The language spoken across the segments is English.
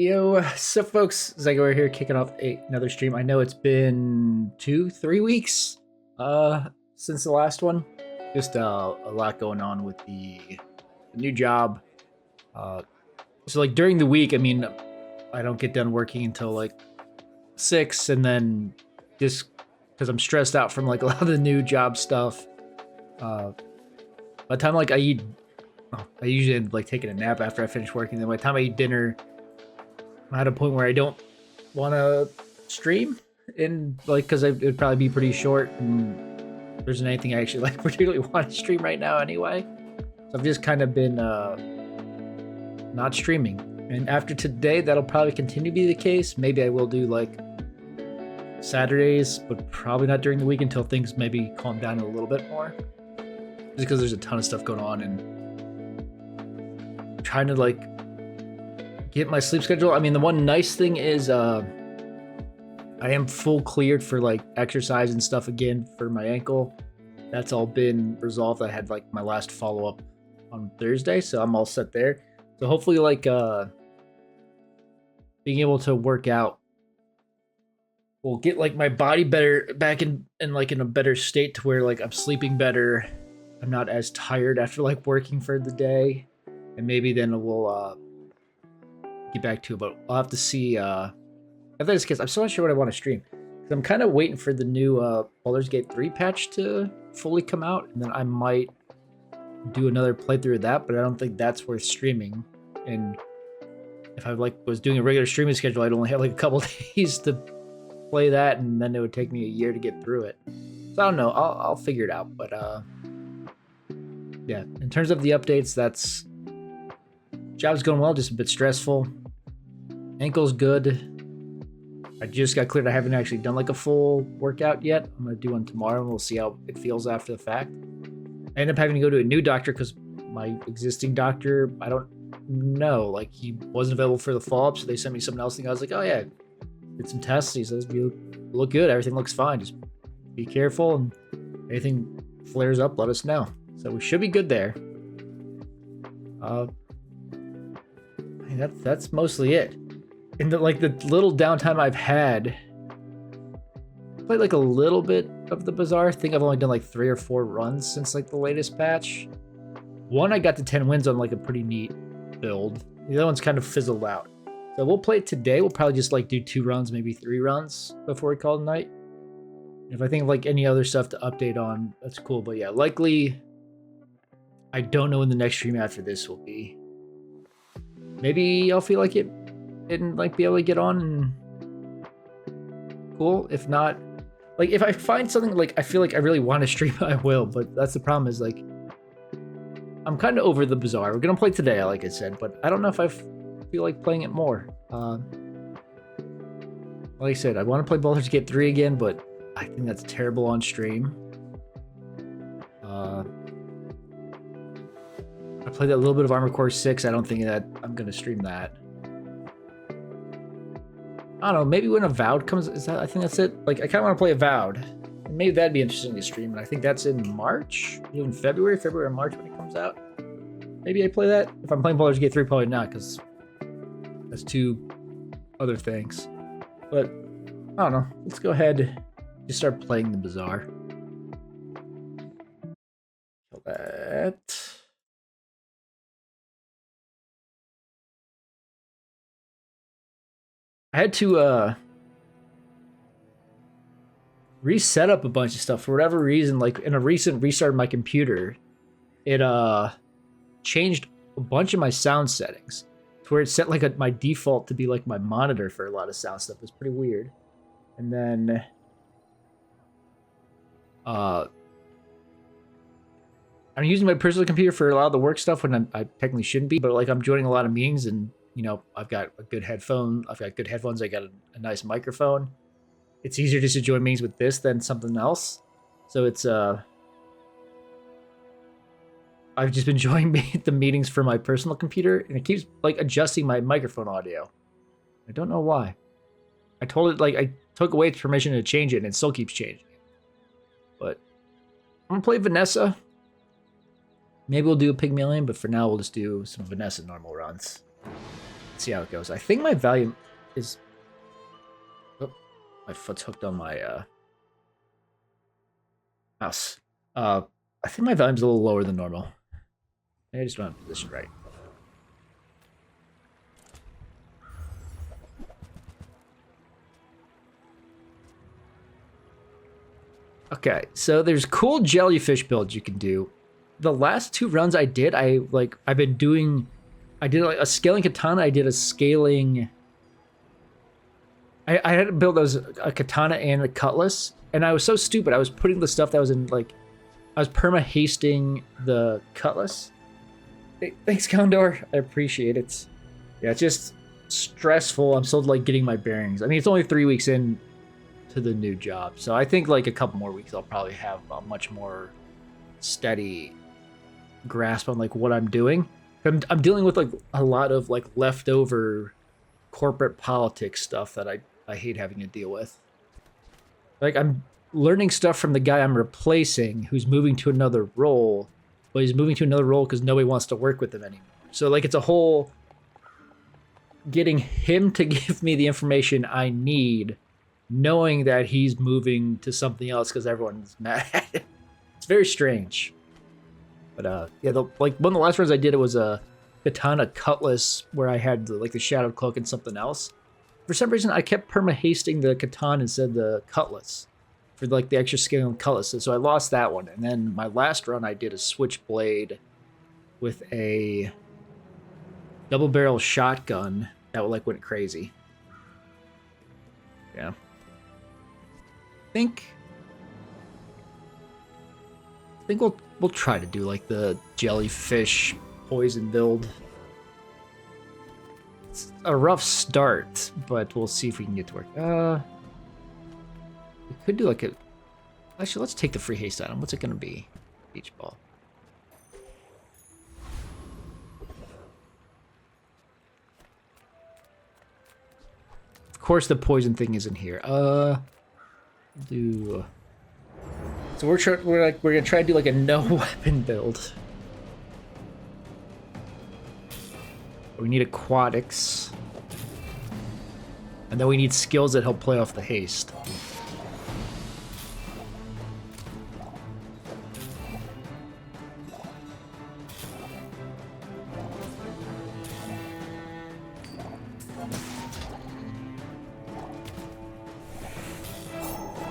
Yo, so folks, Zygo here kicking off another stream. I know it's been 2, 3 weeks since the last one. Just a lot going on with the new job. Uh, so like during the week, I mean, I don't get done working until like 6, and then just because I'm stressed out from like a lot of the new job stuff. By the time like I eat, I usually end like taking a nap after I finish working. Then by the time I eat dinner, I'm at a point where I don't want to stream, and like because it'd probably be pretty short, and there isn't anything I actually like particularly want to stream right now anyway. So I've just kind of been not streaming, and after today, that'll probably continue to be the case. Maybe I will do like Saturdays, but probably not during the week until things maybe calm down a little bit more. Just because there's a ton of stuff going on, and trying to like get my sleep schedule. I mean, the one nice thing is I am full cleared for like exercise and stuff again for my ankle. That's all been resolved. I had like my last follow-up on Thursday, so I'm all set there. So hopefully like being able to work out will get like my body better back in like in a better state to where like I'm sleeping better. I'm not as tired after like working for the day, and maybe then we'll get back to it. But I'll have to see. If that's the case, I'm still not sure what I want to stream, because I'm kind of waiting for the new Baldur's Gate 3 patch to fully come out, and then I might do another playthrough of that. But I don't think that's worth streaming. And if I like was doing a regular streaming schedule, I'd only have like a couple days to play that, and then it would take me a year to get through it. So I don't know. I'll figure it out. But yeah, in terms of the updates, that's job's going well. Just a bit stressful. Ankle's good. I just got cleared. I haven't actually done like a full workout yet. I'm gonna do one tomorrow, and we'll see how it feels after the fact. I ended up having to go to a new doctor because my existing doctor, I don't know, like he wasn't available for the follow-up, so they sent me something else. And I was like, oh yeah, did some tests. He says you look good, everything looks fine. Just be careful, and anything flares up, let us know. So we should be good there. I mean, that's mostly it. And the little downtime I've had, I played like a little bit of the Bazaar. I think I've only done like 3 or 4 runs since like the latest patch. One, I got to 10 wins on like a pretty neat build. The other one's kind of fizzled out. So we'll play it today. We'll probably just like do 2 runs, maybe 3 runs before we call it night. If I think of like any other stuff to update on, that's cool. But yeah, likely I don't know when the next stream after this will be. Maybe I'll feel like it and like be able to get on, and cool. If not, like if I find something like I feel like I really want to stream, I will. But that's the problem, is like I'm kind of over the Bazaar. We're gonna play today, like I said, but I don't know if I feel like playing it more. Like I said, I want to play Baldur's Gate 3 again, but I think that's terrible on stream. I played that little bit of Armored Core 6. I don't think that I'm gonna stream that. I don't know, maybe when Avowed comes, I think that's it. Like, I kind of want to play Avowed. And maybe that'd be interesting to stream, and I think that's in March? Even February or March when it comes out. Maybe I play that. If I'm playing Baldur's Gate 3, probably not, because that's 2 other things. But, I don't know. Let's go ahead and just start playing the Bazaar. Kill that. I had to reset up a bunch of stuff for whatever reason. Like in a recent restart of my computer, it changed a bunch of my sound settings to where it set like my default to be like my monitor for a lot of sound stuff. It's pretty weird. And then I'm using my personal computer for a lot of the work stuff when I technically shouldn't be, but like I'm joining a lot of meetings, and you know, I've got a good headphone. I've got good headphones. I got a nice microphone. It's easier just to join meetings with this than something else. So it's I've just been joining the meetings for my personal computer, and it keeps like adjusting my microphone audio. I don't know why. I told it, like, I took away its permission to change it, and it still keeps changing. But I'm gonna play Vanessa. Maybe we'll do a Pygmalion, but for now we'll just do some Vanessa normal runs. see how it goes. I think my volume is... Oh, my foot's hooked on my mouse. I think my volume's a little lower than normal. I just don't have position right. Okay, so there's cool jellyfish builds you can do. The last 2 runs I did, I've been doing... I did like a scaling katana, I did a scaling... I had to build those a katana and a cutlass, and I was so stupid. I was putting the stuff that was in, like... I was perma-hasting the cutlass. Hey, thanks, Condor. I appreciate it. Yeah, it's just stressful. I'm still, like, getting my bearings. I mean, it's only 3 weeks in to the new job, so I think, like, a couple more weeks I'll probably have a much more steady grasp on, like, what I'm doing. I'm dealing with, like, a lot of, like, leftover corporate politics stuff that I hate having to deal with. Like, I'm learning stuff from the guy I'm replacing who's moving to another role, but he's moving to another role because nobody wants to work with him anymore. So, like, it's a whole getting him to give me the information I need, knowing that he's moving to something else because everyone's mad at him. It's very strange. But, yeah, one of the last runs I did, it was a katana cutlass where I had, the shadowed cloak and something else. For some reason, I kept perma-hasting the katana instead of the cutlass for, like, the extra scaling cutlass. So I lost that one. And then my last run, I did a switchblade with a double-barrel shotgun that, like, went crazy. Yeah. I think we'll try to do, like, the jellyfish poison build. It's a rough start, but we'll see if we can get to work. We could do, like, actually, let's take the free haste item. What's it gonna be? Beach ball. Of course, the poison thing isn't here. Do... So we're gonna try to do, like, a no weapon build. We need aquatics. And then we need skills that help play off the haste.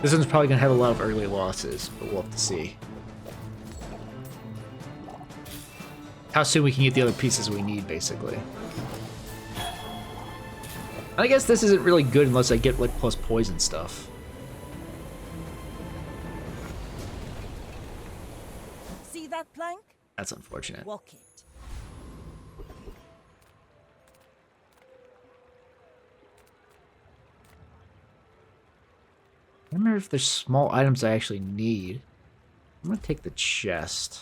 This one's probably gonna have a lot of early losses, but we'll have to see how soon we can get the other pieces we need, basically. I guess this isn't really good unless I get, like, plus poison stuff. See that plank? That's unfortunate. Walk it. I wonder if there's small items I actually need. I'm gonna take the chest.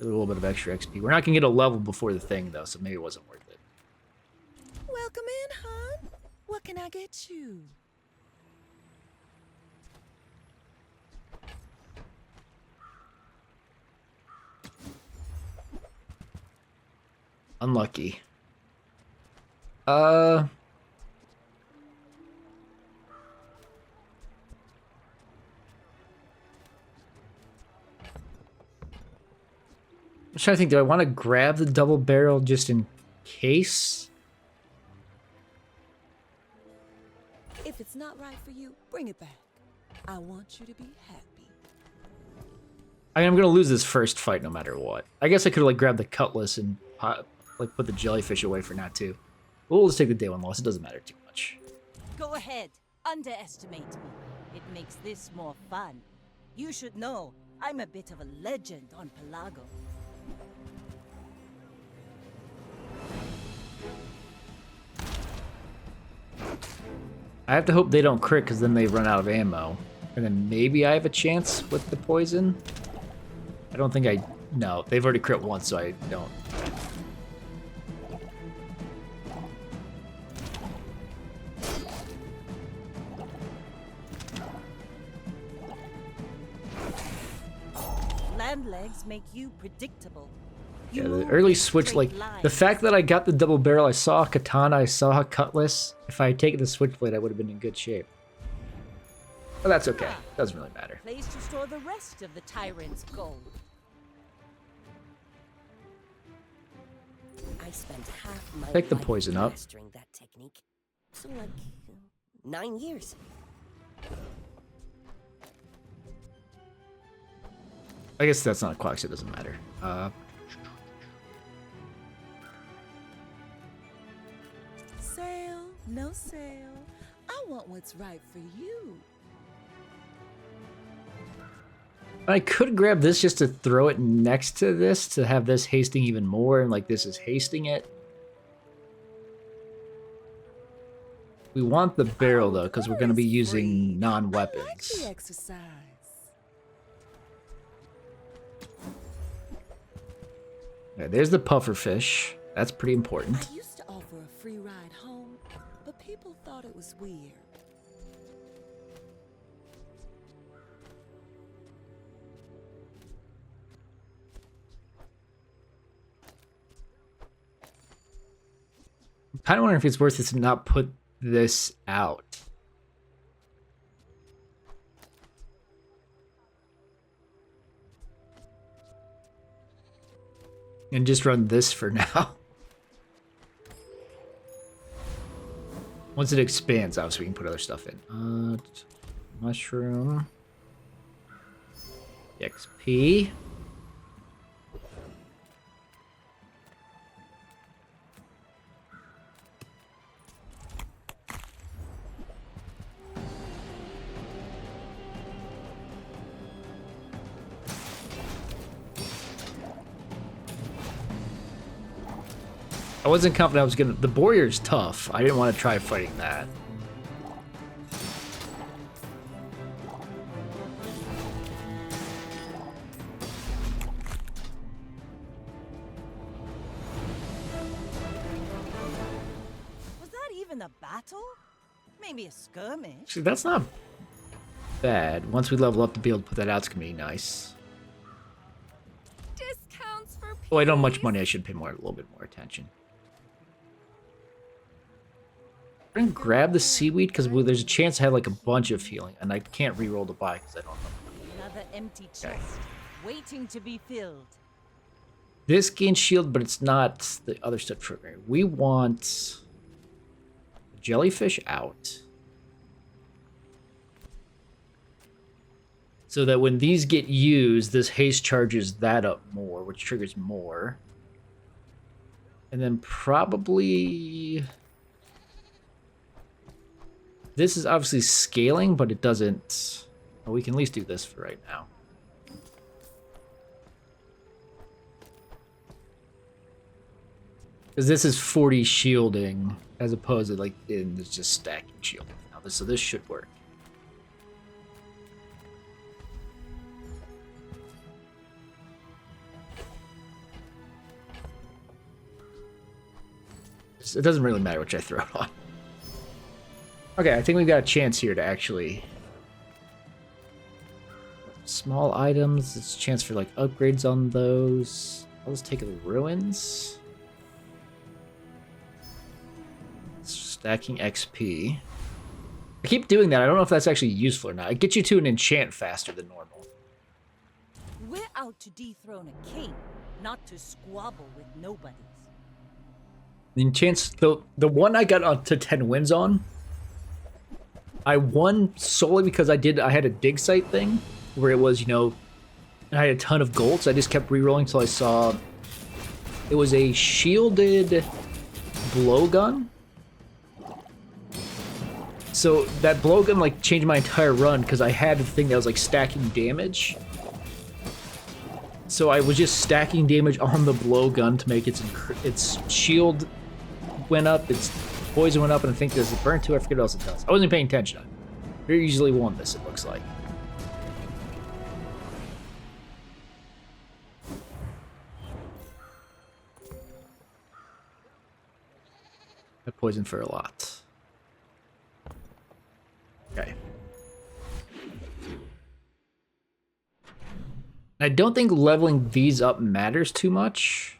A little bit of extra XP. We're not gonna get a level before the thing, though, so maybe it wasn't worth it. Welcome in, hon. What can I get you? Unlucky. I'm trying to think, do I want to grab the double barrel just in case? If it's not right for you, bring it back. I want you to be happy. I mean, I'm gonna lose this first fight no matter what. I guess I could, like, grab the cutlass and, like, put the jellyfish away for now, too. But we'll just take the day one loss. It doesn't matter too much. Go ahead. Underestimate me. It makes this more fun. You should know, I'm a bit of a legend on Pelago. I have to hope they don't crit, because then they run out of ammo. And then maybe I have a chance with the poison. I don't think I... No, they've already crit once, so I don't. Land legs make you predictable. Yeah, the early switch, like, the fact that I got the double barrel, I saw a katana, I saw a cutlass. If I had taken the switchblade, I would have been in good shape. But that's okay. Doesn't really matter. Place to store the rest of the tyrant's gold. I spent half my Pick the life poison up. mastering that technique. So like 9 years. I guess that's not a clock, so it doesn't matter. Sale, no sale. I want what's right for you. I could grab this just to throw it next to this to have this hasting even more, and like this is hasting it. We want the barrel though, because we're going to be using non-weapons. Exercise. Yeah, there's the puffer fish. That's pretty important. I used to offer a free ride home, but people thought it was weird. I'm kind of wondering if it's worth it to not put this out. And just run this for now. Once it expands, obviously we can put other stuff in. Mushroom. XP. I wasn't confident I was gonna. The Warrior's tough. I didn't want to try fighting that. Was that even a battle? Maybe a skirmish. See, that's not bad. Once we level up to be able to put that out, it's gonna be nice. Discounts for Oh, I don't have much money. I should pay a little bit more attention. I'm gonna grab the seaweed because there's a chance I have like a bunch of healing, and I can't re-roll to buy because I don't know. Another empty chest, Okay. waiting to be filled. This gains shield, but it's not the other stuff triggering. We want jellyfish out. So that when these get used, this haste charges that up more, which triggers more. And then probably... This is obviously scaling, but it doesn't... Well, we can at least do this for right now. Because this is 40 shielding, as opposed to like in it's just stacking shielding. Now, so this should work. It doesn't really matter which I throw it on. Okay, I think we've got a chance here to actually... Small items, it's a chance for like upgrades on those. I'll just take the ruins. Stacking XP. I keep doing that. I don't know if that's actually useful or not. It gets you to an enchant faster than normal. We're out to dethrone a king, not to squabble with nobodies. The enchants, the one I got on to 10 wins on, I won solely because I had a dig site thing where it was, you know, I had a ton of gold, so I just kept re-rolling until I saw it was a shielded blowgun. So that blowgun like changed my entire run because I had a thing that was like stacking damage. So I was just stacking damage on the blowgun to make its shield went up, its poison went up, and I think there's a burn too. I forget what else it does. I wasn't paying attention. Very easily won this, it looks like. I poisoned for a lot. Okay. I don't think leveling these up matters too much.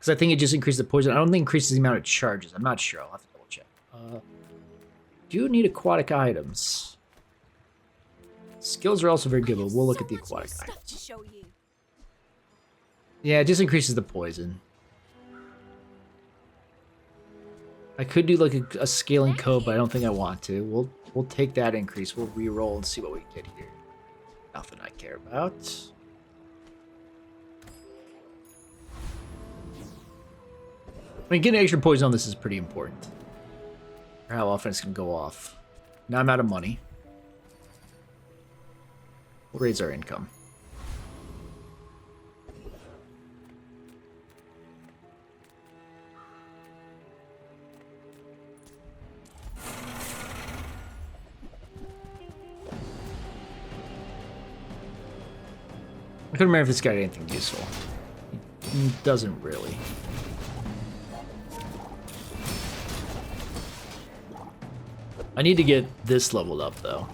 Because I think it just increases the poison. I don't think it increases the amount of charges. I'm not sure. I'll have to double check. Do you need aquatic items? Skills are also very good, but we'll look at the aquatic items. To show you. Yeah, it just increases the poison. I could do like a scaling code, but I don't think I want to. We'll take that increase. We'll re-roll and see what we get here. Nothing I care about. I mean, getting extra poison on this is pretty important. Or how often it's going to go off. Now I'm out of money. We'll raise our income. I couldn't remember if this guy had anything useful. He doesn't really. I need to get this leveled up, though.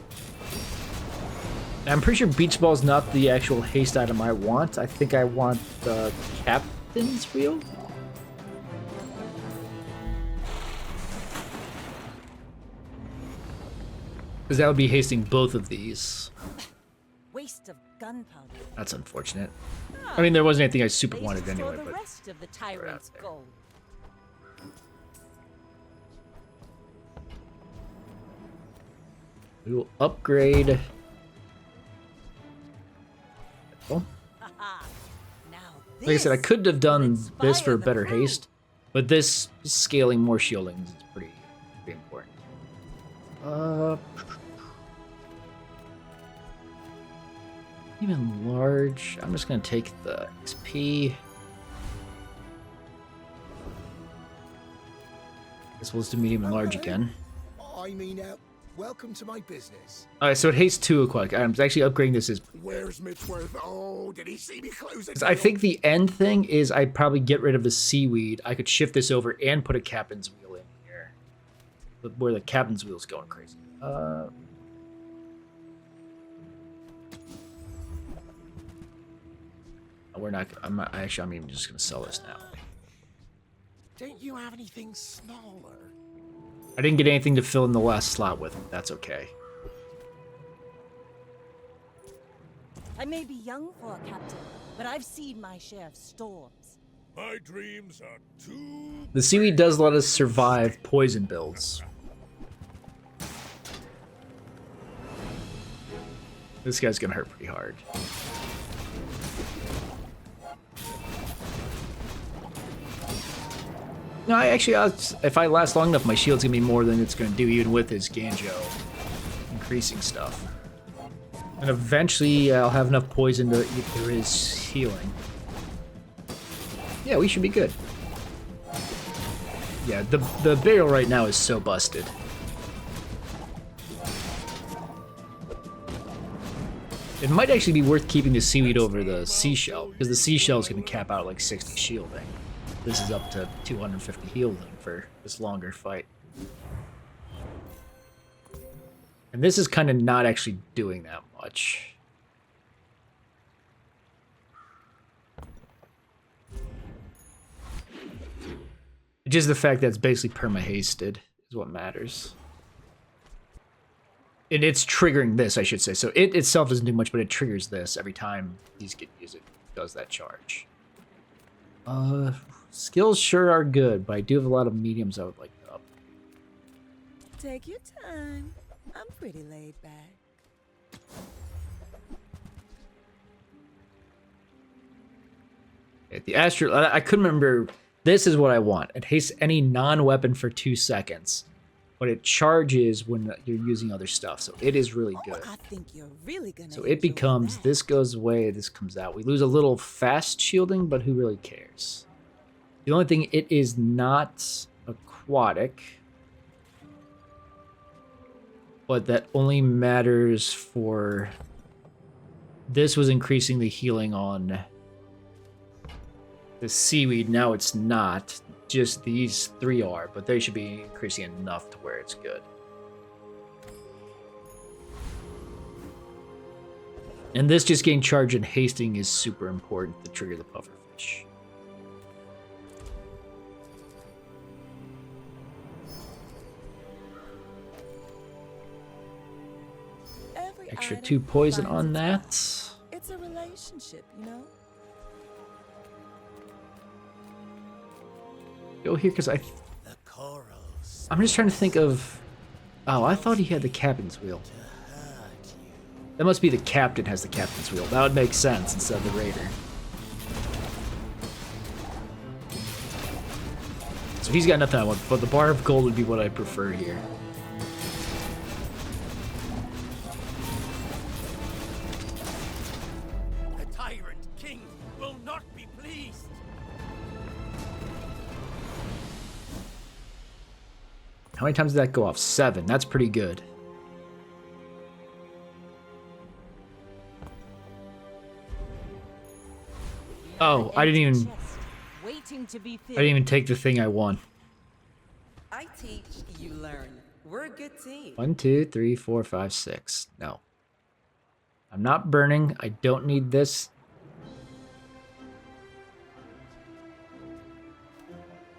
I'm pretty sure Beach Ball is not the actual haste item I want. I think I want the Captain's Wheel. Because that would be hasting both of these. Waste of gunpowder. That's unfortunate. I mean, there wasn't anything I super wanted anyway, The but rest of the tyrant's there. gold. we will upgrade. Oh. Haha. Now Like I said, I this could have done will this for inspire the better crew. haste, but this scaling more shielding is pretty important. Even large. I'm just gonna take the XP. Guess we'll just do medium and large again. I mean, welcome to my business. Alright, so it hastes 2 aquatic items. Actually, upgrading this is. Where's Mitchworth? Oh, did he see me close it? I think the end thing is I'd probably get rid of the seaweed. I could shift this over and put a captain's wheel in here. Where the captain's wheel is going crazy. We're not. I'm not. Actually, I'm even just gonna sell this now. Don't you have anything smaller? I didn't get anything to fill in the last slot with. That's okay. I may be young for a captain, but I've seen my share of storms. My dreams are too. The seaweed does let us survive poison builds. This guy's gonna hurt pretty hard. No, if I last long enough, my shield's gonna be more than it's gonna do, even with his Ganjo increasing stuff. And eventually, I'll have enough poison to eat through his healing. Yeah, we should be good. Yeah, the barrel right now is so busted. It might actually be worth keeping the seaweed over the seashell, because the seashell is going to cap out like 60 shielding. This is up to 250 healing for this longer fight. And this is kind of not actually doing that much. Just the fact that it's basically perma-hasted is what matters. And it's triggering this, I should say. So it itself doesn't do much, but it triggers this every time these get used. It does that charge. Skills sure are good, but I do have a lot of mediums I would like to up. Take your time. I'm pretty laid back. Okay, the Astral, I couldn't remember. This is what I want. It hastes any non-weapon for 2 seconds, but it charges when you're using other stuff, so it is really good. I think you're really gonna. So it enjoy becomes, that. this goes away, this comes out. We lose a little fast shielding, but who really cares? The only thing, it is not aquatic, but that only matters for... This was increasing the healing on the seaweed. Now it's not. Just these 3 are, but they should be increasing enough to where it's good. And this just getting charged and hasting is super important to trigger the pufferfish. Extra item 2 poison finds on its that. path. It's a relationship, you know? Go here because The corals I'm just trying to think of. Oh, I thought he had the captain's wheel. hurt you. That must be the captain has the captain's wheel. That would make sense instead of the raider. So he's got nothing I want, but the bar of gold would be what I prefer here. The tyrant king will not be pleased. How many times did that go off? 7. That's pretty good. Oh, I didn't even. Waiting to be I filled. didn't even take the thing I won. I teach, you learn. We're a good team. 1, 2, 3, 4, 5, 6. No. I'm not burning. I don't need this.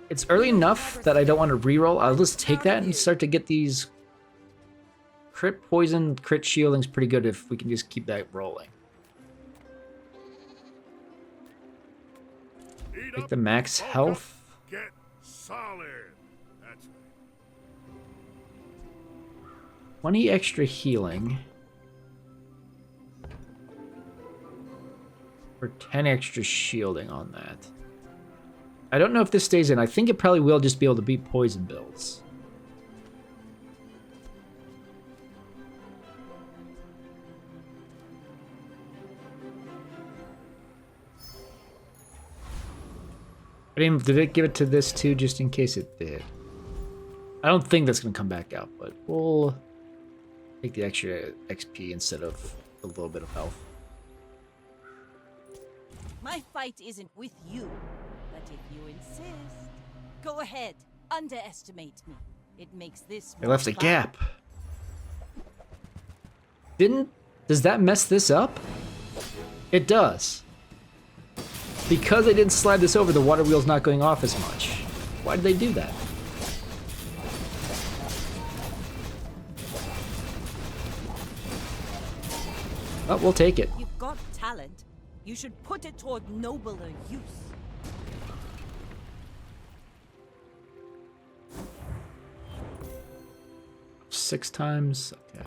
It's early enough that I don't want to reroll. I'll just take that and start to get these crit poison, crit shielding's pretty good if we can just keep that rolling. Eat Take up, the max bulk up, health. Get solid. That's right. 20 extra healing. For 10 extra shielding on that. I don't know if this stays in. I think it probably will just be able to beat poison builds. Did it give it to this too, just in case it did? I don't think that's going to come back out, but we'll take the extra XP instead of a little bit of health. My fight isn't with you, but if you insist, go ahead. Underestimate me. It makes this I more left a fun. gap. Does that mess this up? It does. Because I didn't slide this over, the water wheel's not going off as much. Why did they do that? Oh, we'll take it. You've got talent. You should put it toward nobler use. Six times. Okay.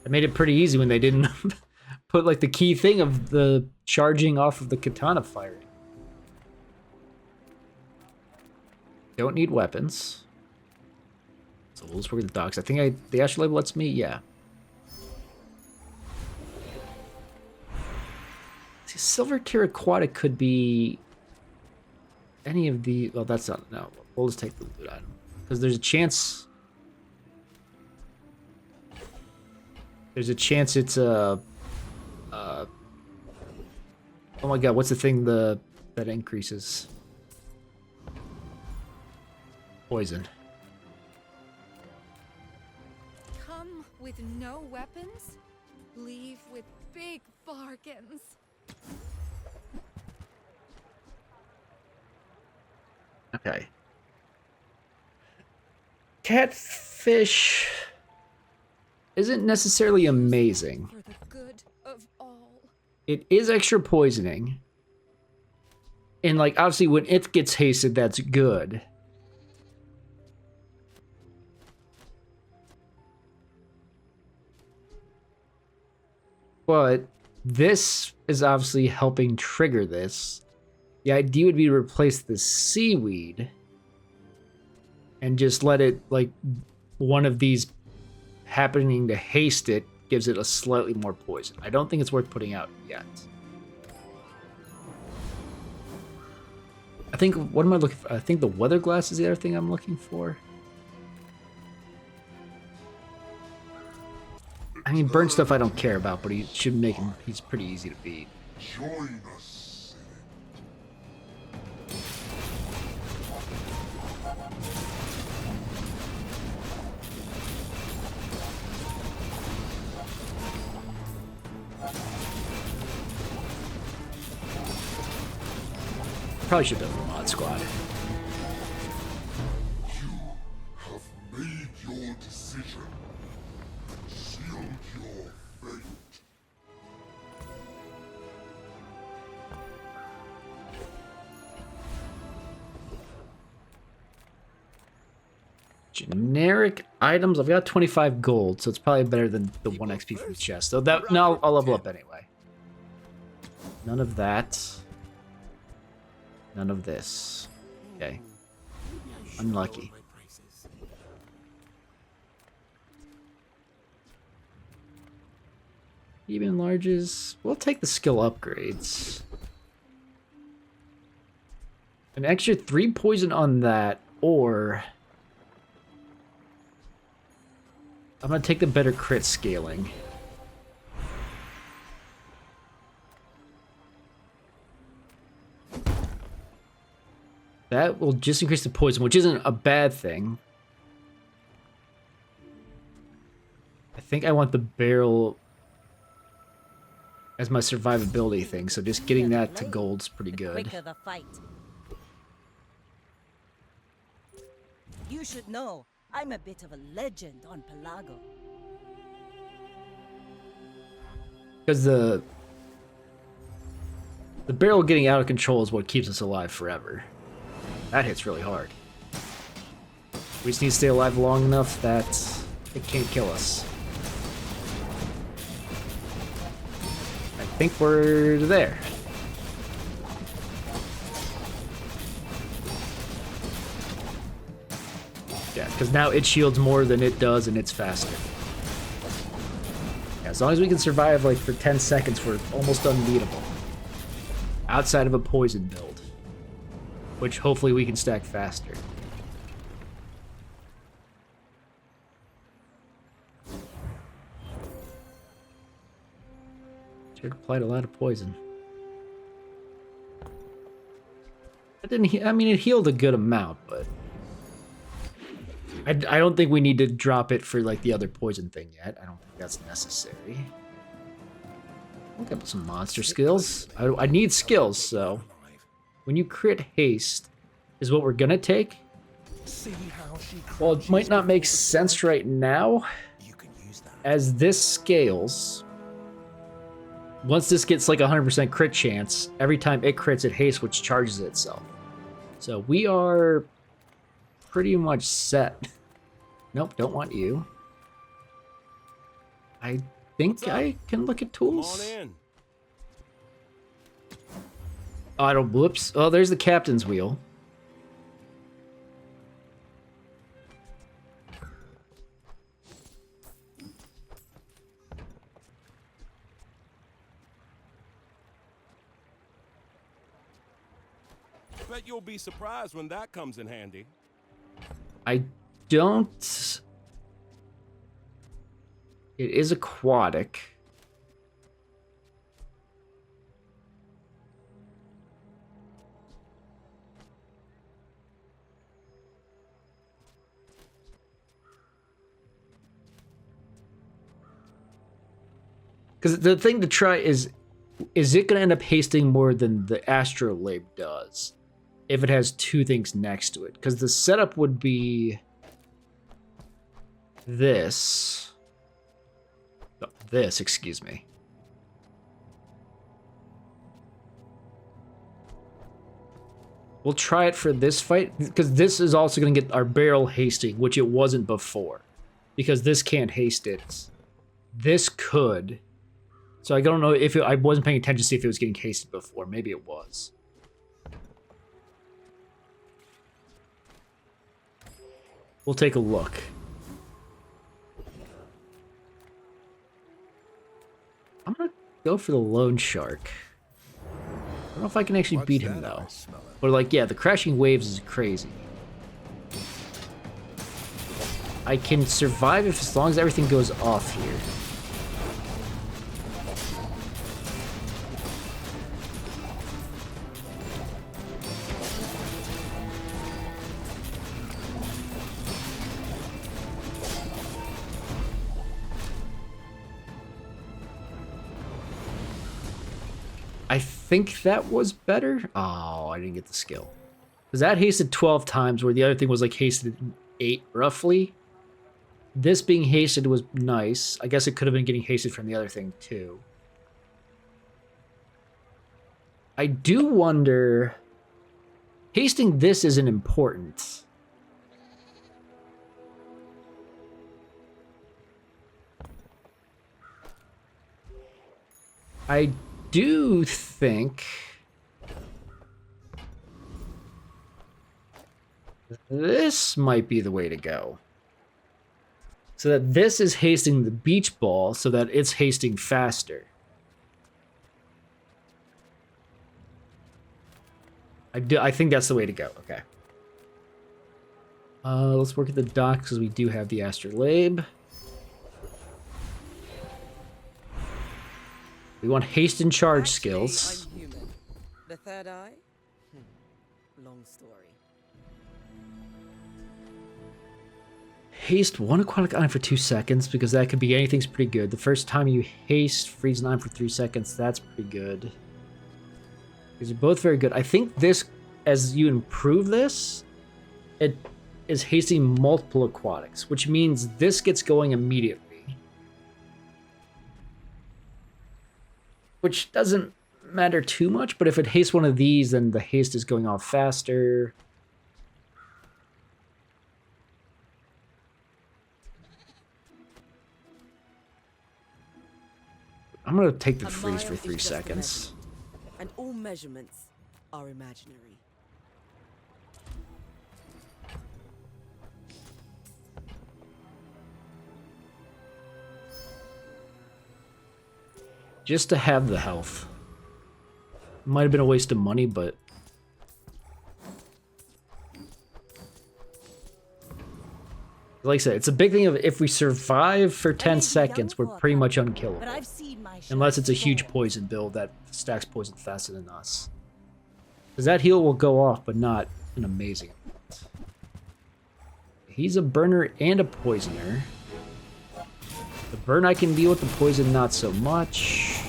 I made it pretty easy when they didn't put like the key thing of the charging off of the katana firing. Don't need weapons. So we'll just work with the docks. I think the astrolabe lets me, yeah. See, silver terracotta could be any of the. Well, that's not. No, we'll just take the loot item because there's a chance. There's a chance it's a. Oh my god, what's the thing that increases? Poison. Come with no weapons, leave with big bargains. Okay. Catfish isn't necessarily amazing. For the good of all. It is extra poisoning. And like obviously when it gets hasted, that's good. But this is obviously helping trigger this. The idea would be to replace the seaweed and just let it, like, one of these happening to haste it gives it a slightly more poison. I don't think it's worth putting out yet. I think, what am I looking for? I think the weather glass is the other thing I'm looking for. I mean, burn stuff I don't care about, but he should make him, he's pretty easy to beat. Join us. Probably should have done the mod squad. You have made your decision. Seal Generic items. I've got 25 gold, so it's probably better than the 1 XP from the chest. So that now I'll level up anyway. None of that. None of this. Okay. Unlucky. Even enlarges. We'll take the skill upgrades. An extra 3 poison on that, or I'm gonna take the better crit scaling. That will just increase the poison, which isn't a bad thing. I think I want the barrel as my survivability thing, so just getting that to gold's pretty good. Quicker the fight. You should know, I'm a bit of a legend on Pelago. Because the barrel getting out of control is what keeps us alive forever. That hits really hard. We just need to stay alive long enough that it can't kill us. I think we're there. Yeah, because now it shields more than it does and it's faster. Yeah, as long as we can survive like for 10 seconds, we're almost unbeatable. Outside of a poison build, which hopefully we can stack faster. Sure applied a lot of poison. It didn't. I mean, it healed a good amount, but I don't think we need to drop it for like the other poison thing yet. I don't think that's necessary. Look up some monster skills. I need skills, so when you crit haste is what we're gonna take. Well, it might not make sense right now, as this scales. Once this gets like 100% crit chance, every time it crits, it haste, which charges itself. So we are pretty much set. Nope, don't want you. I think I can look at tools. Auto whoops. Oh, there's the captain's wheel. Bet you'll be surprised when that comes in handy. I don't. It is aquatic. Because the thing to try is it going to end up hasting more than the astrolabe does if it has two things next to it? Because the setup would be this. Oh, this, excuse me. We'll try it for this fight, because this is also going to get our barrel hasting, which it wasn't before. Because this can't haste it. This could. So I don't know if I wasn't paying attention to see if it was getting hasted before. Maybe it was. We'll take a look. I'm gonna go for the lone shark. I don't know if I can actually beat him though. But like, yeah, the crashing waves is crazy. I can survive if as long as everything goes off here. I think that was better. Oh, I didn't get the skill. Because that hasted 12 times, where the other thing was like hasted 8, roughly. This being hasted was nice. I guess it could have been getting hasted from the other thing, too. I do wonder... Hasting this isn't important. I do think this might be the way to go. So that this is hasting the beach ball so that it's hasting faster. I think that's the way to go. Okay. Let's work at the docks because we do have the astrolabe. We want haste and charge skills. I'm human. The third eye? Long story. Haste one aquatic item for 2 seconds because that could be anything's pretty good. The first time you haste, freeze an item for 3 seconds. That's pretty good. These are both very good. I think this, as you improve this, it is hasting multiple aquatics, which means this gets going immediately. Which doesn't matter too much, but if it hastes one of these, then the haste is going off faster. I'm gonna take the A freeze mile for is 3 just a seconds. measurement, and all measurements are imaginary. Just to have the health. Might have been a waste of money, but... like I said, it's a big thing of if we survive for 10 seconds, we're pretty much unkillable. But I've seen my share Unless it's a huge before. poison build that stacks poison faster than us. Because that heal will go off, but not an amazing amount. He's a burner and a poisoner. The burn I can deal with, the poison not so much.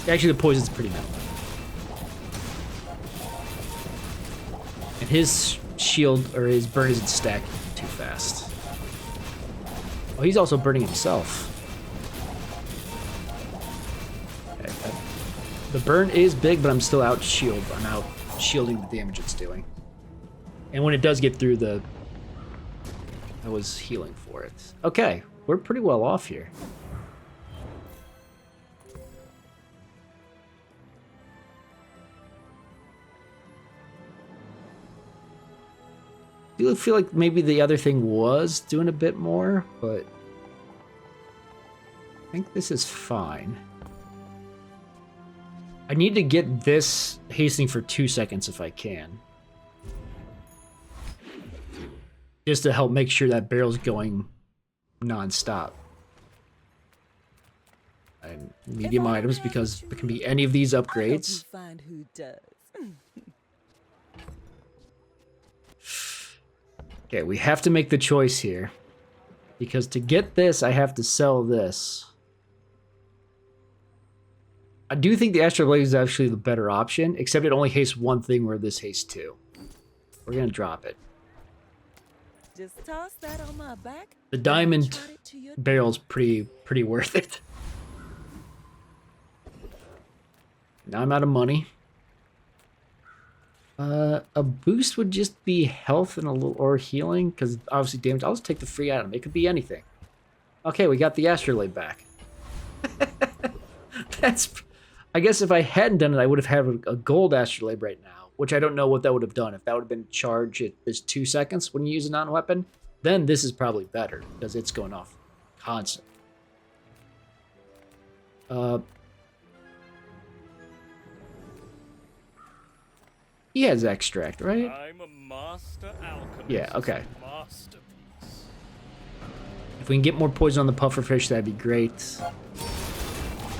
Actually, the poison's pretty minimal. And his shield, or his burn isn't stacking too fast. Oh, he's also burning himself. Okay, the burn is big, but I'm still out shield. I'm out shielding the damage it's doing. And when it does get through the... I was healing for it. Okay, we're pretty well off here. I do feel like maybe the other thing was doing a bit more, but I think this is fine. I need to get this hastening for 2 seconds if I can. Just to help make sure that barrel's going non-stop. And medium items because it can be any of these upgrades. Find who does. Okay, we have to make the choice here. Because to get this, I have to sell this. I do think the Astral Blade is actually the better option, except it only hastes one thing where this hastes two. We're gonna drop it. Just toss that on my back. The diamond Trot it to your barrel's pretty worth it. Now I'm out of money. A boost would just be health and a little or healing, because obviously damage. I'll just take the free item. It could be anything. Okay, we got the astrolabe back. That's. I guess if I hadn't done it, I would have had a gold astrolabe right now, which I don't know what that would have done. If that would have been charged at this 2 seconds when you use a non-weapon, then this is probably better because it's going off constant. He has extract, right? I'm a master alchemist. Yeah, okay. Masterpiece. If we can get more poison on the pufferfish, that'd be great.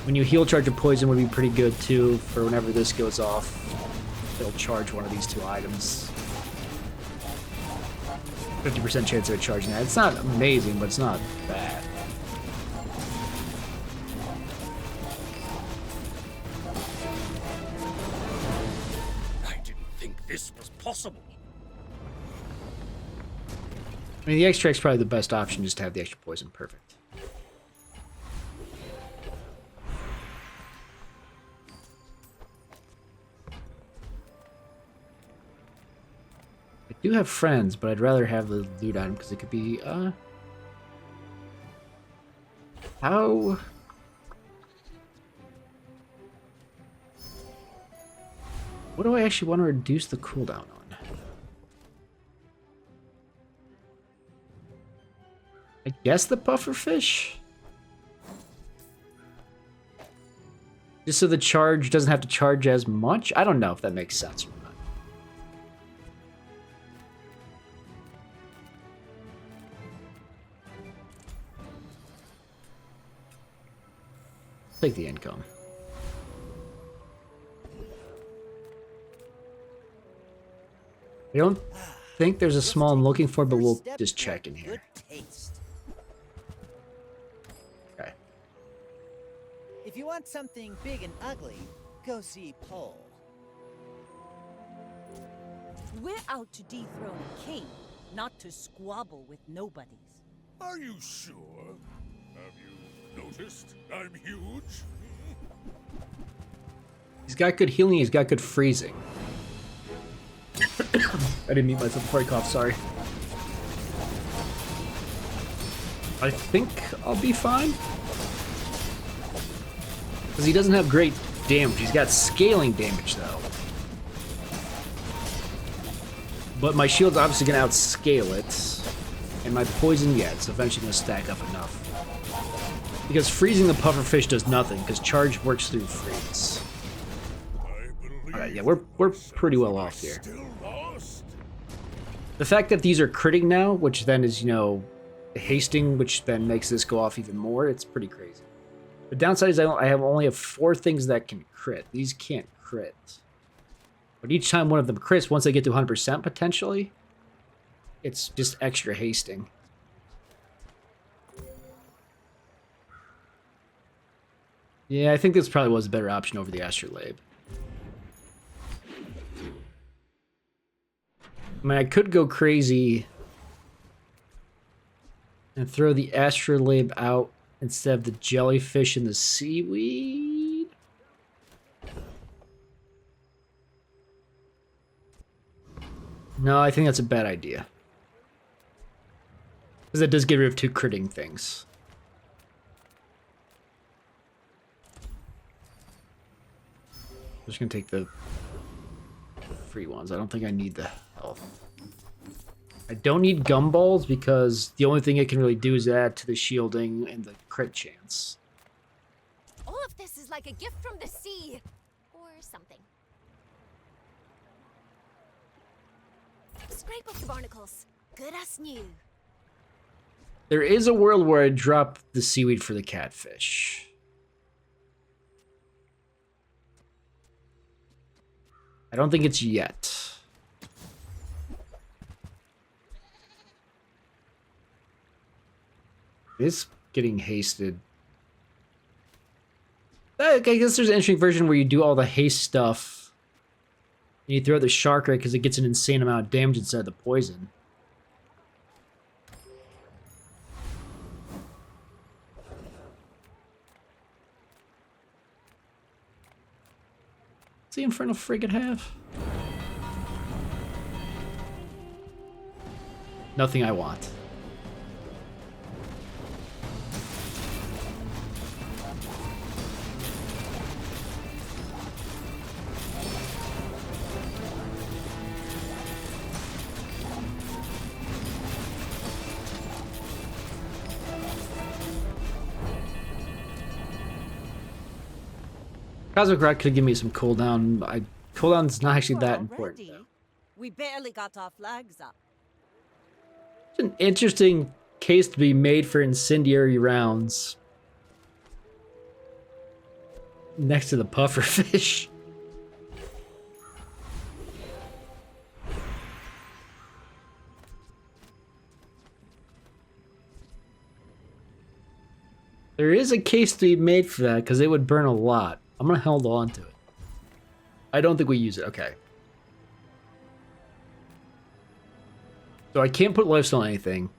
When you heal charge a poison would be pretty good too, for whenever this goes off. It'll charge one of these two items. 50% chance of it charging that. It's not amazing, but it's not bad. I didn't think this was possible. I mean, the extract's probably the best option, just to have the extra poison. Perfect. I do have friends, but I'd rather have the loot item because it could be, how What do I actually want to reduce the cooldown on? I guess the pufferfish? Just so the charge doesn't have to charge as much? I don't know if that makes sense or not. Take the income. I don't think there's a small I'm looking for, but we'll just check in here. Okay. If you want something big and ugly, go see Pole. We're out to dethrone a king, not to squabble with nobodies. Are you sure? Have you noticed I'm huge? He's got good healing, he's got good freezing. I didn't mute myself before I coughed, sorry. I think I'll be fine. Because he doesn't have great damage. He's got scaling damage, though. But my shield's obviously going to outscale it. And my poison, yeah, it's eventually going to stack up enough. Because freezing the pufferfish does nothing, because charge works through freeze. Alright, yeah, we're pretty well off here. The fact that these are critting now, which then is, you know, hasting, which then makes this go off even more, it's pretty crazy. The downside is I only have 4 things that can crit. These can't crit. But each time one of them crits, once they get to 100% potentially, it's just extra hasting. Yeah, I think this probably was a better option over the Astrolabe. I mean, I could go crazy and throw the Astrolabe out instead of the jellyfish and the seaweed. No, I think that's a bad idea. Because that does get rid of 2 critting things. I'm just going to take the free ones. I don't think I need the health. I don't need gumballs because the only thing it can really do is add to the shielding and the crit chance. All of this is like a gift from the sea. Or something. Scrape off the barnacles. Good as new. There is a world where I drop the seaweed for the catfish. I don't think it's yet. It's getting hasted. Okay, I guess there's an interesting version where you do all the haste stuff. And you throw out the shark ray because it gets an insane amount of damage instead of the poison. What's the Infernal Frigate have? Nothing I want. Cosmic Rod could give me some cooldown. Cooldown's not actually that important, though. We barely got our flags up. It's an interesting case to be made for incendiary rounds. Next to the pufferfish. There is a case to be made for that, because it would burn a lot. I'm going to hold on to it. I don't think we use it. Okay. So I can't put lifesteal on anything.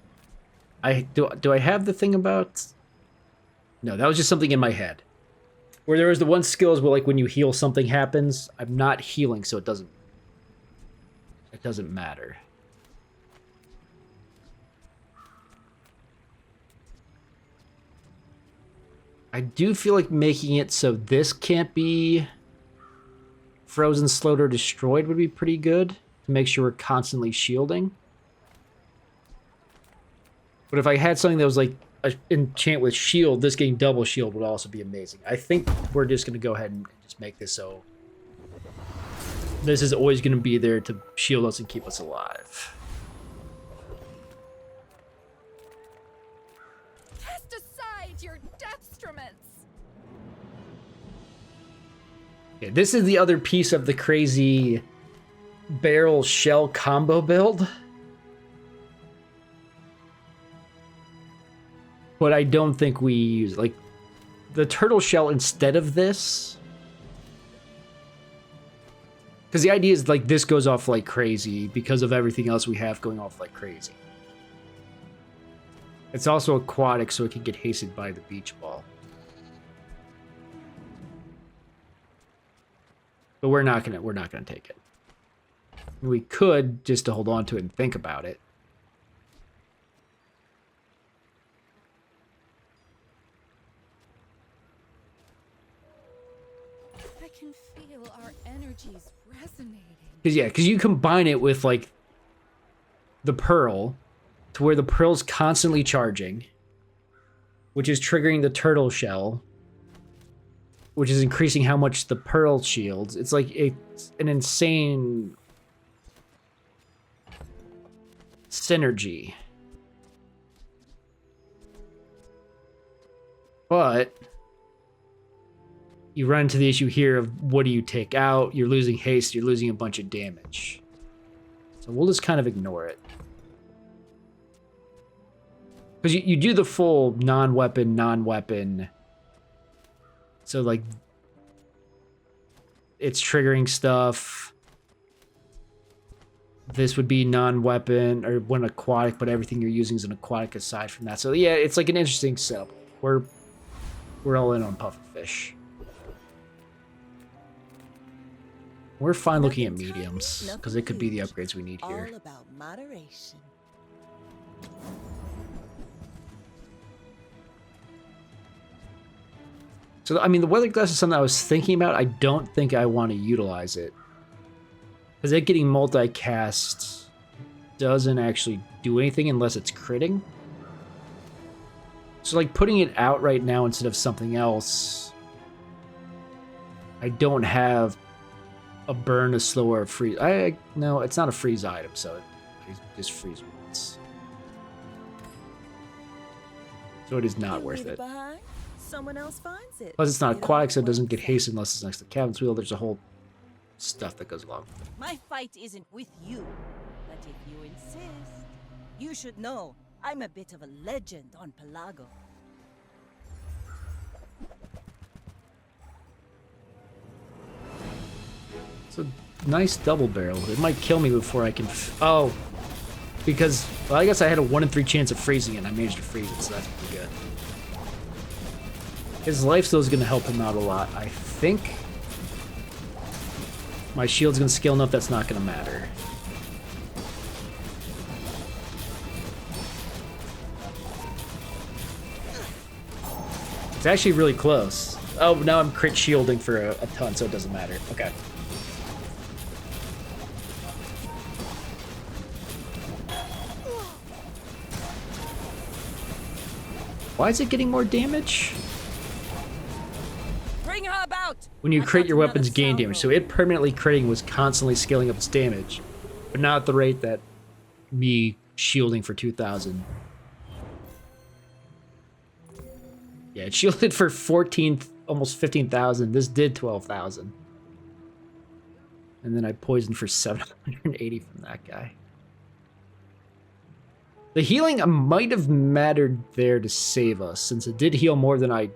Do I have the thing about... No, that was just something in my head. Where there was the one skills where, like, when you heal, something happens. I'm not healing, so it doesn't matter. I do feel like making it so this can't be frozen, slowed, or destroyed would be pretty good to make sure we're constantly shielding. But if I had something that was like an enchant with shield, this getting double shield would also be amazing. I think we're just going to go ahead and just make this so this is always going to be there to shield us and keep us alive. Cast aside your deathstruments. Okay, this is the other piece of the crazy barrel shell combo build. But I don't think we use, like, the turtle shell instead of this. Because the idea is, like, this goes off like crazy because of everything else we have going off like crazy. It's also aquatic, so it can get hasted by the beach ball. But we're not gonna take it. We could, just to hold on to it and think about it. I can feel our energies resonating. Because you combine it with, like, the pearl, to where the pearl's constantly charging, which is triggering the turtle shell, which is increasing how much the pearl shields. It's like an insane synergy. But you run into the issue here of what do you take out? You're losing haste, you're losing a bunch of damage. So we'll just kind of ignore it. Because you do the full non-weapon. So, like, it's triggering stuff. This would be non-weapon, or when aquatic, but everything you're using is an aquatic aside from that. So, yeah, it's like an interesting setup. We're all in on pufferfish. We're fine looking at mediums, because it could be the upgrades we need here. All about moderation. So, I mean, the weather glass is something I was thinking about. I don't think I want to utilize it. Because it getting multicast doesn't actually do anything unless it's critting. So, like, putting it out right now instead of something else, I don't have a burn, a slow, or a freeze. No, it's not a freeze item, so it just freeze once. So it is not You worth leave it. behind, someone else finds it. Plus, it's not You don't aquatic, so it want doesn't to get say. hasted unless it's next to the cabin's wheel. There's a whole stuff that goes along with it. My fight isn't with you, but if you insist, you should know I'm a bit of a legend on Pelago. It's a nice double barrel. It might kill me before I can... Oh, because, well, I guess I had a 1 in 3 chance of freezing it, and I managed to freeze it, so that's pretty good. His lifesteal is going to help him out a lot. I think my shield's going to scale enough that's not going to matter. It's actually really close. Oh, now I'm crit shielding for a ton, so it doesn't matter. Okay. Why is it getting more damage? Bring her about! When you I've crit, got your weapons another gain damage. So salvo. it permanently critting was constantly scaling up its damage, but not at the rate that me shielding for 2,000. Yeah, it shielded for 14, almost 15,000. This did 12,000. And then I poisoned for 780 from that guy. The healing might have mattered there to save us, since it did heal more than I...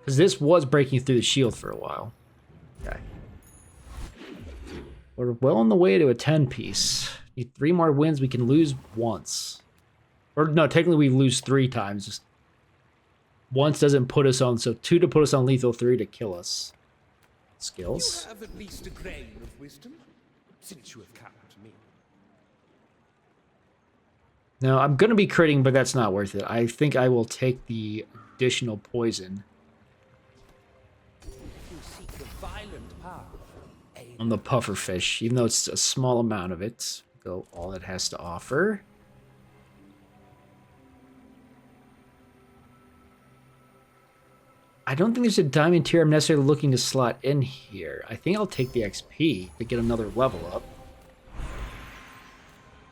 Because this was breaking through the shield for a while. Okay. We're well on the way to a 10-piece. Need 3 more wins, we can lose once. Or no, technically we lose 3 times. Just once doesn't put us on, so 2 to put us on lethal, 3 to kill us. Skills. You have at least a grain of wisdom, since you have come to me. No, I'm going to be critting, but that's not worth it. I think I will take the additional poison. seek a violent path. On the pufferfish, even though it's a small amount of it. Go all it has to offer. I don't think there's a diamond tier I'm necessarily looking to slot in here. I think I'll take the XP to get another level up.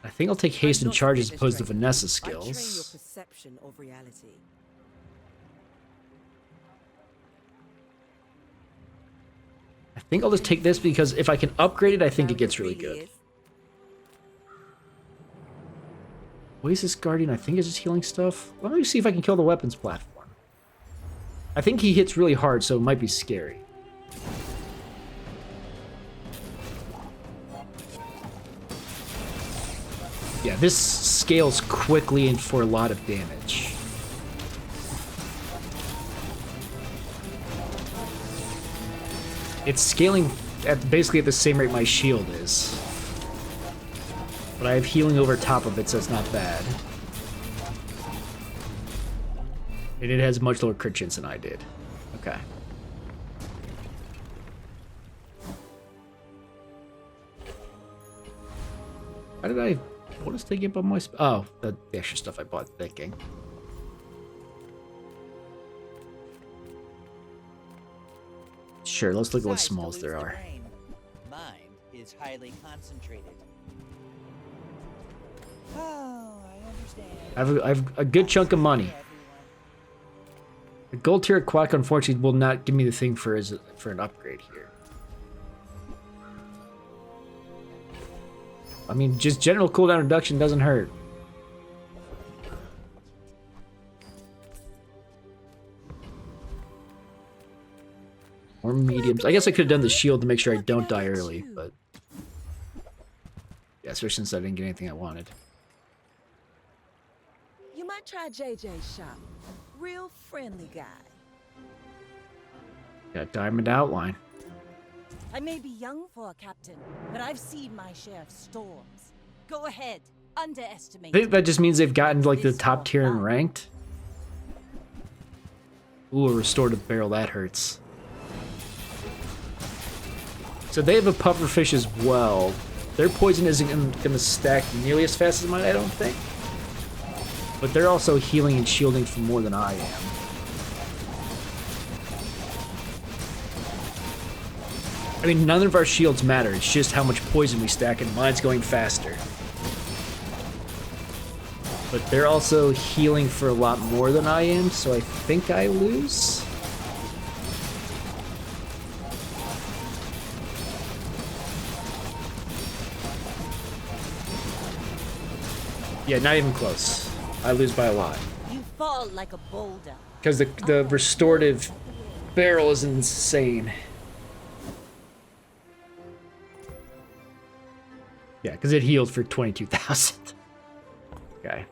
I think I'll take haste and charge as opposed to Vanessa I train your skills. perception of reality. I think I'll just take this because if I can upgrade it, I think it gets really good. What is this Guardian? I think it's just healing stuff. Let me see if I can kill the weapons platform. I think he hits really hard, so it might be scary. Yeah, this scales quickly and for a lot of damage. It's scaling at basically at the same rate my shield is. But I have healing over top of it, so it's not bad. And it has much lower crit chance than I did. Okay. How did I... What is taking up on my... Oh, the extra stuff I bought thinking. Sure, let's look at what Size smalls dilutes there the are. brain. Mind is highly concentrated. Oh, I understand. I have a good chunk of money. Everyone. The gold tier quack unfortunately will not give me the thing for an upgrade here. I mean, just general cooldown reduction doesn't hurt. Or mediums. I guess I could have done the shield to make sure I don't die early, but... Yeah, especially since I didn't get anything I wanted. You might try JJ's shop. Real friendly guy. Got diamond outline. I may be young for a captain, but I've seen my share of storms. Go ahead, underestimate. I think that just means they've gotten like the top tier and ranked. Ooh, a restorative barrel, that hurts. So they have a pufferfish as well. Their poison isn't going to stack nearly as fast as mine, I don't think. But they're also healing and shielding for more than I am. I mean, none of our shields matter. It's just how much poison we stack, and mine's going faster. But they're also healing for a lot more than I am, so I think I lose. Yeah, not even close. I lose by a lot. You fall like a boulder. Because the restorative barrel is insane. Yeah, because it healed for 22,000. Okay.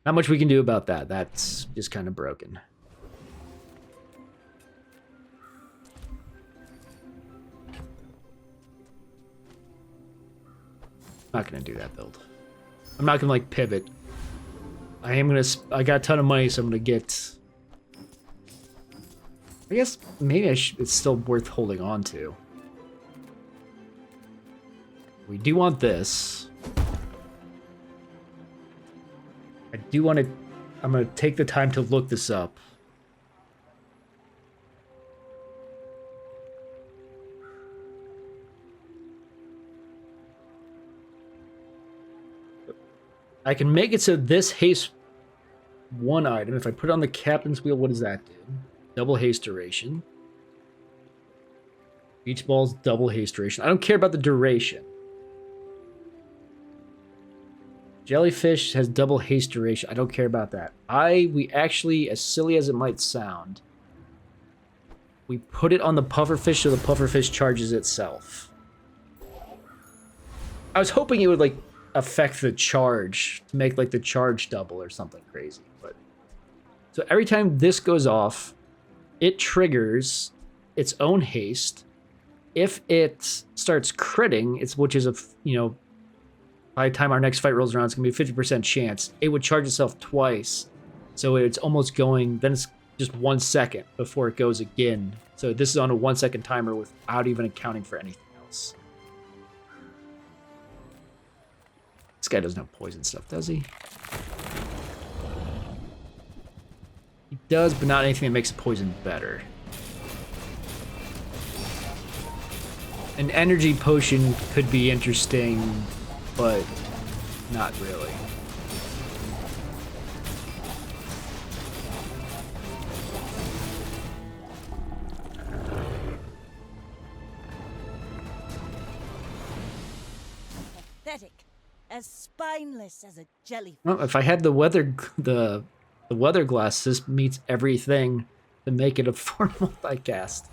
Not much we can do about that. That's just kind of broken. Not gonna do that build. I'm not gonna like pivot. I got a ton of money, so I'm gonna get. I guess maybe it's still worth holding on to. We do want this. I do want to. I'm gonna take the time to look this up. I can make it so this haste one item, if I put it on the captain's wheel, what does that do? Double haste duration. Each ball's double haste duration. I don't care about the duration. Jellyfish has double haste duration. I don't care about that. We actually, as silly as it might sound, we put it on the pufferfish so the pufferfish charges itself. I was hoping it would like affect the charge to make like the charge double or something crazy, but so every time this goes off, it triggers its own haste. If it starts critting, which is by the time our next fight rolls around, it's gonna be a 50% chance. It would charge itself twice, so it's almost going. Then it's just 1 second before it goes again. So this is on a 1 second timer without even accounting for anything else. This guy doesn't have poison stuff, does he? He does, but not anything that makes the poison better. An energy potion could be interesting, but not really. Pathetic. As spineless as a jellyfish. Well, if I had the weather glass, this meets everything to make it a 4 multicast.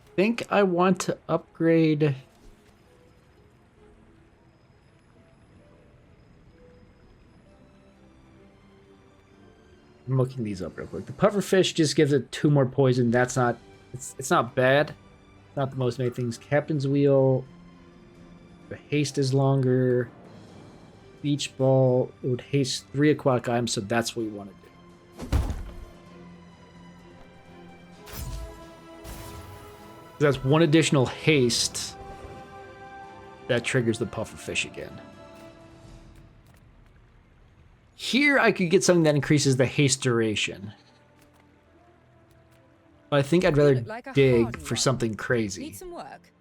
I think I want to upgrade. I'm looking these up real quick. The pufferfish just gives it 2 more poison. That's not. It's not bad. It's not the most many things. Captain's wheel. The haste is longer. Beach ball. It would haste 3 aquatic items, so that's what we want to do. That's 1 additional haste that triggers the pufferfish again. Here I could get something that increases the haste duration. But I think I'd rather dig for something crazy. Need some work.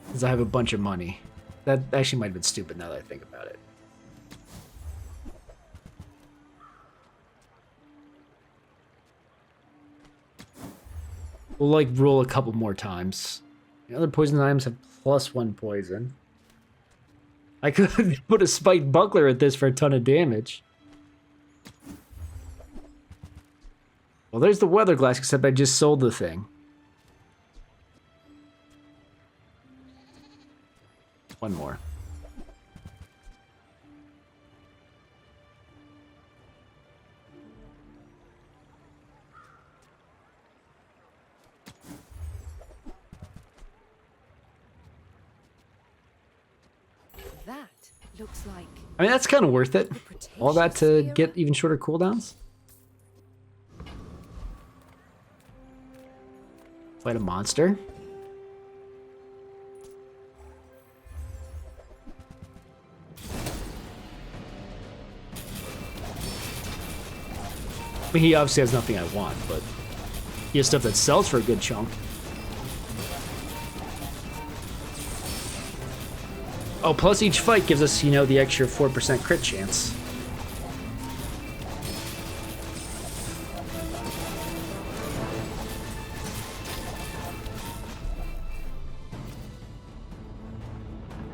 Because I have a bunch of money. That actually might have been stupid now that I think about it. We'll like roll a couple more times. The other poison items have +1 poison. I could put a spiked buckler at this for a ton of damage. Well, there's the weather glass, except I just sold the thing. One more. That looks like. I mean, that's kind of worth it. All that to get even shorter cooldowns. Fight a monster. I mean, he obviously has nothing I want, but he has stuff that sells for a good chunk. Oh, plus each fight gives us, you know, the extra 4% crit chance.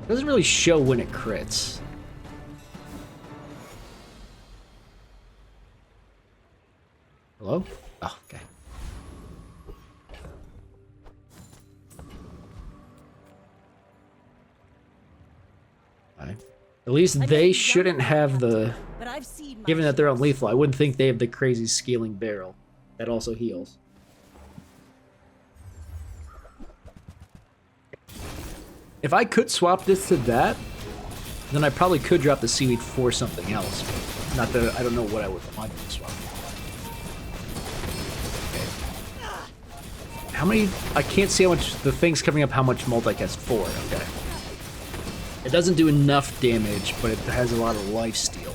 Doesn't really show when it crits. Hello? Oh, okay. At least they shouldn't have the... Given that they're unlethal, I wouldn't think they have the crazy scaling barrel that also heals. If I could swap this to that, then I probably could drop the seaweed for something else. Not that I don't know what I would want to swap. Okay. How many... I can't see how much... The thing's coming up how much multicast for. Okay. It doesn't do enough damage, but it has a lot of lifesteal.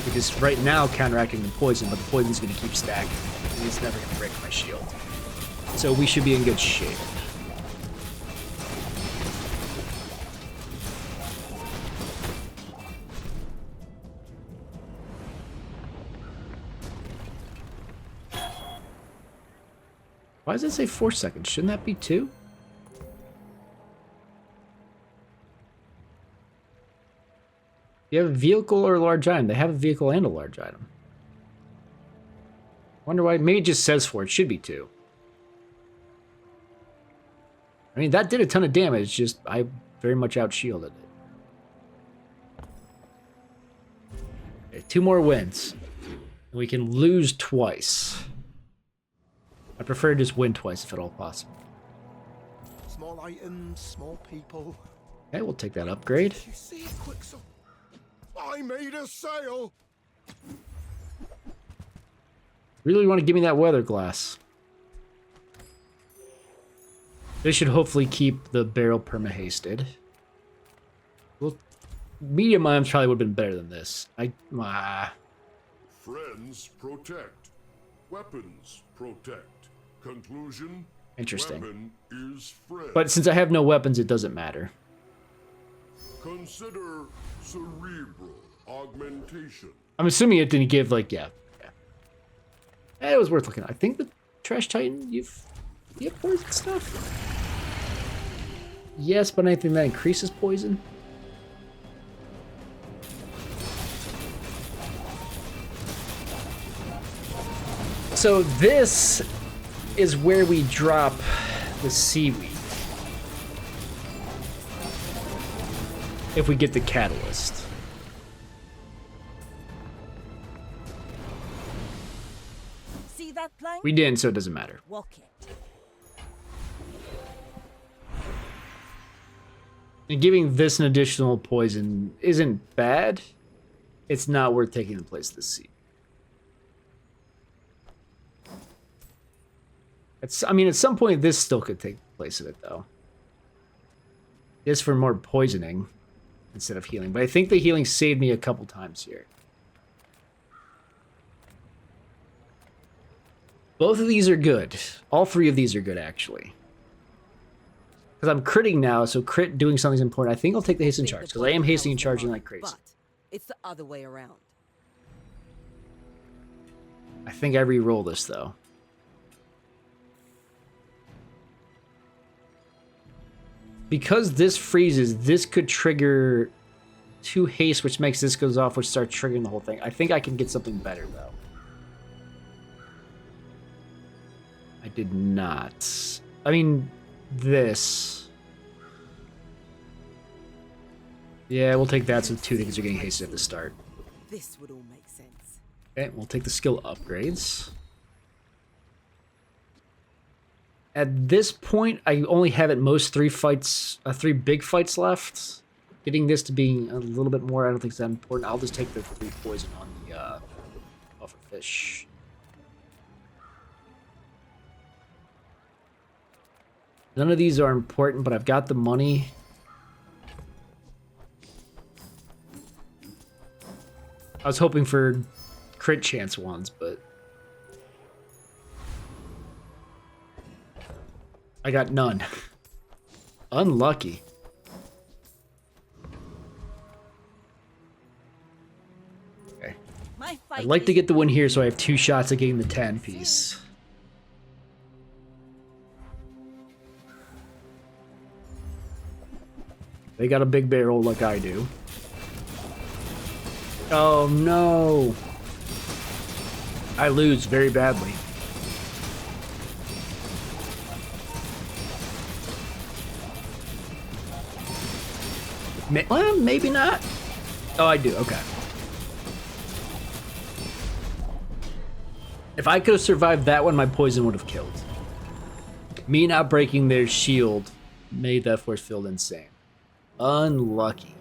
Which is right now counteracting the poison, but the poison's going to keep stacking. And it's never going to break my shield. So we should be in good shape. Why does it say 4 seconds? Shouldn't that be 2? You have a vehicle or a large item. They have a vehicle and a large item. Wonder why. Maybe it just says 4. It should be 2. I mean, that did a ton of damage. Just I very much outshielded it. Okay, 2 more wins. And we can lose twice. I prefer to just win twice if at all possible. Small items, small people. Okay, we'll take that upgrade. You see it, Quicksilver? I made a sale. Really want to give me that weather glass. This should hopefully keep the barrel perma-hasted. Well, medium items probably would have been better than this. Friends protect. Weapons protect. Conclusion. Interesting. Weapon is friend. But since I have no weapons, it doesn't matter. Consider cerebral augmentation. I'm assuming it didn't give, like, yeah. It was worth looking at. I think the Trash Titan, you have poison stuff? Yes, but anything that increases poison? So this is where we drop the seaweed. If we get the catalyst. See that plank? We didn't, so it doesn't matter. Walk it. And giving this an additional poison isn't bad. It's not worth taking the place of the sea. I mean, at some point, this still could take the place of it, though. Just for more poisoning instead of healing. But I think the healing saved me a couple times here. Both of these are good. All three of these are good, actually. Because I'm critting now, so crit doing something's important. I think I'll take the hasten charge, because I am hasting and charging like crazy. But it's the other way around. I think I re-roll this, though. Because this freezes, this could trigger 2 haste, which makes this goes off, which starts triggering the whole thing. I think I can get something better, though. I did not. I mean, this. Yeah, we'll take that, so 2 things are getting hasted at the start. This would all make sense. Okay, we'll take the skill upgrades. At this point, I only have at most 3 big fights left. Getting this to being a little bit more, I don't think it's that important. I'll just take the 3 poison on the puffer fish. None of these are important, but I've got the money. I was hoping for crit chance ones, but I got none. Unlucky. Okay. I'd like to get the win here so I have 2 shots at getting the 10 piece. They got a big barrel like I do. Oh no! I lose very badly. Well, maybe not. Oh, I do. Okay. If I could have survived that one, my poison would have killed. Me not breaking their shield made that force field insane. Unlucky.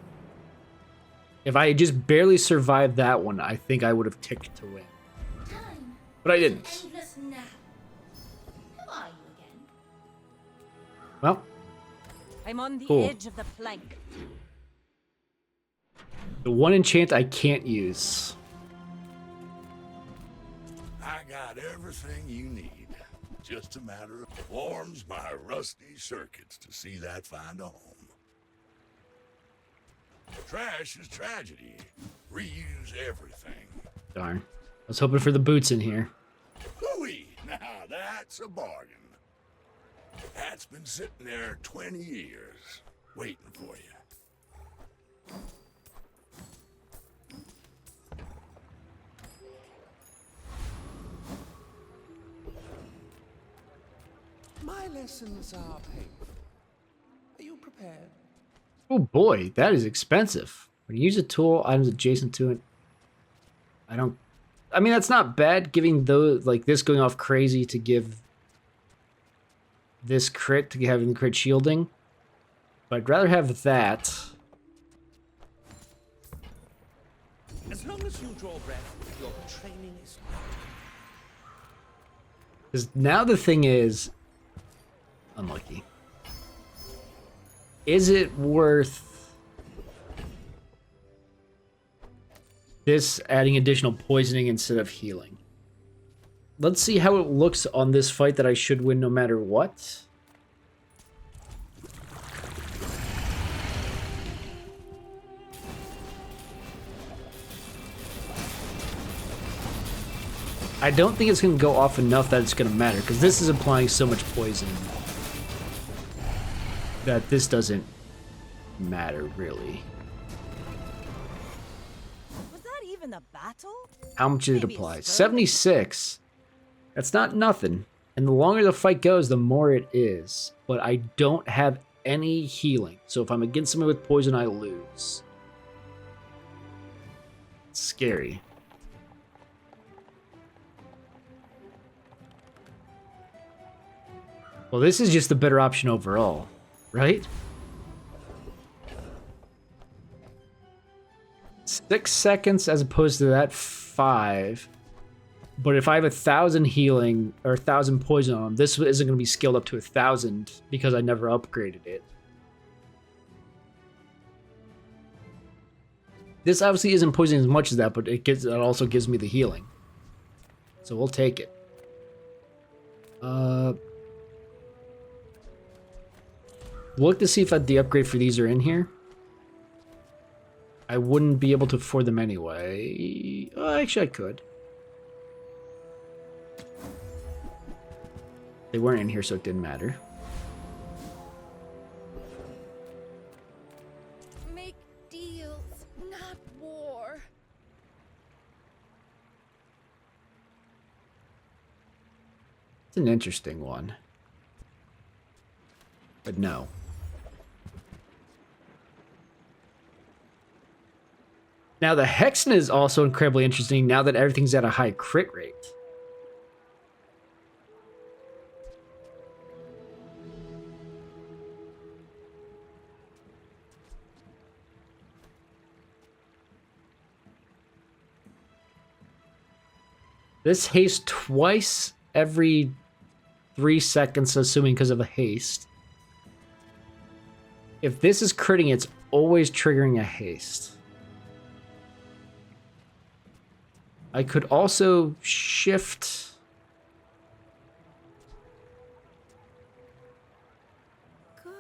If I had just barely survived that one, I think I would have ticked to win. But I didn't. Well, I'm on the cool. edge of the plank. The one enchant I can't use. I got everything you need. Just a matter of warms my rusty circuits to see that find a home. Trash is tragedy. Reuse everything. Darn. I was hoping for the boots in here. Hooey! Now that's a bargain. That's been sitting there 20 years, waiting for you. My lessons are painful. Are you prepared? Oh boy, that is expensive. When you use a tool, items adjacent to it. I mean, that's not bad, giving those, like this going off crazy to give this crit to having the crit shielding. But I'd rather have that. As long as you draw breath, your training is Because now the thing is, unlucky. Is it worth this adding additional poisoning instead of healing? Let's see how it looks on this fight that I should win no matter what. I don't think it's going to go off enough that it's going to matter, because this is applying so much poison that this doesn't matter, really. Was that even a battle? How much did it Maybe a apply? skirmish. 76. That's not nothing. And the longer the fight goes, the more it is. But I don't have any healing. So if I'm against someone with poison, I lose. It's scary. Well, this is just the better option overall, right? 6 seconds as opposed to that 5. But if I have 1,000 healing or 1,000 poison on him, this isn't going to be scaled up to 1,000 because I never upgraded it. This obviously isn't poisoning as much as that, but it also gives me the healing. So we'll take it. Look to see if the upgrade for these are in here. I wouldn't be able to afford them anyway. Actually, I could. They weren't in here, so it didn't matter. Make deals, not war. It's an interesting one. But no. Now, the Hexen is also incredibly interesting now that everything's at a high crit rate. This haste twice every 3 seconds, assuming because of a haste. If this is critting, it's always triggering a haste. I could also shift Good.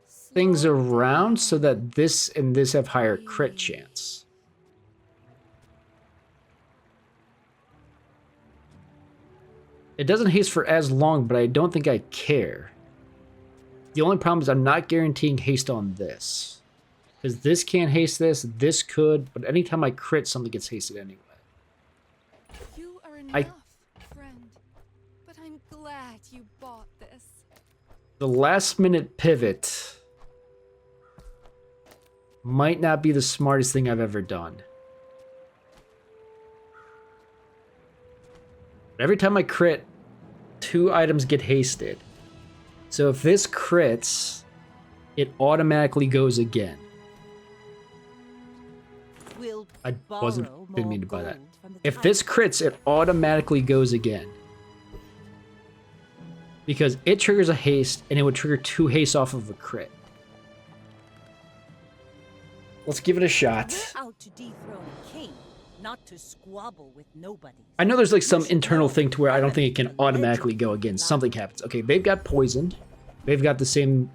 things Slow around down. so that this and this have higher crit chance. It doesn't haste for as long, but I don't think I care. The only problem is I'm not guaranteeing haste on this. Because this can't haste this could, but anytime I crit, something gets hasted anyway. You are I- enough, friend. But I'm glad you bought this. The last minute pivot might not be the smartest thing I've ever done. Every time I crit, 2 items get hasted. So if this crits, it automatically goes again. We'll I borrow didn't mean more to buy that. gold from the If this crits, it automatically goes again. Because it triggers a haste, and it would trigger 2 haste off of a crit. Let's give it a shot. We're out to dethrone a king, not to squabble with nobody. I know there's like some internal thing to where I don't think it can automatically go again. Something happens. Okay, they've got poisoned. They've got the same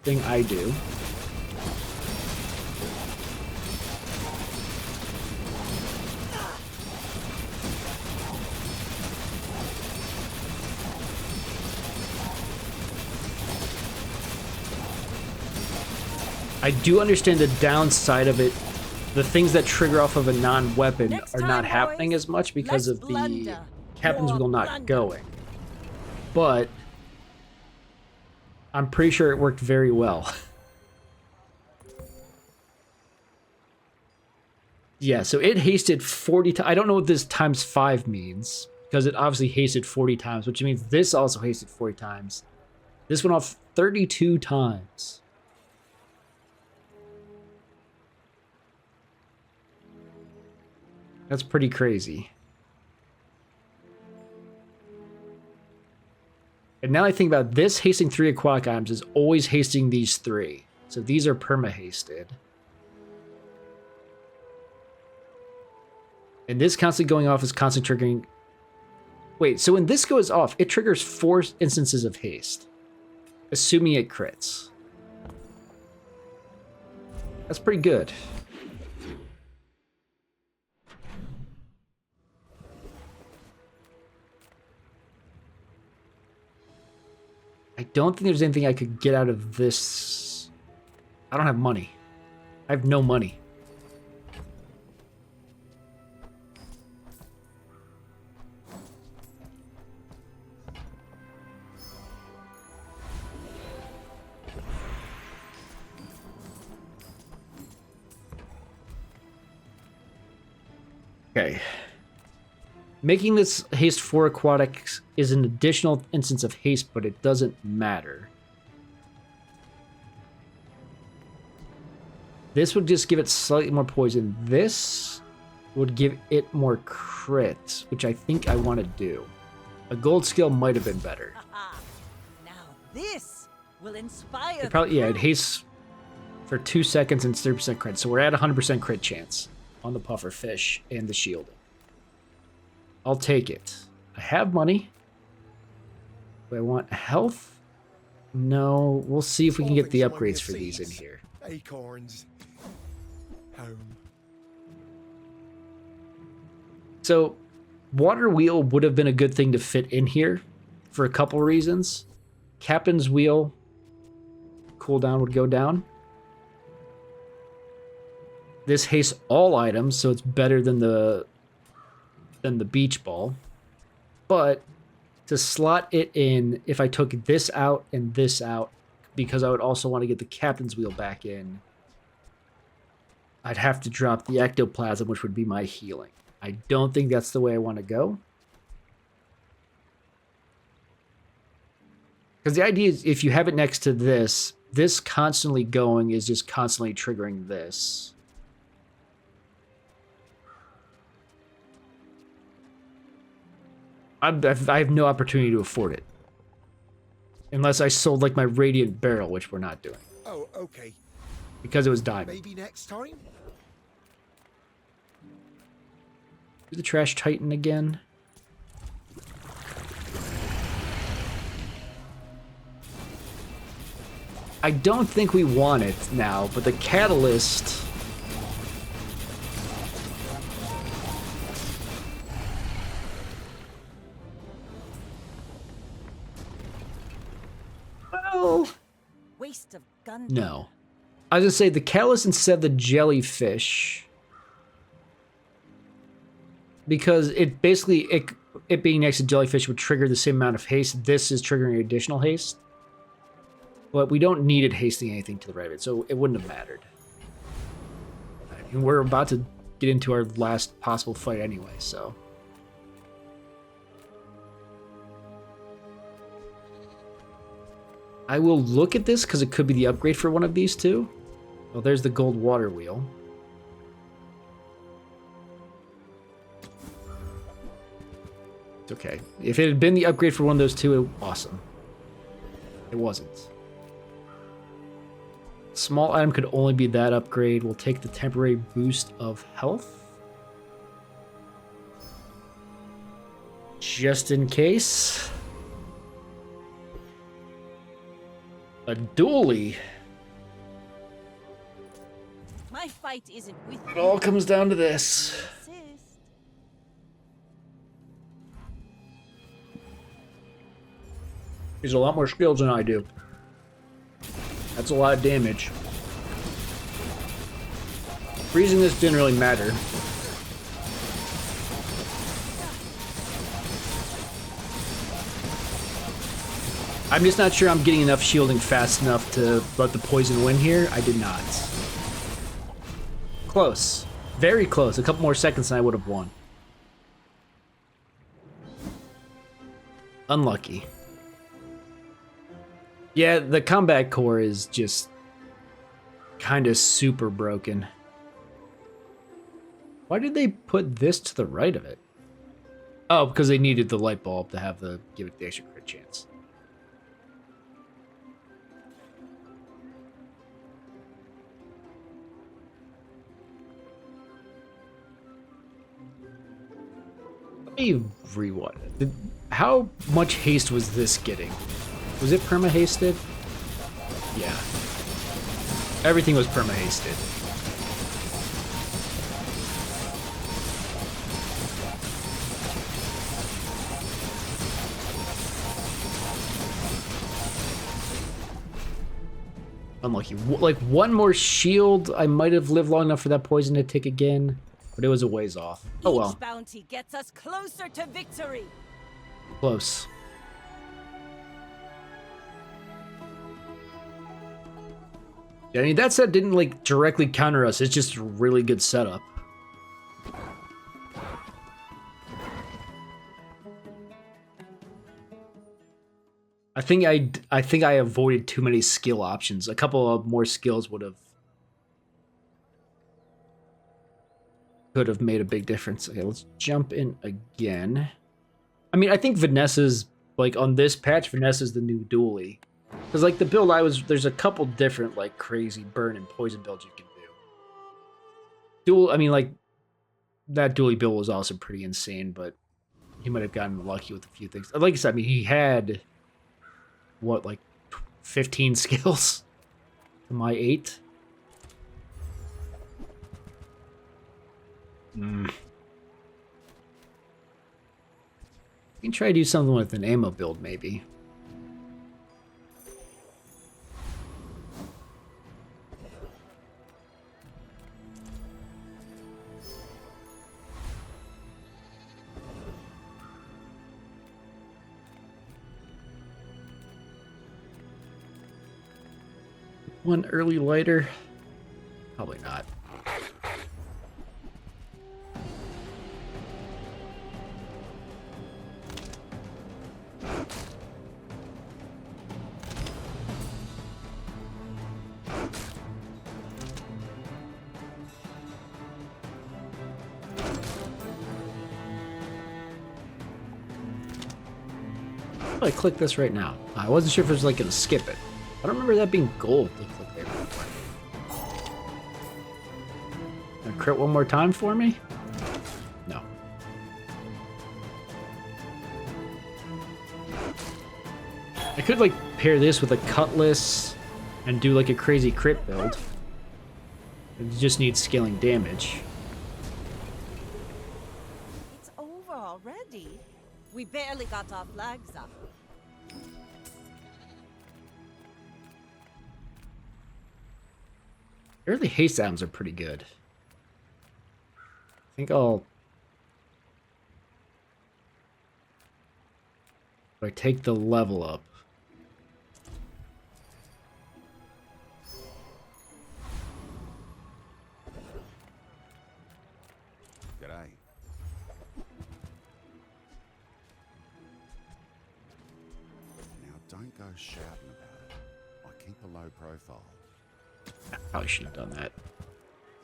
thing I do. I do understand the downside of it. The things that trigger off of a non-weapon Next are time, not happening boys, as much because less of the blunder, captain's more wheel not blunder. going. But I'm pretty sure it worked very well. Yeah, so it hasted 40 times. I don't know what this times 5 means, because it obviously hasted 40 times, which means this also hasted 40 times. This went off 32 times. That's pretty crazy. And now I think about this, hasting 3 aquatic items is always hasting these 3. So these are perma-hasted. And this constantly going off is constantly triggering... Wait, so when this goes off, it triggers 4 instances of haste. Assuming it crits. That's pretty good. I don't think there's anything I could get out of this. I don't have money. I have no money. Okay. Making this haste 4 aquatics is an additional instance of haste, but it doesn't matter. This would just give it slightly more poison. This would give it more crit, which I think I want to do. A gold skill might have been better. Now this will inspire. It probably, yeah, it hastes for 2 seconds and 30% crit. So we're at 100% crit chance on the puffer fish and the shielding. I'll take it. I have money. Do I want health? No. We'll see if we can get the upgrades for these in here. Acorns. Home. So, water wheel would have been a good thing to fit in here for a couple reasons. Captain's wheel cooldown would go down. This hastes all items, so it's better than the beach ball. But to slot it in, if I took this out and this out, because I would also want to get the captain's wheel back in, I'd have to drop the ectoplasm, which would be my healing. I don't think that's the way I want to go. Because the idea is, if you have it next to this, this constantly going is just constantly triggering this. I have no opportunity to afford it. Unless I sold like my radiant barrel, which we're not doing. Oh, okay. Because it was diamond. Maybe next time? Do the trash titan again. I don't think we want it now, but the catalyst... Well... Waste of gun. No. I was gonna say the catalyst instead of the jellyfish. Because it basically, it being next to jellyfish would trigger the same amount of haste. This is triggering additional haste. But we don't need it hasting anything to the right of it, so it wouldn't have mattered. I mean, we're about to get into our last possible fight anyway, so... I will look at this, because it could be the upgrade for one of these two. Well, there's the gold water wheel. It's okay. If it had been the upgrade for one of those two, awesome. It wasn't. Small item could only be that upgrade. We'll take the temporary boost of health. Just in case. A dually. My fight isn't with It all comes down to this. Insist. He's a lot more skills than I do. That's a lot of damage. Freezing this didn't really matter. I'm just not sure I'm getting enough shielding fast enough to let the poison win here. I did not. Close. Very close. A couple more seconds and I would have won. Unlucky. Yeah, the combat core is just kind of super broken. Why did they put this to the right of it? Oh, because they needed the light bulb to have the give it the extra crit chance. Let me rewind it. How much haste was this getting? Was it perma-hasted? Yeah. Everything was perma-hasted. Unlucky. Like, one more shield, I might have lived long enough for that poison to tick again, but it was a ways off. Oh well. Each bounty gets us closer to victory. Close. Yeah, I mean, that set didn't, like, directly counter us. It's just a really good setup. I think I avoided too many skill options. A couple of more skills could have made a big difference. Okay, let's jump in again. I mean, I think Vanessa's, like, on this patch, Vanessa's the new dually. Because, like, the build there's a couple different, like, crazy burn and poison builds you can do. I mean, like, that dually build was also pretty insane, but he might have gotten lucky with a few things. Like I said, I mean, he had, what, like, 15 skills to my 8? We can try to do something with an ammo build, maybe. One early lighter? Probably not. I click this right now. I wasn't sure if it was like gonna skip it. I don't remember that being gold to click there. Gonna crit one more time for me? No. I could like pair this with a cutlass and do like a crazy crit build. It just needs scaling damage. It's over already. We barely got our flags up. Early haste items are pretty good. I think I'll... if I take the level up. G'day. Now don't go shouting about it. I keep a low profile. Probably shouldn't have done that.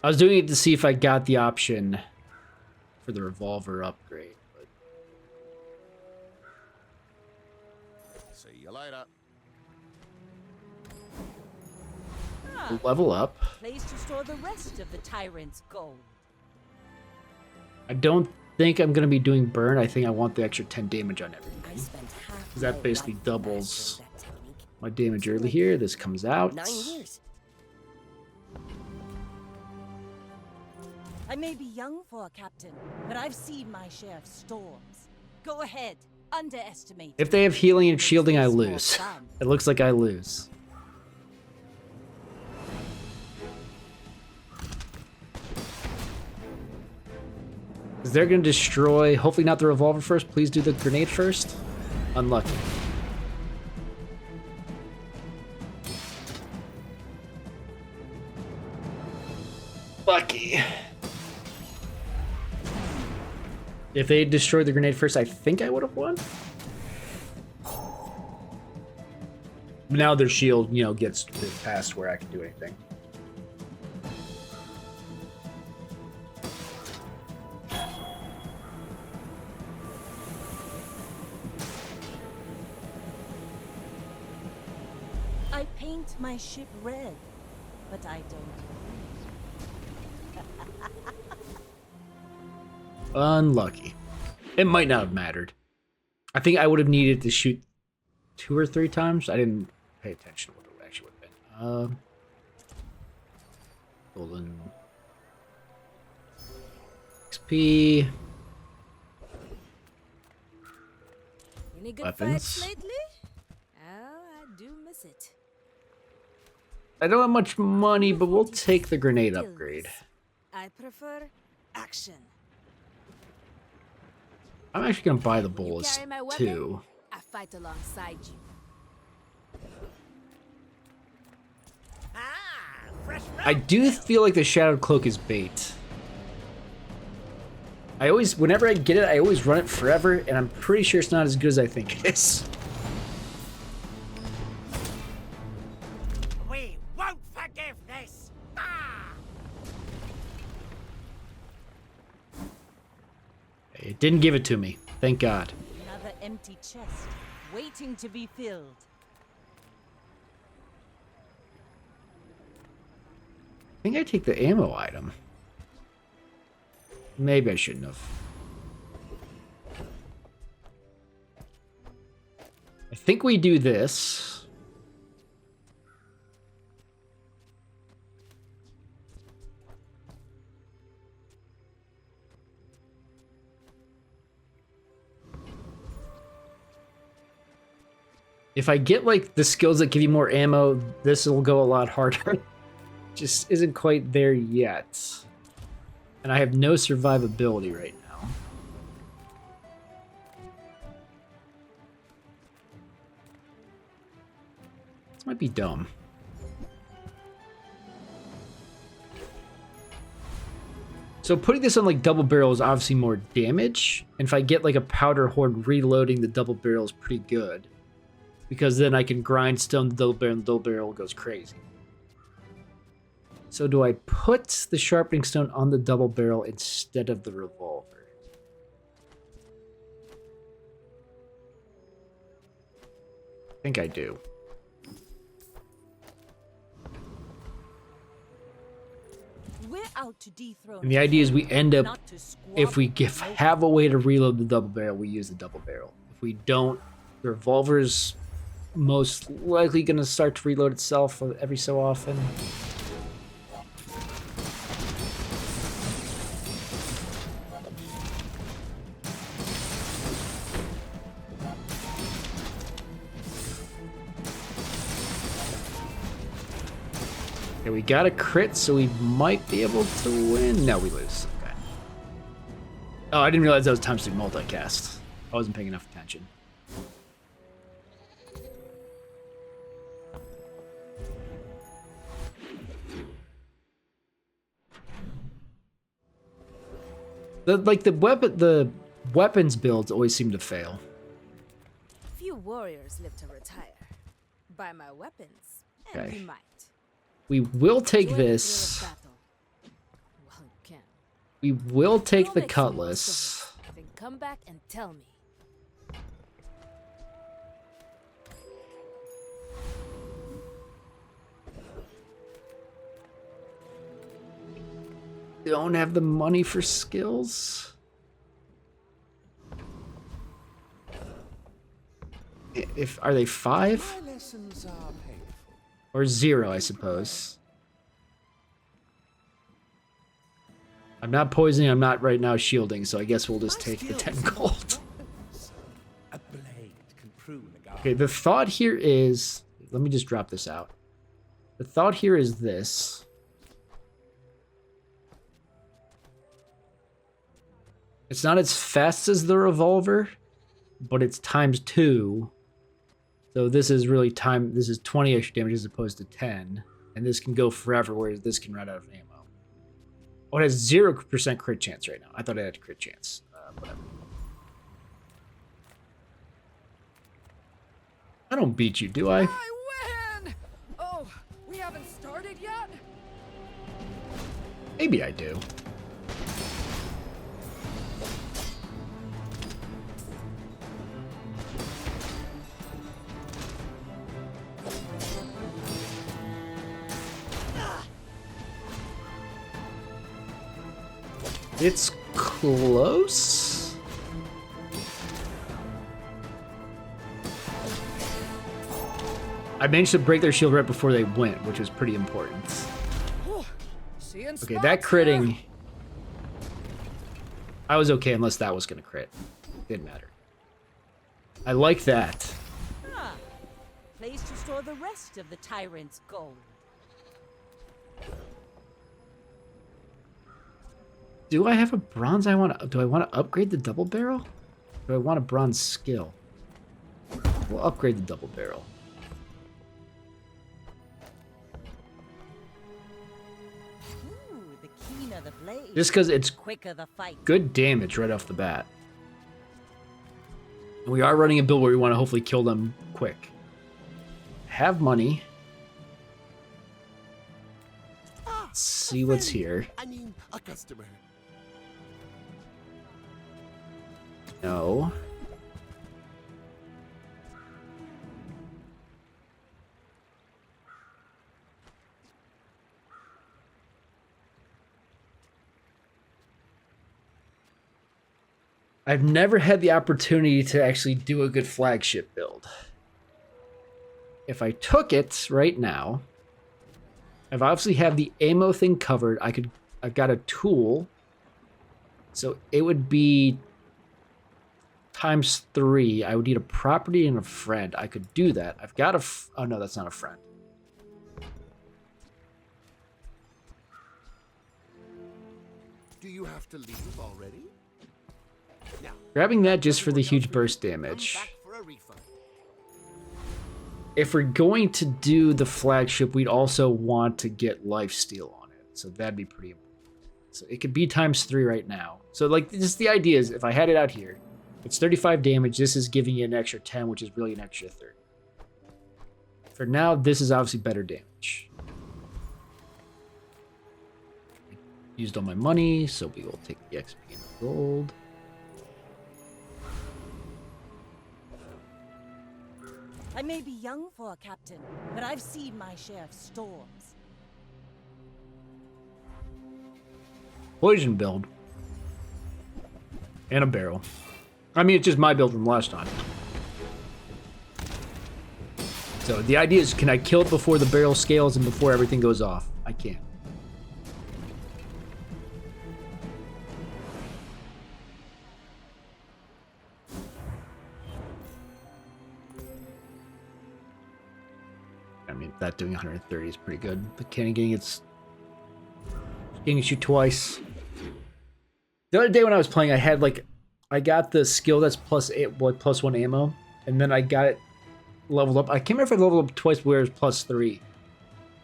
I was doing it to see if I got the option for the revolver upgrade. But... see you later. level up. Place to store the rest of the tyrant's gold. I don't think I'm going to be doing burn. I think I want the extra 10 damage on everything. I spent half That my basically life doubles mastering that technique. my damage early here. This comes out. 9 years. I may be young for a captain, but I've seen my share of storms. Go ahead, underestimate. If they have healing and shielding, I It's more lose. fun. It looks like I lose. Because they're going to destroy... hopefully not the revolver first. Please do the grenade first. Unlucky. Lucky. If they destroyed the grenade first, I think I would have won. Now their shield, you know, gets past where I can do anything. I paint my ship red, but I don't. Unlucky. It might not have mattered. I think I would have needed to shoot 2 or 3 times. I didn't pay attention to what it actually would have been. Golden XP. Any good Weapons. fights lately? Oh, I do miss it. I don't have much money, but we'll take the grenade upgrade. I prefer action. I'm actually gonna buy the You bullets carry my weapon? too. I fight alongside you. Ah, fresh I do feel like the Shadowed Cloak is bait. I always, whenever I get it, I always run it forever, and I'm pretty sure it's not as good as I think it is. We won't forgive this. Ah! It didn't give it to me. Thank God. Another empty chest, waiting to be filled. I think I take the ammo item. Maybe I shouldn't have. I think we do this. If I get like the skills that give you more ammo, this will go a lot harder. Just isn't quite there yet. And I have no survivability right now. This might be dumb. So putting this on like double barrel is obviously more damage. And if I get like a powder horde, reloading the double barrel is pretty good. Because then I can grindstone the double barrel and the double barrel goes crazy. So do I put the sharpening stone on the double barrel instead of the revolver? I think I do. We're out to dethrone. And the idea is we end up, not to if we squabble. have a way to reload the double barrel, we use the double barrel. If we don't, the revolver's most likely going to start to reload itself every so often. Okay, we got a crit, so we might be able to win. No, we lose. Okay. Oh, I didn't realize that was times 2 multicast. I wasn't paying enough attention. The weapons builds always seem to fail. Few warriors live to retire. Buy my weapons, and Okay. you might. We will take Enjoy the this. thrill of battle. Well, you can. We will take Go the make some more cutlass. stones, then come back and tell me. Don't have the money for skills. If are they 5 My lessons are painful. or 0? I suppose. I'm not poisoning. I'm not right now shielding. So I guess we'll just take the 10 gold. A blade can prune a guard. Okay. The thought here is. Let me just drop this out. The thought here is this. It's not as fast as the revolver, but it's times 2. So this is really this is 20 extra damage as opposed to 10. And this can go forever, whereas this can run out of ammo. Oh, it has 0% crit chance right now. I thought it had a crit chance. Whatever. I don't beat you, do I? I win! Oh, we haven't started yet? Maybe I do. It's close. I managed to break their shield right before they went, which was pretty important. Okay, that critting... I was okay unless that was going to crit. Didn't matter. I like that. Ah, place to store the rest of the tyrant's gold. Do I have a bronze I want to... Do I want to upgrade the double barrel? Do I want a bronze skill? We'll upgrade the double barrel. Ooh, the keener the blade. Just because it's quicker the fight. good damage right off the bat. We are running a build where we want to hopefully kill them quick. Have money. Let's see what's here. I mean, a customer. No. I've never had the opportunity to actually do a good flagship build. If I took it right now, I've obviously have the ammo thing covered. I've got a tool. So it would be ×3. I would need a property and a friend. I could do that. I've got a... Oh, no, that's not a friend. Do you have to leave already? Now, Grabbing that just for the huge burst come damage. back for a refund. If we're going to do the flagship, we'd also want to get lifesteal on it. So that'd be pretty important. So it could be ×3 right now. So like, just the idea is if I had it out here, it's 35 damage. This is giving you an extra 10, which is really an extra 30. For now, this is obviously better damage. Used all my money, so we will take the XP and the gold. I may be young for a captain, but I've seen my share of storms. Poison build. And a barrel. I mean, it's just my build from last time. So the idea is, can I kill it before the barrel scales and before everything goes off? I can. I mean, that doing 130 is pretty good. But Cannon getting you twice. The other day when I was playing, I got the skill that's +1 ammo, and then I got it leveled up. I can't remember if I leveled up twice where it was +3.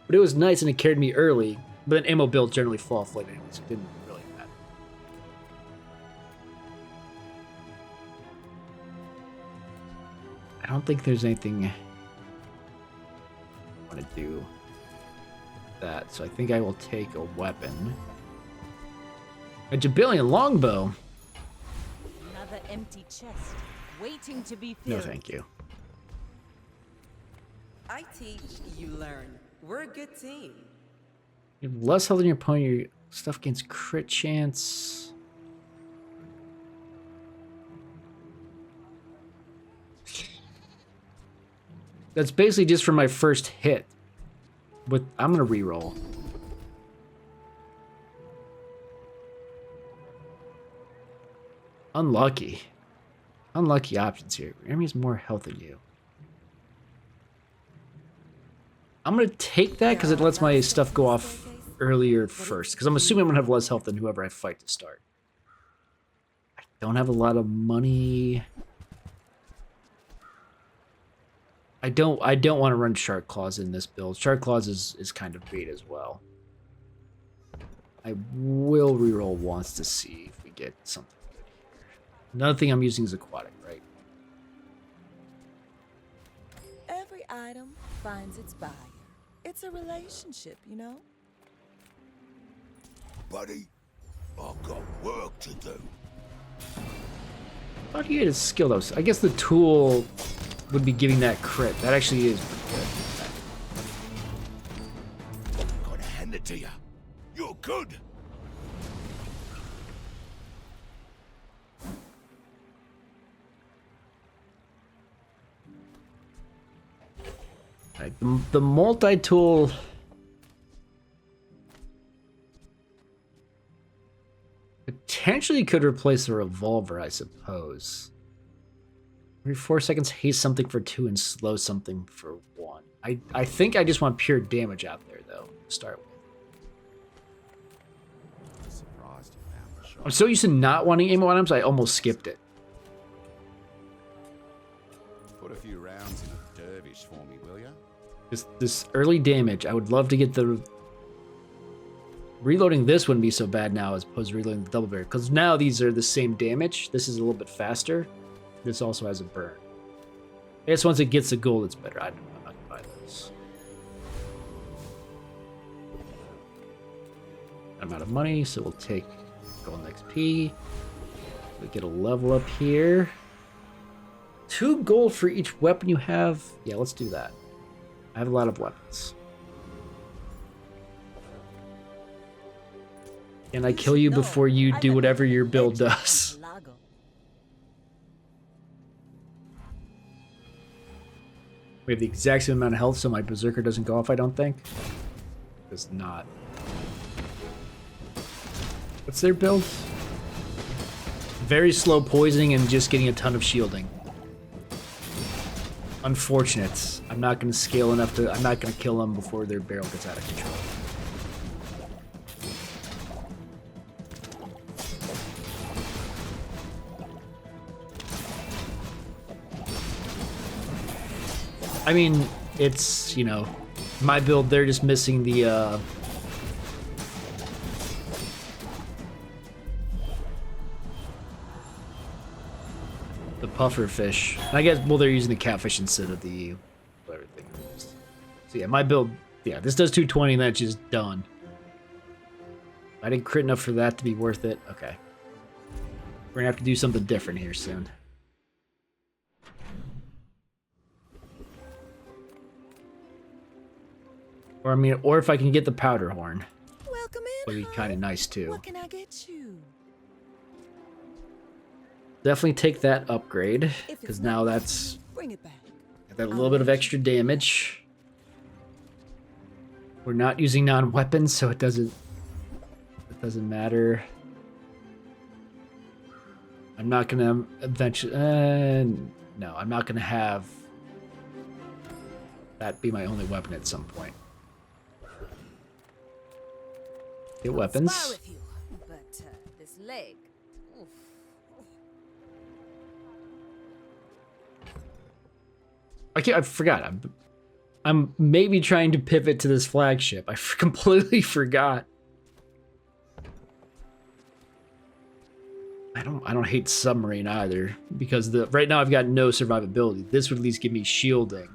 But it was nice and it carried me early. But then ammo builds generally fall off late anyway, so it didn't really matter. I don't think there's anything I want to do that, so I think I will take a weapon. A Jabalion longbow. Another empty chest, waiting to be No, filled. thank you. I teach, you learn. We're a good team. You have less health than your opponent. Your stuff gains crit chance. That's basically just for my first hit. But I'm gonna reroll. Unlucky. Unlucky options here. Your enemy has more health than you. I'm gonna take that because it lets my stuff go off earlier first. Because I'm assuming I'm gonna have less health than whoever I fight to start. I don't have a lot of money. I don't want to run Shark Claws in this build. Shark Claws is kind of bait as well. I will reroll once to see if we get something good here. Another thing I'm using is aquatic, right? item finds its buyer. It's a relationship, you know? Buddy, I've got work to do. How do you get a skill though? I guess the tool would be giving that crit. That actually is pretty good. Gotta hand it to you. You're good. Like the multi-tool. Potentially could replace the revolver, I suppose. Every 4 seconds, haste something for 2 and slow something for 1. I think I just want pure damage out there, though, to start with. I'm so used to not wanting ammo items, I almost skipped it. Put a few rounds in a dervish for me, will ya? This early damage, I would love to get the... Reloading this wouldn't be so bad now as opposed to reloading the double barrel, because now these are the same damage. This is a little bit faster. This also has a burn. I guess once it gets the gold, it's better. I'm not going to buy this. I'm out of money, so we'll take gold XP. We get a level up here. 2 gold for each weapon you have. Yeah, let's do that. I have a lot of weapons. And I kill you before you do whatever your build does. We have the exact same amount of health, so my berserker doesn't go off, I don't think. Does not. What's their build? Very slow poisoning and just getting a ton of shielding. Unfortunate. I'm not going to scale enough to... I'm not going to kill them before their barrel gets out of control. I mean, it's, you know, my build, they're just missing the puffer fish. I guess, well, they're using the catfish instead of the whatever thing it is. So yeah, my build, yeah, this does 220 and that's just done. I didn't crit enough for that to be worth it. Okay. We're gonna have to do something different here soon. Or I mean, or if I can get the powder horn, Welcome in. would be kind of nice too. What can I get you? Definitely take that upgrade because now that's Bring it back. got that little bit of extra damage. We're not using non-weapons, so it doesn't matter. I'm not gonna eventually. No, I'm not gonna have that be my only weapon at some point. Get weapons. Spar with you, but this leg. Oof. I forgot. I'm maybe trying to pivot to this flagship. I completely forgot. I don't hate submarine either because right now I've got no survivability. This would at least give me shielding.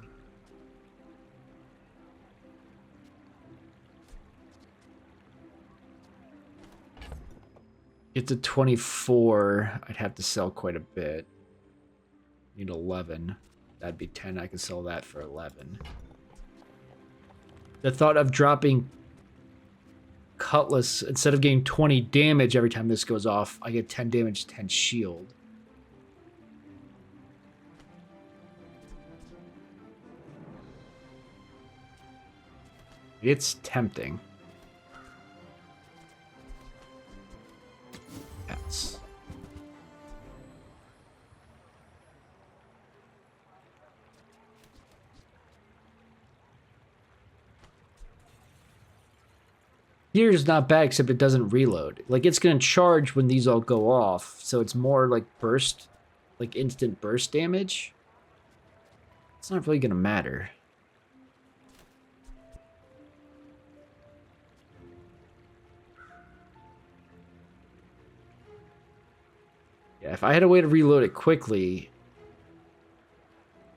Get to 24. I'd have to sell quite a bit. Need 11. That'd be 10. I can sell that for 11. The thought of dropping Cutlass, instead of getting 20 damage every time this goes off, I get 10 damage, 10 shield. It's tempting. Yes. Gear's not bad, except it doesn't reload. Like, it's gonna charge when these all go off, so it's more like burst, like instant burst damage. It's not really gonna matter. Yeah, if I had a way to reload it quickly,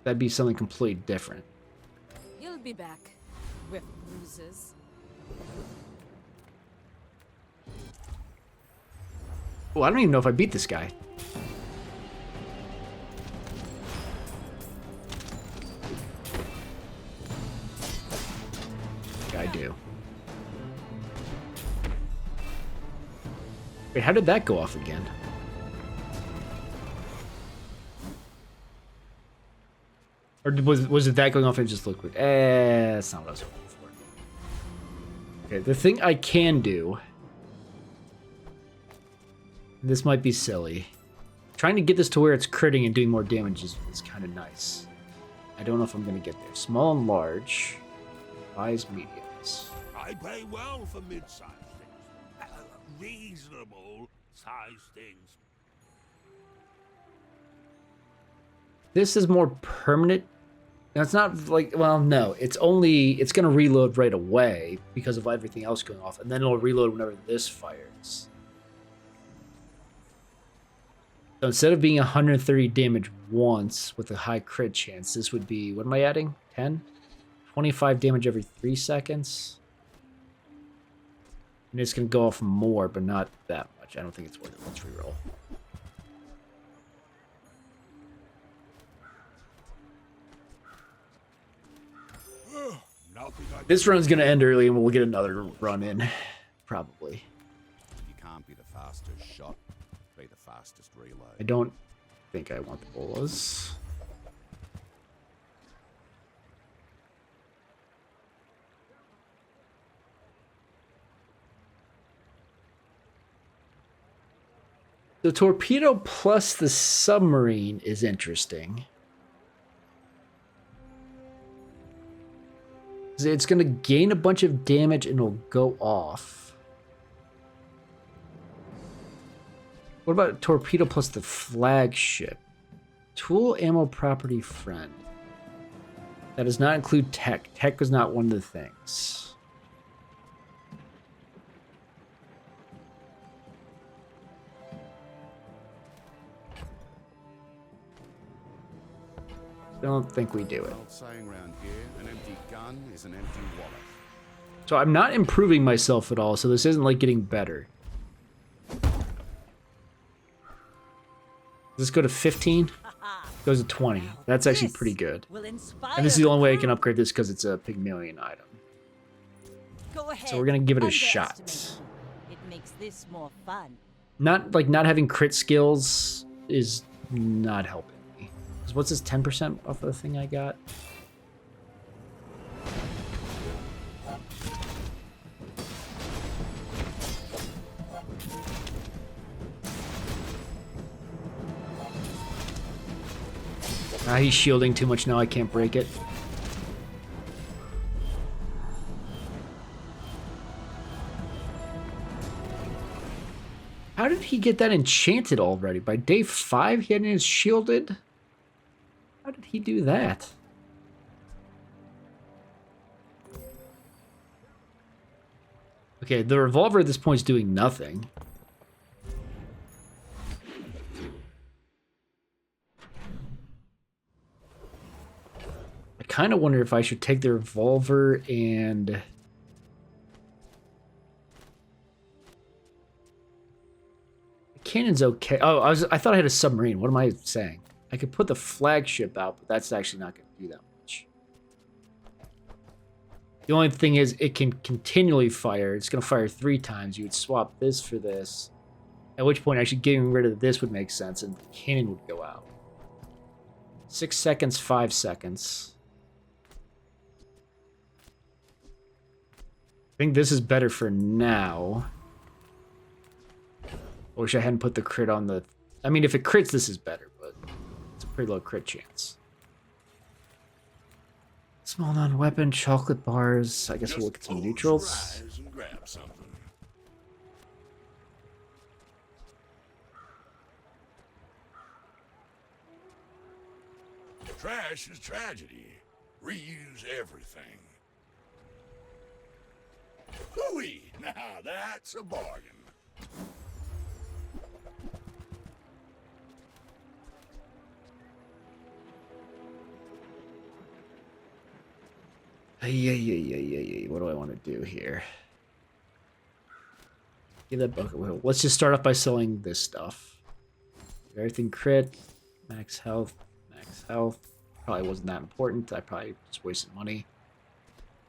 that'd be something completely different. be back with bruises. Oh, I don't even know if I beat this guy. I do. Wait, how did that go off again? Or was it that going off and just looked weird? That's not what I was hoping for. Okay, the thing I can do. This might be silly. Trying to get this to where it's critting and doing more damage is kind of nice. I don't know if I'm going to get there. Small and large. Size mediums. I pay well for mid-sized things. Reasonable sized things. This is more permanent. Now, it's not like, well, no. It's going to reload right away because of everything else going off. And then it'll reload whenever this fires. So instead of being 130 damage once with a high crit chance, this would be, what am I adding? 10? 25 damage every 3 seconds. And it's going to go off more, but not that much. I don't think it's worth it. Let's reroll. This run's going to end early and we'll get another run in. Probably. You can't be the fastest shot. Be the fastest reload. I don't think I want the bolas. The torpedo plus the submarine is interesting. It's going to gain a bunch of damage and it'll go off. What about torpedo plus the flagship? Tool, ammo, property, friend. That does not include tech. Tech was not one of the things. Don't think we do it. Old saying round here, an empty gun is an empty wallet. So I'm not improving myself at all, so this isn't like getting better. Does this go to 15? Goes to 20. That's actually pretty good. And this is the only way I can upgrade this because it's a Pygmalion item. Go ahead. So we're gonna give it a shot. It makes this more fun. Not having crit skills is not helping me. 'Cause what's this 10% off of the thing I got? He's shielding too much now, I can't break it. How did he get that enchanted already? By day 5 he had his shielded? How did he do that? Okay, the revolver at this point is doing nothing. I kind of wonder if I should take the revolver and... The cannon's okay. Oh, I thought I had a submarine. What am I saying? I could put the flagship out, but that's actually not going to do that much. The only thing is it can continually fire. It's going to fire 3 times. You would swap this for this. At which point actually getting rid of this would make sense and the cannon would go out. 6 seconds, 5 seconds. I think this is better for now. I wish I hadn't put the crit on the... I mean, if it crits, this is better, but it's a pretty low crit chance. Small non-weapon, chocolate bars. I guess we'll look at some neutrals. And grab something. Trash is tragedy. Reuse everything. Hooey! Now that's a bargain. Yeah. What do I want to do here? Give that bucket wheel. Let's just start off by selling this stuff. Everything crit, max health, max health. Probably wasn't that important. I probably just wasted money.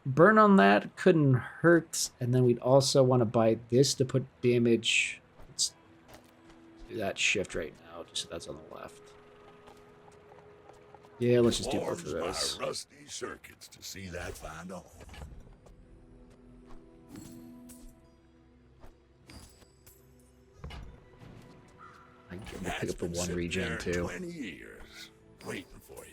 Burn on that couldn't hurt. And then we'd also want to buy this to put damage. Let's do that shift right now, just so that's on the left. Yeah, let's just do both of those. My rusty circuits to see that find a home. I'm gonna pick up the one regen too. 20 years, waiting for you.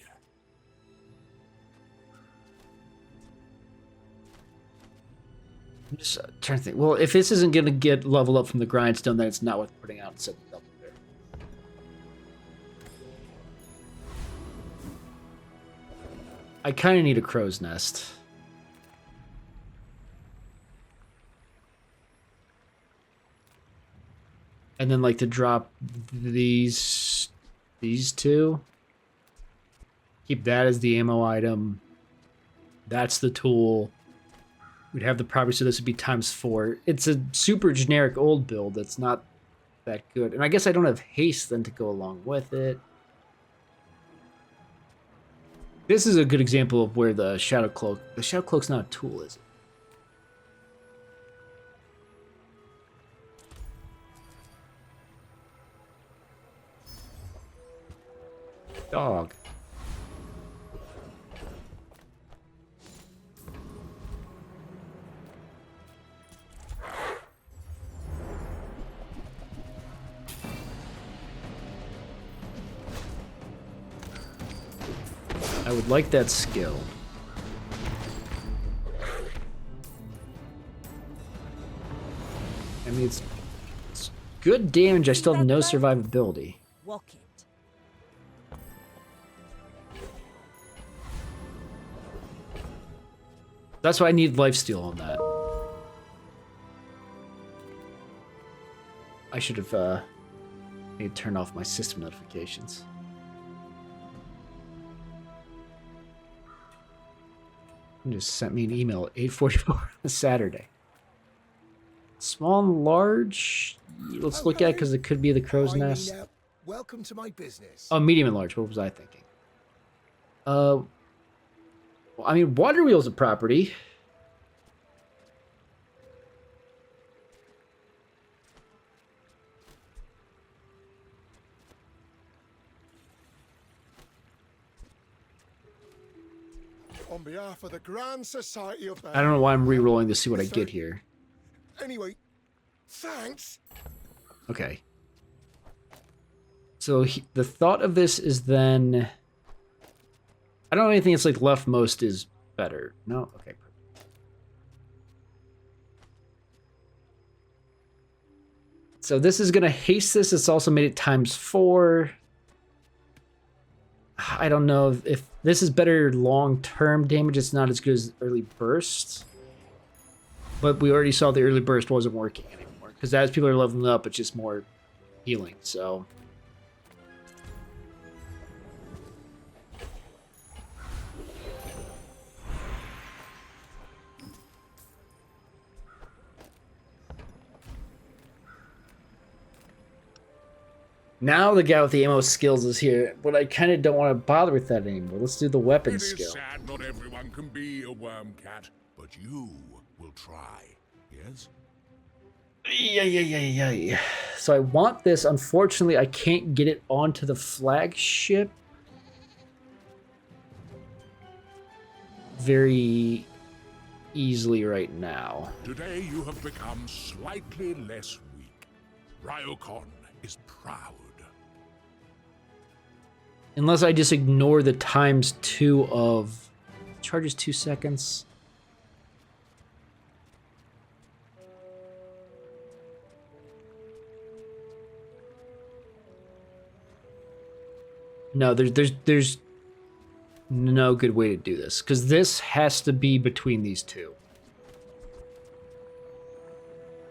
I'm just trying to think. Well, if this isn't gonna get leveled up from the grindstone, then it's not worth putting out and setting it up there. I kind of need a crow's nest. And then like to drop these two. Keep that as the ammo item. That's the tool. We'd have the property, so this would be ×4. It's a super generic old build that's not that good. And I guess I don't have haste then to go along with it. This is a good example of where the Shadow Cloak's not a tool, is it? Dog. I would like that skill. I mean, it's good damage. I still have no survivability. Walk it. That's why I need lifesteal on that. I should have maybe turned off my system notifications. And just sent me an email at 8:44 on a Saturday. Small and large. Let's look at it because it could be the crow's nest. Welcome to my business. Oh, medium and large. What was I thinking? Well, I mean, water wheel's a property. On behalf of the Grand Society of... I don't know why I'm re-rolling to see what I get here. Anyway, thanks. Okay. So the thought of this is then... I don't know anything that's like leftmost is better. No? Okay. So this is going to haste this. It's also made it ×4. I don't know if this is better long-term damage. It's not as good as early burst. But we already saw the early burst wasn't working anymore. Because as people are leveling up, it's just more healing. So... Now the guy with the ammo skills is here, but I kind of don't want to bother with that anymore. Let's do the weapon skill. It is sad not everyone can be a worm cat, but you will try, yes? Yeah. So I want this. Unfortunately, I can't get it onto the flagship very easily right now. Today you have become slightly less weak. Ryokon is proud. Unless I just ignore the ×2 of... Charges 2 seconds. No, there's no good way to do this. Because this has to be between these two.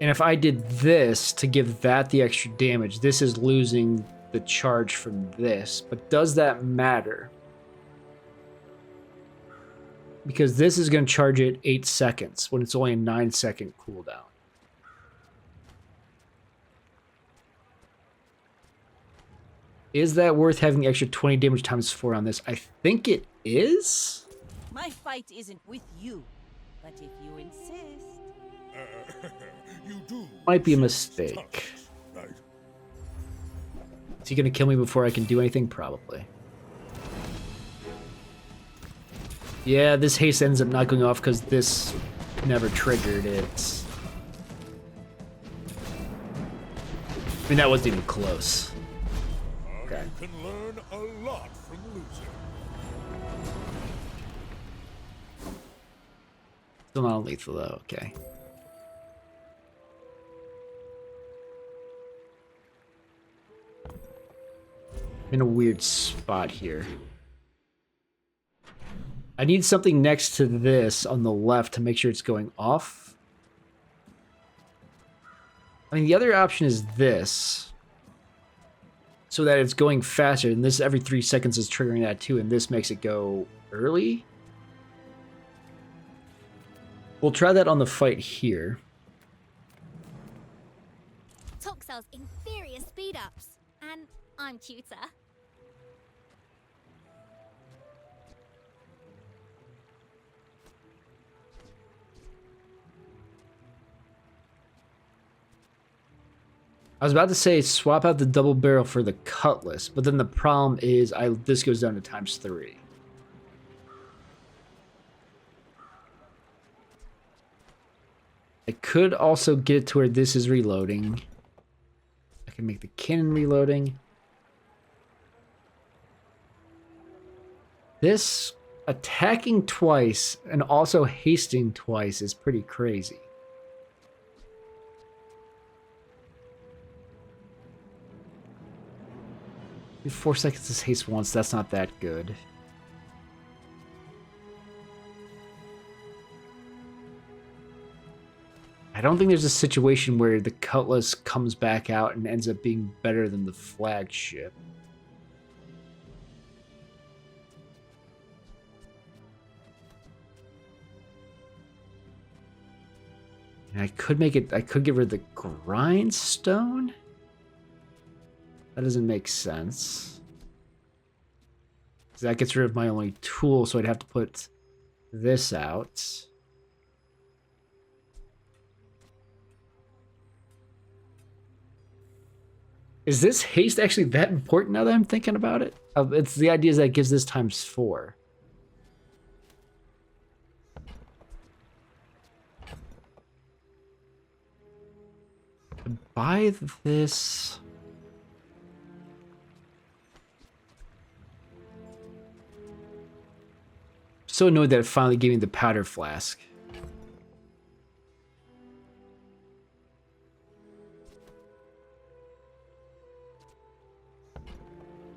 And if I did this to give that the extra damage, this is losing the charge from this. But does that matter? because this is going to charge it 8 seconds when it's only a 9-second cooldown. Is that worth having the extra 20 damage times 4 on this? I think it is. My fight isn't with you, but if you insist. You do. Might be a mistake. Right. Is he going to kill me before I can do anything? Probably. Yeah, this haste ends up not going off because this never triggered it. I mean, that wasn't even close. Okay. You can learn a lot from losing. Still not lethal though, okay. I'm in a weird spot here. I need something next to this on the left to make sure it's going off. I mean, the other option is this. So that it's going faster, and this every 3 seconds is triggering that too, and this makes it go early. We'll try that on the fight here. Toxel's inferior speed ups, and I'm cuter. I was about to say swap out the double barrel for the cutlass, but then the problem is this goes down to ×3. I could also get it to where this is reloading. I can make the cannon reloading. This attacking twice and also hasting twice is pretty crazy. 4 seconds is haste once, that's not that good. I don't think there's a situation where the cutlass comes back out and ends up being better than the flagship. And I could get rid of the grindstone. That doesn't make sense. That gets rid of my only tool, so I'd have to put this out. Is this haste actually that important now that I'm thinking about it? It's the idea that it gives this ×4. Buy this. So annoyed that it finally gave me the powder flask.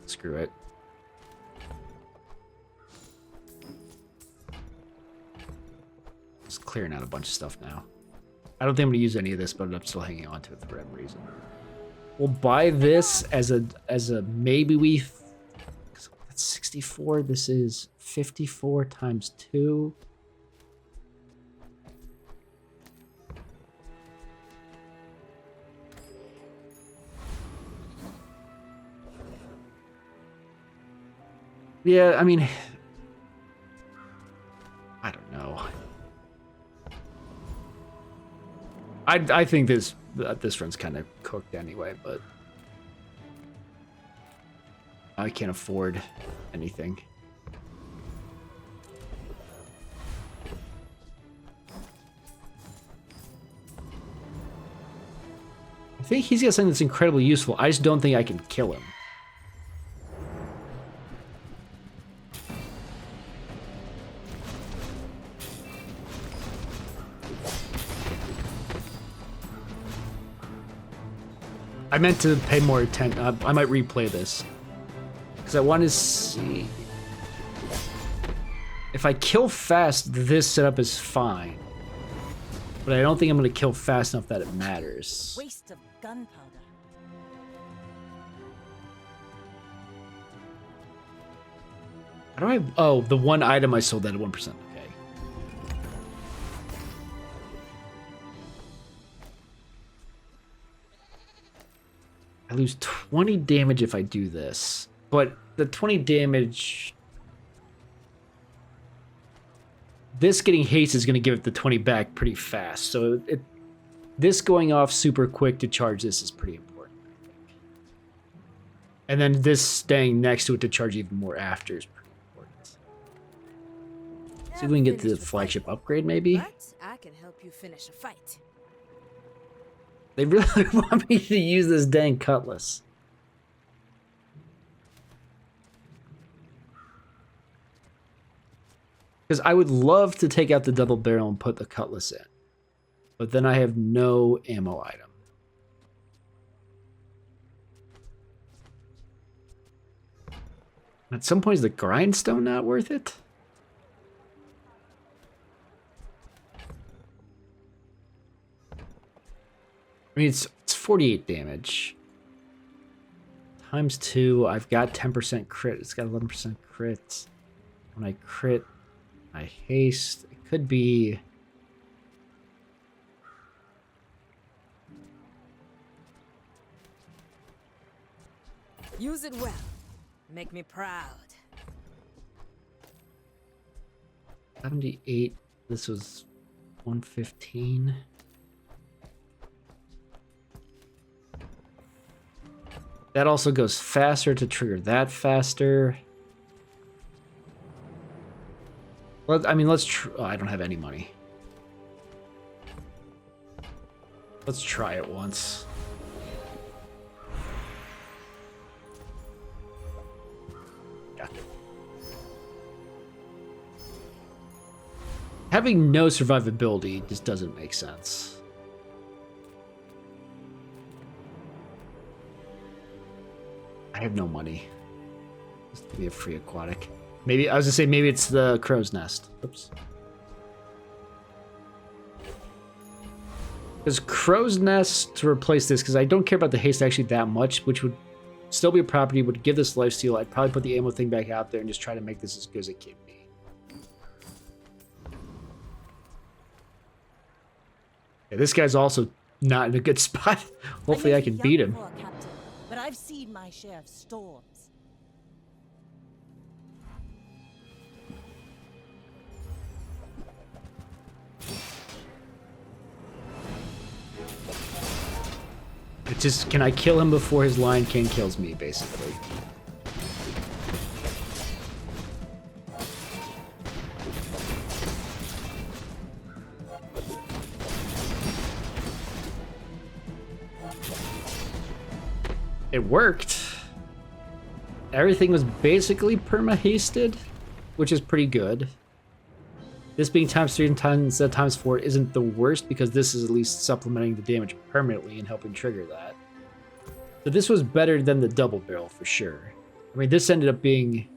Screw it. Just clearing out a bunch of stuff now. I don't think I'm gonna use any of this, but I'm still hanging on to it for whatever reason. We'll buy this as a maybe we. That's 64. This is 54 times 2. Yeah, I mean, I don't know. I think this run's kind of cooked anyway, but I can't afford anything. I think he's got something that's incredibly useful. I just don't think I can kill him. I meant to pay more attention. I might replay this. Because I want to see... If I kill fast, this setup is fine. But I don't think I'm going to kill fast enough that it matters. Waste of gunpowder. How do I... Oh, the one item I sold that at 1%. Okay. I lose 20 damage if I do this. But the 20 damage... This getting haste is going to give it the 20 back pretty fast. So this going off super quick to charge this is pretty important, I think. And then this staying next to it to charge even more after is pretty important. See if we can get the flagship upgrade, maybe? But I can help you finish a fight. They really want me to use this dang cutlass. Because I would love to take out the double barrel and put the cutlass in. But then I have no ammo item. At some point, is the grindstone not worth it? I mean, it's 48 damage. Times 2, I've got 10% crit. It's got 11% crit. When I crit, I haste. It could be... Use it well. Make me proud. 78. This was 115. That also goes faster to trigger that faster. I mean, let's oh, I don't have any money. Let's try it once. Yeah. Having no survivability just doesn't make sense. I have no money. Just give me a free aquatic. Maybe, I was gonna say, maybe it's the crow's nest. Oops. Because crow's nest to replace this, because I don't care about the haste actually that much, which would still be a property, would give this lifesteal. I'd probably put the ammo thing back out there and just try to make this as good as it can be. Yeah, this guy's also not in a good spot. Hopefully I can beat him. Captain, but I've seen my share of storms. It's just, can I kill him before his Lion King kills me, basically? It worked. Everything was basically perma-hasted, which is pretty good. This being times 3 and instead of times 4 isn't the worst because this is at least supplementing the damage permanently and helping trigger that. So this was better than the double barrel for sure. I mean, this ended up being...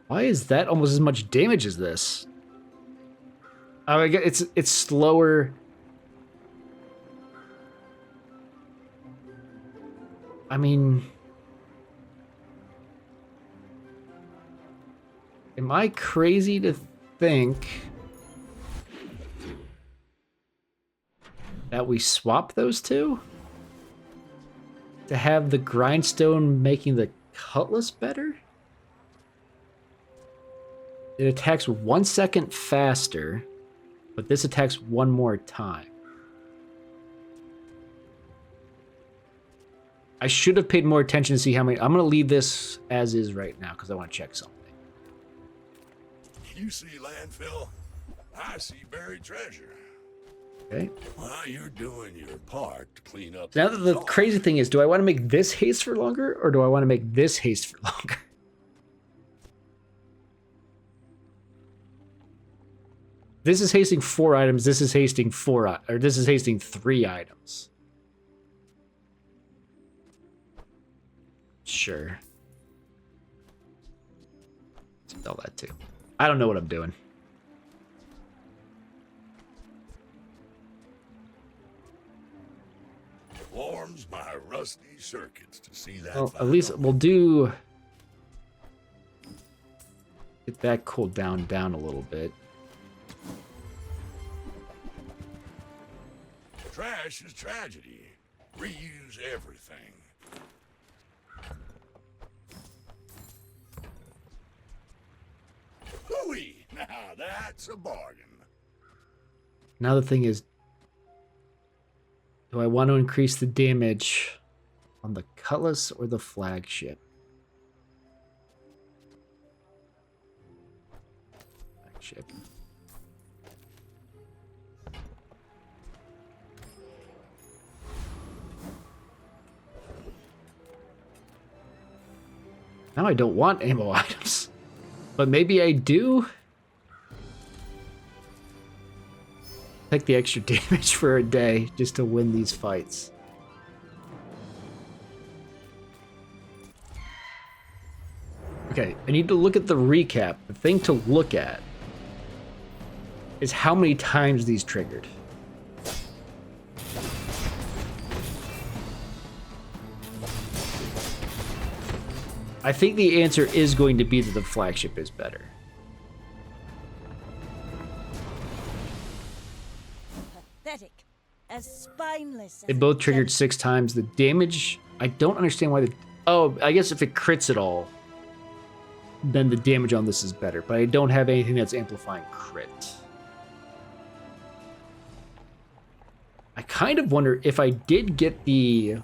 Why is that almost as much damage as this? Oh, I guess it's slower. I mean... Am I crazy to think that we swap those two? To have the grindstone making the cutlass better? It attacks 1 second faster, but this attacks 1 more time. I should have paid more attention to see how many... I'm going to leave this as is right now because I want to check something. You see landfill, I see buried treasure. Okay. While you're doing your part to clean up... Now the crazy thing is, do I want to make this haste for longer, or do I want to make this haste for longer? This is hasting 4 items, this is hasting 3 items. Sure. Spell that too. I don't know what I'm doing. Warms my rusty circuits to see that. Well, at least we'll do... Get that cooled down a little bit. Trash is tragedy. Reuse everything. Hooey! Now that's a bargain. Now the thing is, do I want to increase the damage on the cutlass or the flagship? Flagship. Now I don't want ammo items, but maybe I do. Take the extra damage for a day just to win these fights. Okay, I need to look at the recap. The thing to look at is how many times these triggered. I think the answer is going to be that the flagship is better. Pathetic. As spineless They as both a triggered jelly. 6 times. The damage, I don't understand why the... Oh, I guess if it crits at all, then the damage on this is better. But I don't have anything that's amplifying crit. I kind of wonder if I did get the...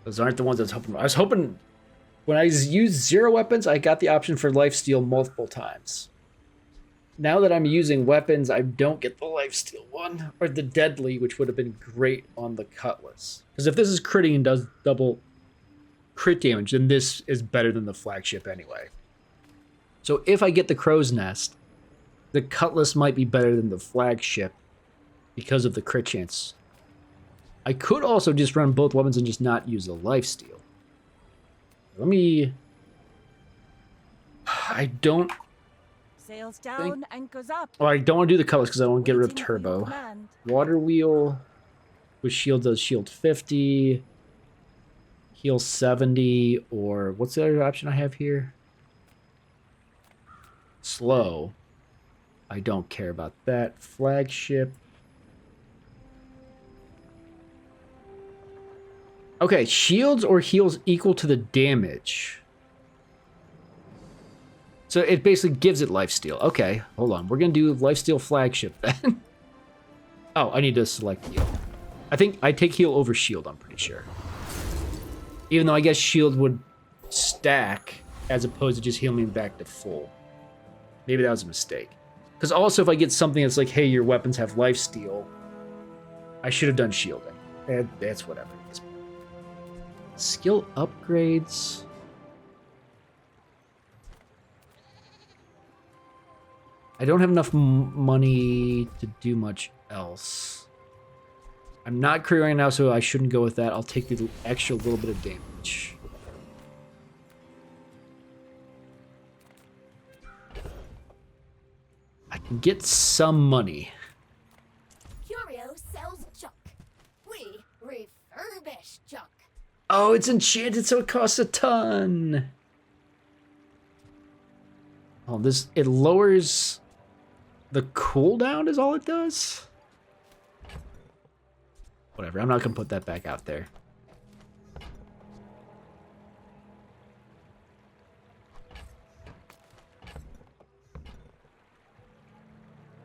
Those aren't the ones I was hoping for. I was hoping when I used 0 weapons, I got the option for lifesteal multiple times. Now that I'm using weapons, I don't get the lifesteal one, or the deadly, which would have been great on the cutlass. Because if this is critting and does double crit damage, then this is better than the flagship anyway. So if I get the crow's nest, the cutlass might be better than the flagship because of the crit chance. I could also just run both weapons and just not use the lifesteal. Let me... I don't... Sails down, anchors up. Well, I don't want to do the cutlass because I don't want to get rid of Waiting for your turbo. command. Water wheel with shield does shield 50, heal 70, or what's the other option I have here? Slow. I don't care about that. Flagship. Okay, shields or heals equal to the damage. So it basically gives it lifesteal. Okay, hold on. We're going to do lifesteal flagship then. Oh, I need to select heal. I think I take heal over shield, I'm pretty sure. Even though I guess shield would stack as opposed to just healing me back to full. Maybe that was a mistake. Because also if I get something that's like, hey, your weapons have lifesteal, I should have done shielding. That's whatever. Skill upgrades. I don't have enough money to do much else. I'm not crit right now, so I shouldn't go with that. I'll take the extra little bit of damage. I can get some money. Curio sells junk. We refurbish junk. Oh, it's enchanted, so it costs a ton. Oh, this, it lowers the cooldown is all it does? Whatever, I'm not gonna put that back out there.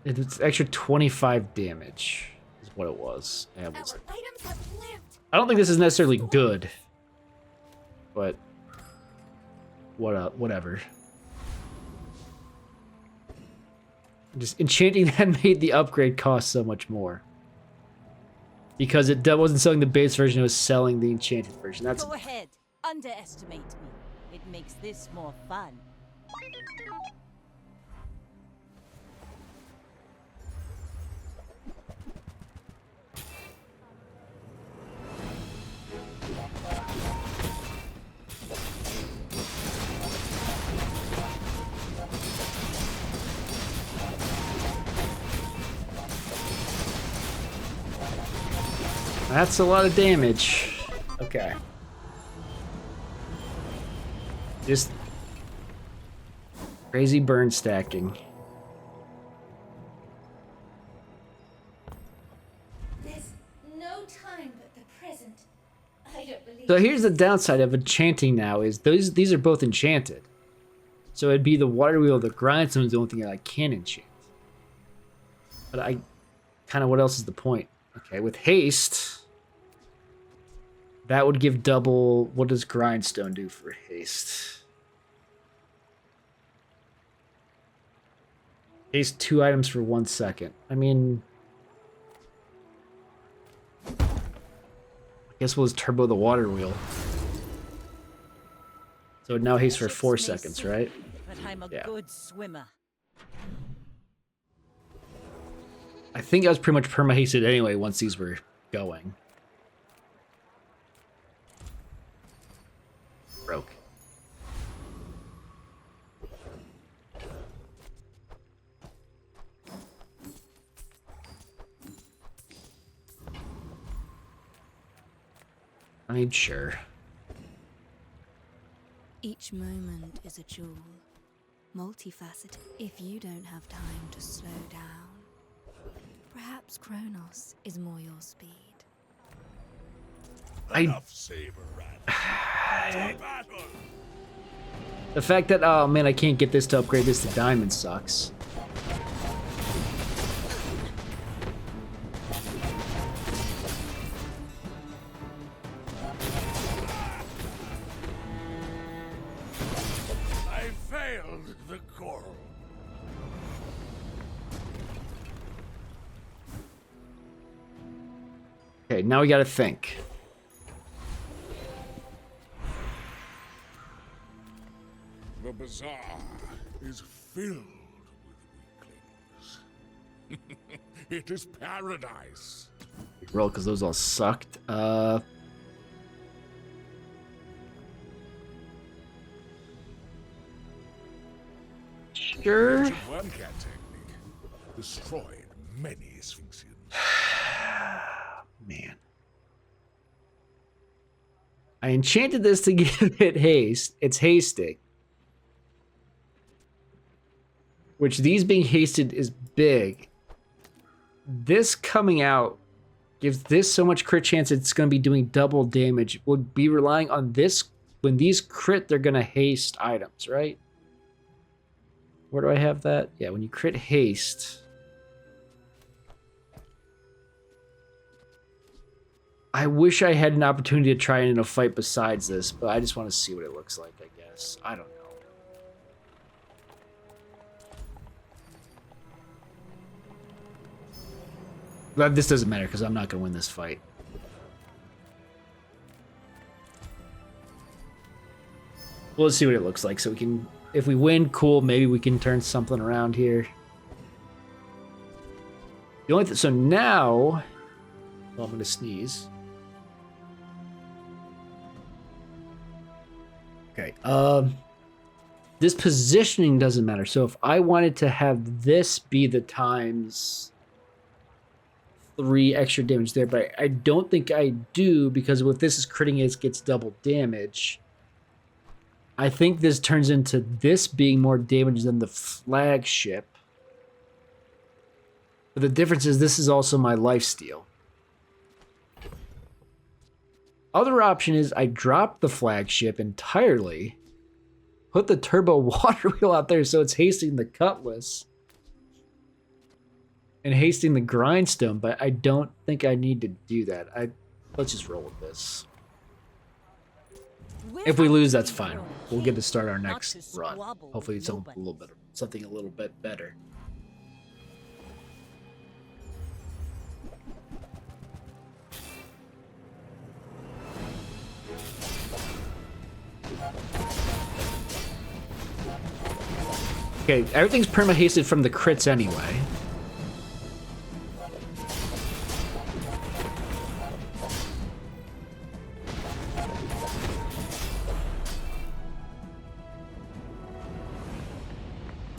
It's extra 25 damage is what it was. Yeah, it was. Our items have lived. I don't think this is necessarily good, but whatever. Just enchanting that made the upgrade cost so much more. Because it wasn't selling the base version, it was selling the enchanted version. That's Go ahead. Underestimate me. It makes this more fun. That's a lot of damage. Okay. Crazy burn stacking. There's no time but the present. I don't believe. So here's the downside of enchanting now is these are both enchanted. So it'd be the water wheel, the grindstone is the only thing that I can enchant. But I kind of, what else is the point? Okay, with haste, that would give double. What does grindstone do for haste? Haste 2 items for 1 second. I mean, I guess we'll just turbo the water wheel. So it now haste for 4 seconds, right? But I'm a good swimmer. I think I was pretty much perma-hasted anyway once these were going. Broke. I mean, sure. Each moment is a jewel, multifaceted. If you don't have time to slow down, perhaps Kronos is more your speed. Enough saber rat. The fact that, oh man, I can't get this to upgrade this to diamond sucks. I failed the coral. Okay, now we gotta think. The Bazaar is filled with weaklings. It is paradise. Roll, because those all sucked. Sure. Ancient wormcat technique destroyed many Sphinxians. Man. I enchanted this to give it haste. It's hasting. Which these being hasted is big. This coming out gives this so much crit chance it's going to be doing double damage. We'll be relying on this. When these crit, they're going to haste items, right? Where do I have that? Yeah, when you crit haste. I wish I had an opportunity to try it in a fight besides this, but I just want to see what it looks like, I guess. I don't know. But this doesn't matter because I'm not going to win this fight. Well, let's see what it looks like so we can... If we win, cool. Maybe we can turn something around here. The only so now... Well, I'm going to sneeze. Okay. This positioning doesn't matter. So if I wanted to have this be the times 3 extra damage there, but I don't think I do because if this is critting, it gets double damage. I think this turns into this being more damage than the flagship. But the difference is this is also my lifesteal. Other option is I drop the flagship entirely, put the turbo water wheel out there so it's hasting the cutlass and hasting the grindstone, but I don't think I need to do that. Let's just roll with this. If we lose, that's fine. We'll get to start our next run. Hopefully it's something a little bit better. Okay, everything's perma-hasted from the crits anyway.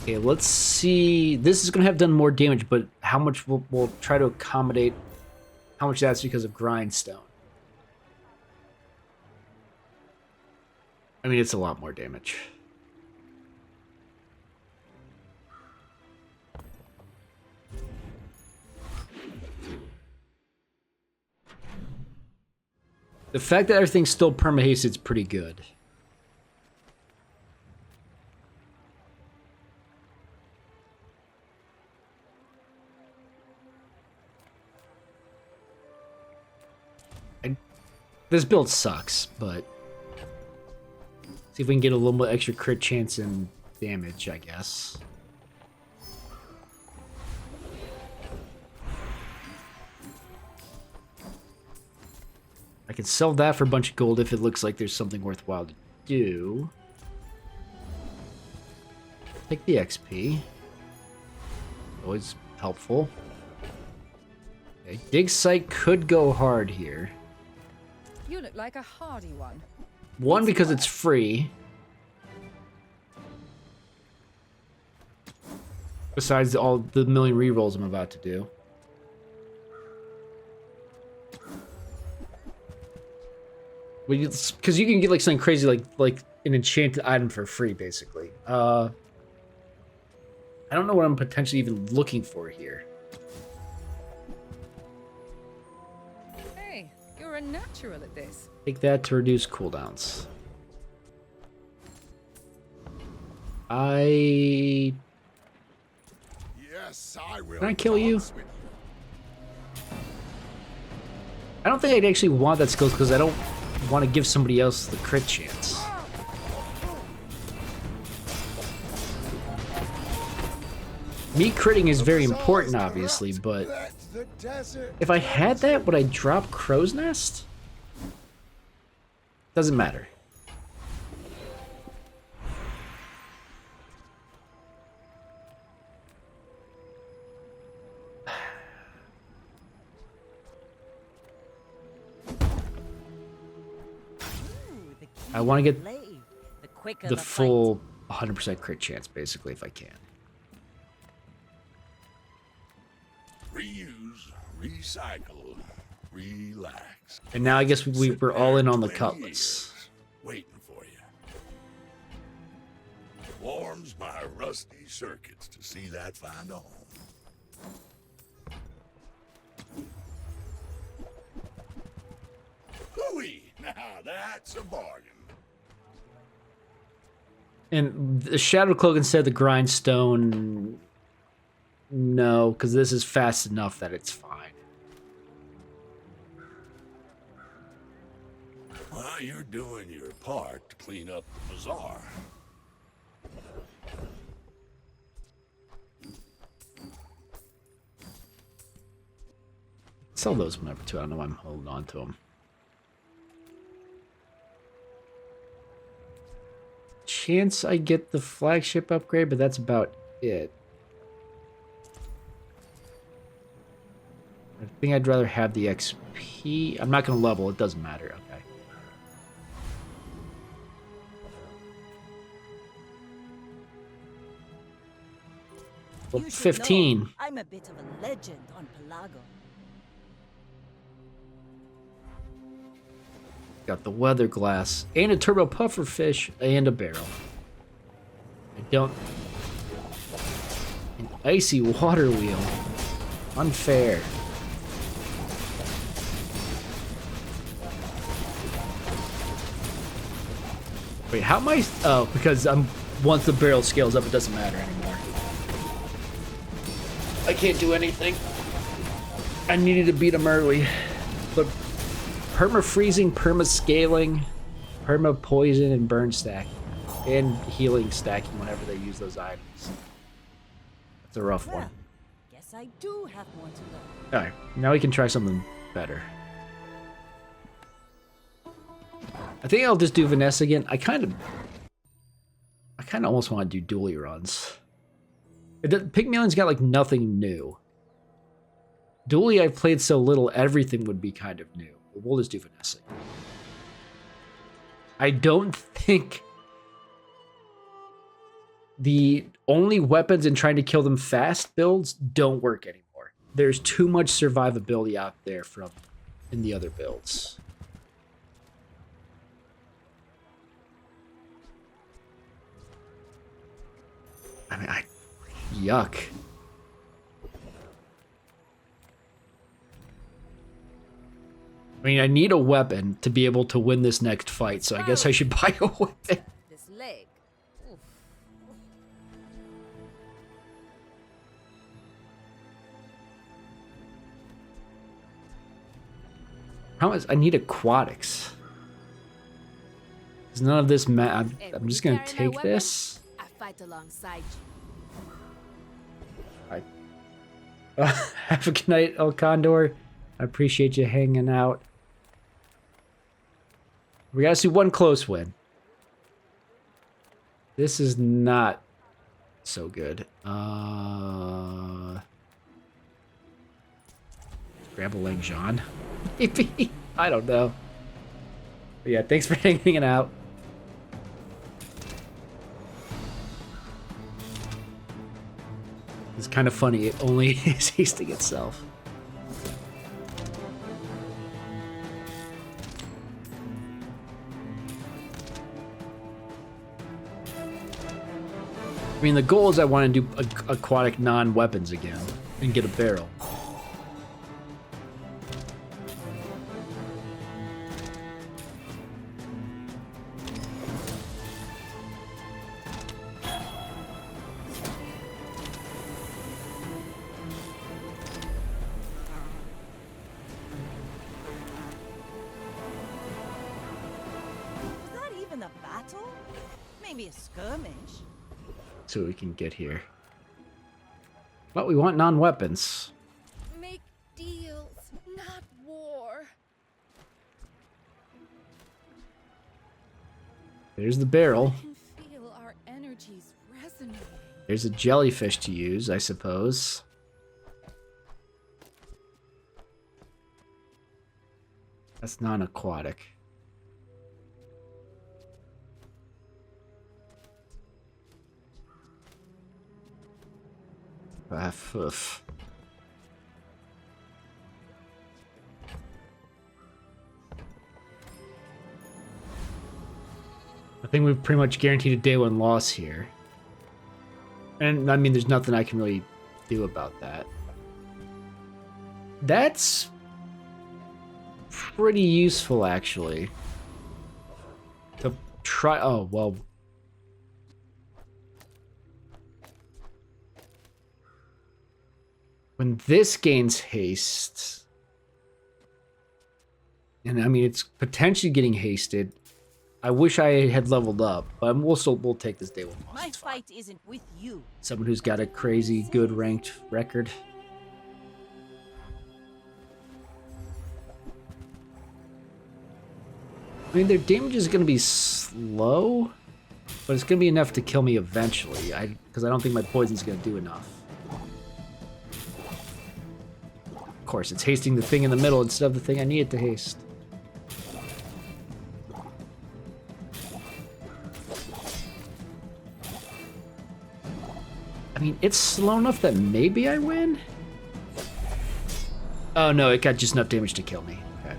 Okay, let's see. This is going to have done more damage, but how much we'll try to accommodate how much that's because of grindstone. I mean, it's a lot more damage. The fact that everything's still perma-hasted is pretty good. This build sucks, but see if we can get a little more extra crit chance and damage, I guess. I can sell that for a bunch of gold if it looks like there's something worthwhile to do. Take the XP. Always helpful. Okay, dig site could go hard here. You look like a hardy one. One, because it's free. Besides all the million rerolls I'm about to do. Because you can get like something crazy like an enchanted item for free, basically. I don't know what I'm potentially even looking for here. Hey, you're a natural at this. Take that to reduce cooldowns. Yes, I will. Can I kill you? I don't think I'd actually want that skill because I don't want to give somebody else the crit chance. Me critting is very important, obviously, but if I had that, would I drop Crow's Nest? Doesn't matter. I want to get the full 100% crit chance, basically, if I can. Reuse, recycle, relax. And now I guess we're all in on the cutlass. Waiting for you. Warms my rusty circuits to see that find a home. Hooey! Now that's a bargain. And the Shadow Cloak instead of the Grindstone, no, because this is fast enough that it's fine. Well, you're doing your part to clean up the bazaar. Sell those whenever too. I don't know why I'm holding on to them. Chance I get the flagship upgrade, but that's about it. I think I'd rather have the XP. I'm not going to level. It doesn't matter. Okay. Well, 15. Know, I'm a bit of a legend on Pelago. Got the weather glass and a turbo puffer fish and a barrel. I don't. An icy water wheel. Unfair. Wait, how am I? Oh, because once the barrel scales up, it doesn't matter anymore. I can't do anything. I needed to beat him early, but perma freezing, perma scaling, perma poison, and burn stacking, and healing stacking whenever they use those items. That's a rough one. Guess I do have more to learn. All right, now we can try something better. I think I'll just do Vanessa again. I kind of almost want to do dually runs. Pygmalion's got like nothing new. Dually, I've played so little, everything would be kind of new. But we'll just do Vanessa. I don't think the only weapons and trying to kill them fast builds don't work anymore. There's too much survivability out there from in the other builds. I mean, yuck. I mean, I need a weapon to be able to win this next fight, so I guess I should buy a weapon. This leg. Oof. How much? I need aquatics. Is none of this I'm just gonna take this. I fight alongside you. Have a good night, El Condor. I appreciate you hanging out. We gotta see one close win. This is not so good. Grab a Lang Jean. Maybe. I don't know. But yeah, thanks for hanging out. It's kind of funny. It only is hasting itself. I mean, the goal is I want to do aquatic non-weapons again and get a barrel. Was that even a battle? Maybe a skirmish. See what we can get here. But we want non-weapons. Make deals, not war. There's the barrel. I can feel our energies resonating. There's a jellyfish to use, I suppose. That's non-aquatic. Oof. I think we've pretty much guaranteed a day one loss here. And I mean, there's nothing I can really do about that. That's pretty useful, actually. To try. Oh, well. When this gains haste, and I mean, it's potentially getting hasted. I wish I had leveled up, but we'll take this day one loss. My fight isn't with you. Someone who's got a crazy good ranked record. I mean, their damage is going to be slow, but it's going to be enough to kill me eventually. Because I don't think my poison's going to do enough. Of course, it's hasting the thing in the middle instead of the thing I need it to haste. I mean, it's slow enough that maybe I win? Oh no, it got just enough damage to kill me. Okay.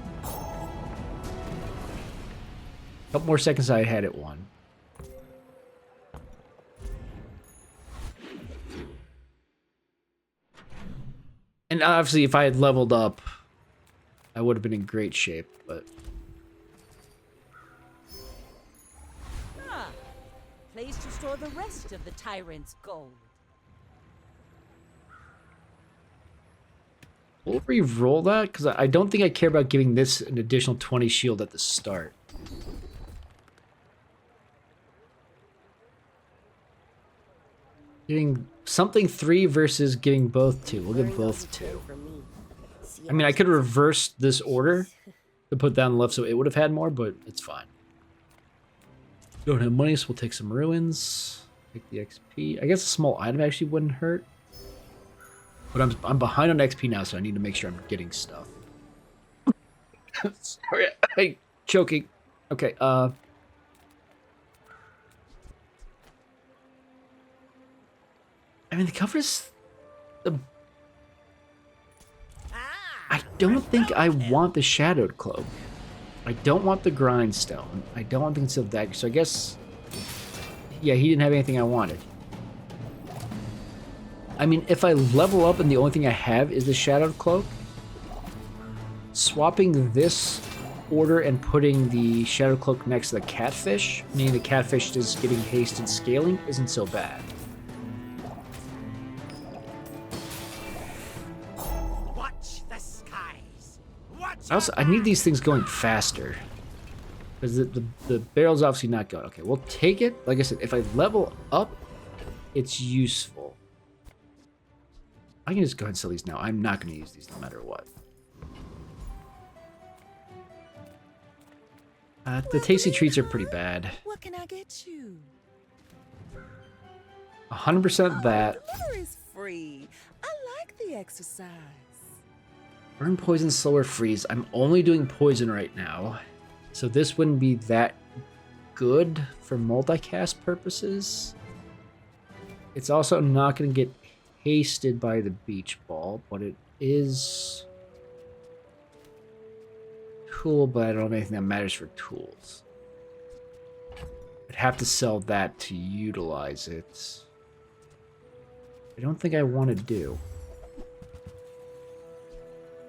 A couple more seconds I had it won. And obviously, if I had leveled up, I would have been in great shape, but... Ah, place to store the rest of the tyrant's gold. We'll re-roll that, because I don't think I care about giving this an additional 20 shield at the start. Giving something 3 versus giving both 2. We'll give both 2. I mean, I could reverse this order to put that on the left so it would have had more, but it's fine. Don't have money, so we'll take some ruins. Take the XP. I guess a small item actually wouldn't hurt. But I'm behind on XP now, so I need to make sure I'm getting stuff. Sorry, I'm choking. Okay, I mean, the covers... I don't think I want the Shadowed Cloak. I don't want the Grindstone. I don't want the Concealed Dagger, so I guess... Yeah, he didn't have anything I wanted. I mean, if I level up and the only thing I have is the Shadowed Cloak... swapping this order and putting the Shadow Cloak next to the Catfish, meaning the Catfish is getting haste and scaling, isn't so bad. Watch the skies. Watch Also, I need these things going faster. Because the barrel's obviously not going. Okay, we'll take it. Like I said, if I level up, it's useful. I can just go ahead and sell these now. I'm not going to use these no matter what. The tasty treats are pretty bad. What can I get you? 100% that. Water is free. I like the exercise. Burn poison, slower freeze. I'm only doing poison right now. So this wouldn't be that good for multicast purposes. It's also not going to get hasted by the beach ball, but it is tool, but I don't have anything that matters for tools. I'd have to sell that to utilize it. I don't think I want to do.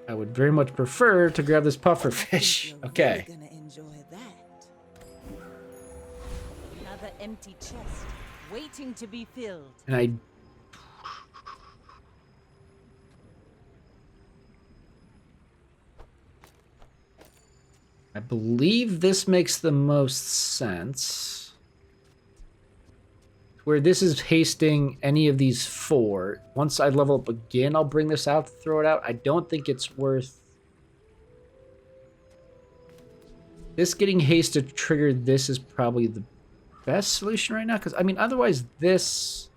I would very much prefer to grab this puffer fish. Okay. You're gonna enjoy that. Another empty chest, waiting to be filled. And I believe this makes the most sense. Where this is hasting any of these 4. Once I level up again, I'll bring this out to throw it out. I don't think it's worth... This getting haste to trigger this is probably the best solution right now. Because, I mean, otherwise this...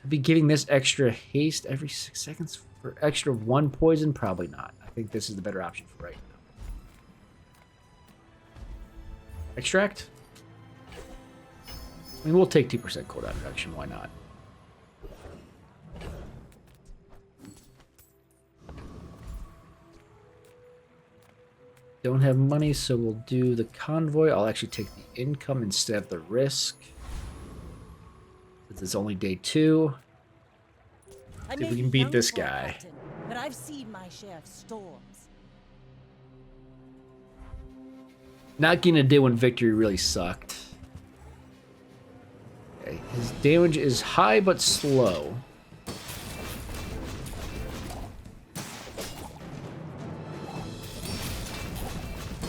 To be giving this extra haste every 6 seconds for extra 1 poison? Probably not. I think this is the better option for right now. Extract? I mean, we'll take 2% cooldown reduction, why not? Don't have money, so we'll do the convoy. I'll actually take the income instead of the risk. This is only day 2. See if we can beat this guy. But I've seen my share of storms. Not getting a day 1 victory really sucked. Okay, his damage is high but slow.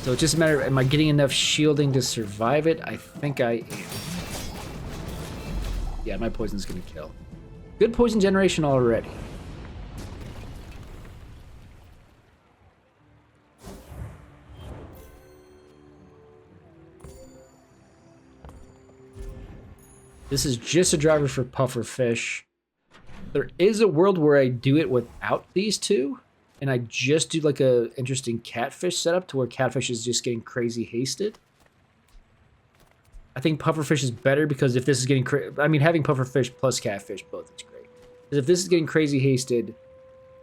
So it's just a matter of, am I getting enough shielding to survive it? I think I am. Yeah, my poison's gonna kill. Good poison generation already. This is just a driver for pufferfish. There is a world where I do it without these 2, and I just do like a interesting catfish setup to where catfish is just getting crazy hasted. I think pufferfish is better because if this is getting I mean, having pufferfish plus catfish both is great. Because if this is getting crazy hasted,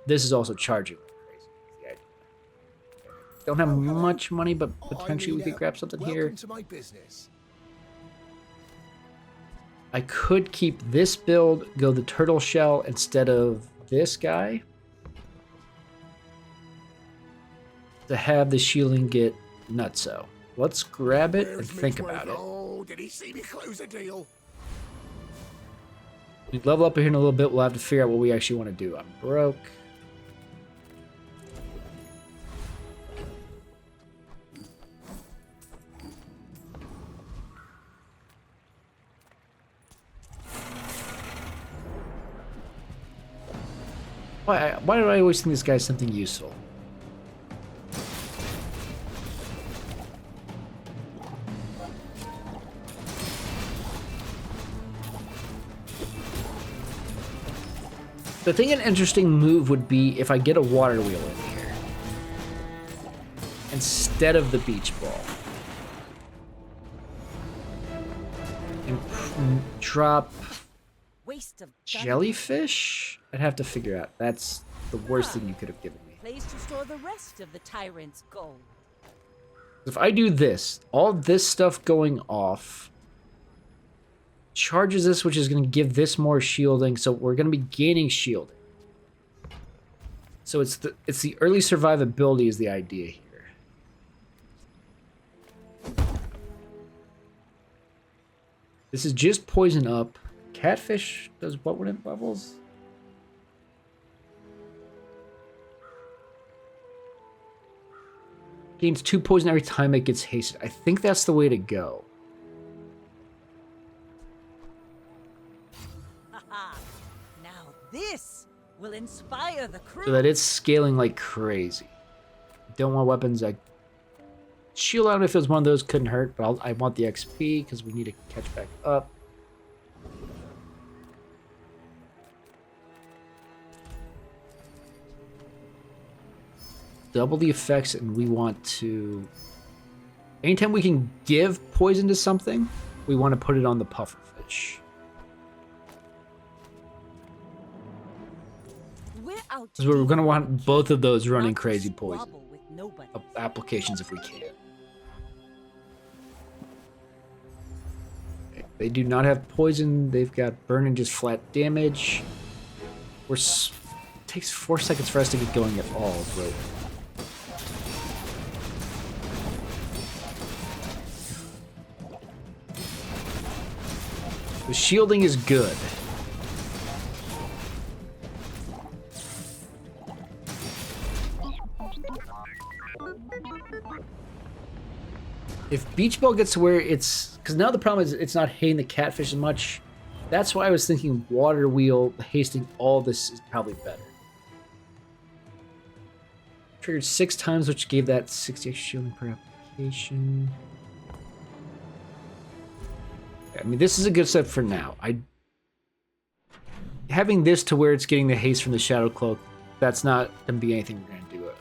this is also charging crazy. Yeah, don't have much money, but potentially we could grab something here. Welcome to my business. I could keep this build, go the turtle shell instead of this guy. To have the shielding get nutso. Let's grab it and think about it. Oh, did he see me close a deal? We level up here in a little bit. We'll have to figure out what we actually want to do. I'm broke. Why do I always think this guy's something useful? I think an interesting move would be if I get a water wheel in here instead of the beach ball. And drop Waste of jellyfish? I'd have to figure out. That's the worst thing you could have given me. place to store the rest of the tyrant's gold. If I do this, all this stuff going off charges this, which is going to give this more shielding, so we're going to be gaining shielding. So it's the early survivability is the idea here. This is just poison up. Catfish does what when it levels? Gains 2 poison every time it gets hasted. I think that's the way to go. Haha. Now this will inspire the crew. So that it's scaling like crazy. Don't want weapons. Shield out if it was one of those couldn't hurt, but I want the XP because we need to catch back up. Double the effects, and we want to... Anytime we can give poison to something, we want to put it on the pufferfish. Because we're going to want both of those running crazy poison applications if we can. Okay, they do not have poison. They've got burn and just flat damage. It takes 4 seconds for us to get going at all, but... The shielding is good. If beach ball gets to where it's... Because now the problem is it's not hating the catfish as much. That's why I was thinking water wheel hasting all this is probably better. Triggered 6 times, which gave that 60 shielding per application. I mean, this is a good step for now. Having this to where it's getting the haste from the Shadow Cloak, that's not going to be anything we're going to do anymore.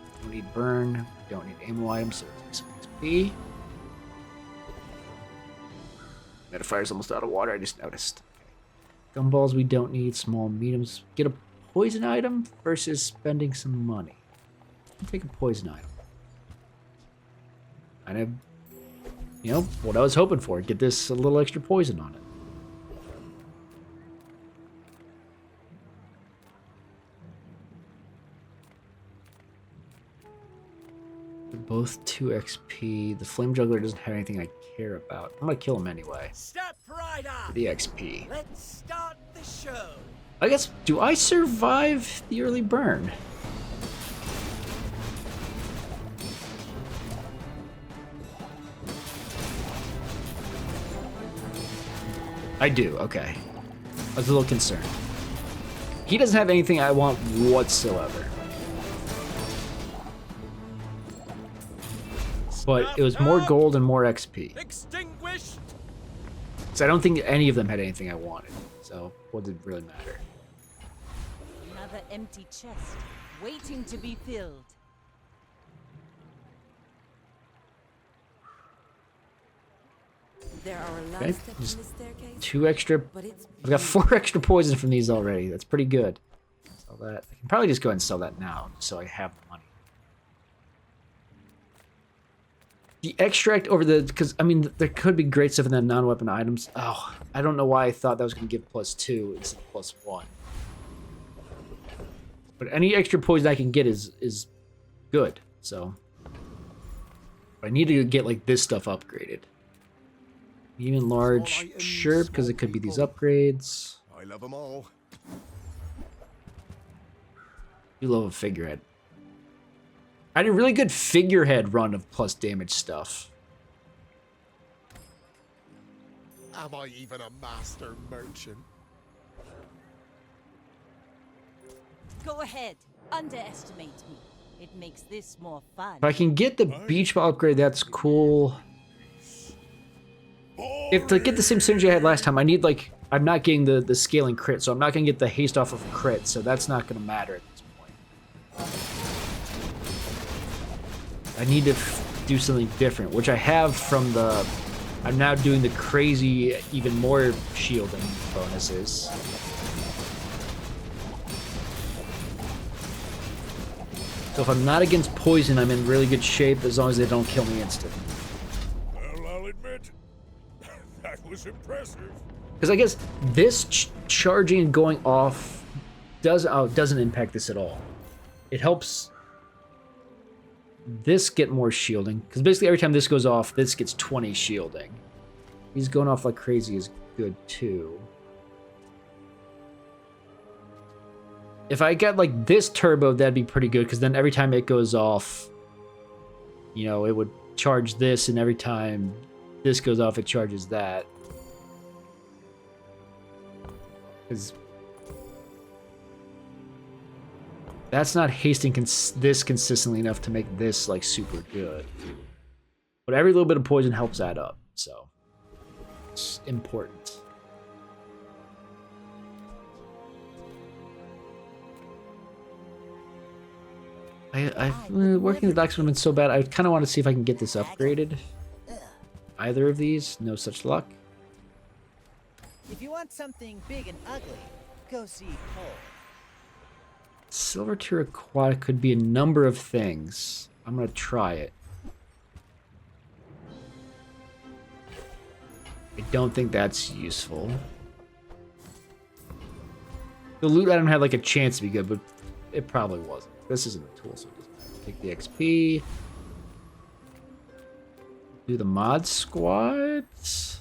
We don't need burn, we don't need ammo items, so it takes some XP. Metafire's almost out of water, I just noticed. Okay. Gumballs we don't need, small mediums. Get a poison item versus spending some money. I'll take a poison item. Kind of, you know, what I was hoping for. Get this a little extra poison on it. They're both 2 XP. The Flame Juggler doesn't have anything I care about. I'm gonna kill him anyway. Step right up. For the XP. Let's start the show. I guess, do I survive the early burn? I do, okay. I was a little concerned. He doesn't have anything I want whatsoever. But it was more gold and more XP. Extinguished. So I don't think any of them had anything I wanted. So what did it really matter? Another empty chest, waiting to be filled. There are a lot Okay, of steps just in this staircase. 2 extra. But it's I've got 4 extra poison from these already. That's pretty good. Sell that. I can probably just go ahead and sell that now, so I have the money. The extract over the, because I mean there could be great stuff in the non-weapon items. Oh, I don't know why I thought that was going to give +2 instead of +1. But any extra poison I can get is good. So I need to get like this stuff upgraded. Even large, sure, because it could be these upgrades. I love them all. You love a figurehead. I had a really good figurehead run of plus damage stuff. Am I even a master merchant? Go ahead, underestimate me. It makes this more fun. If I can get the beach ball upgrade, that's cool. If to get the same synergy I had last time, I need like, I'm not getting the scaling crit, so I'm not gonna get the haste off of crit, so that's not gonna matter at this point. I need to do something different, which I have from the, I'm now doing the crazy, even more shielding bonuses. So if I'm not against poison, I'm in really good shape as long as they don't kill me instantly. Well, I'll admit, that was impressive. Because I guess this charging and going off doesn't impact this at all. It helps this get more shielding, because basically every time this goes off, this gets 20 shielding. He's going off like crazy is good too. If I get like this turbo, that'd be pretty good, because then every time it goes off, you know, it would charge this, and every time this goes off, it charges that. Because that's not hasting this consistently enough to make this like super good. But every little bit of poison helps add up, so it's important. Working the docks would have been so bad. I kind of want to see if I can get this upgraded. Either of these, no such luck. If you want something big and ugly, go see Cole. Silver tier aquatic could be a number of things. I'm gonna try it. I don't think that's useful. The loot item had like a chance to be good, but it probably wasn't. This isn't a tool, so it doesn't matter. Take the XP. Do the mod squads.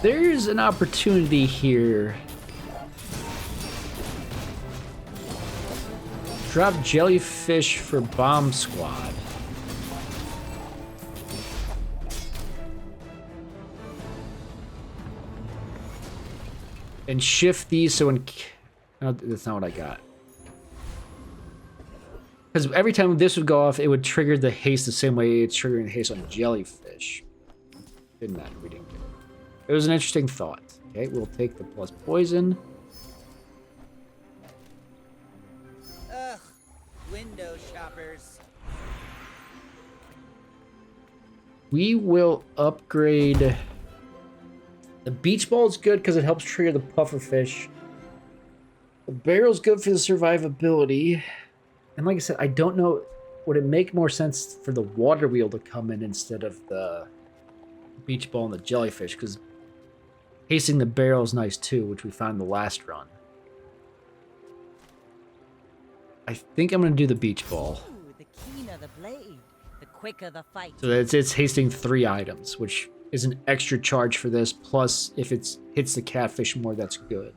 There's an opportunity here. Drop jellyfish for bomb squad. And shift these so when... No, that's not what I got. Because every time this would go off, it would trigger the haste the same way it's triggering the haste on jellyfish. Didn't matter, we didn't get it. It was an interesting thought. Okay, we'll take the plus poison. Ugh, window shoppers. We will upgrade... The beach ball is good because it helps trigger the pufferfish. The barrel's good for the survivability. And like I said, I don't know... Would it make more sense for the water wheel to come in instead of the beach ball and the jellyfish? Because hasting the barrel is nice too, which we found in the last run. I think I'm going to do the beach ball. Ooh, the keener the blade, the quicker the fight. So it's hasting 3 items, which is an extra charge for this. Plus, if it hits the catfish more, that's good.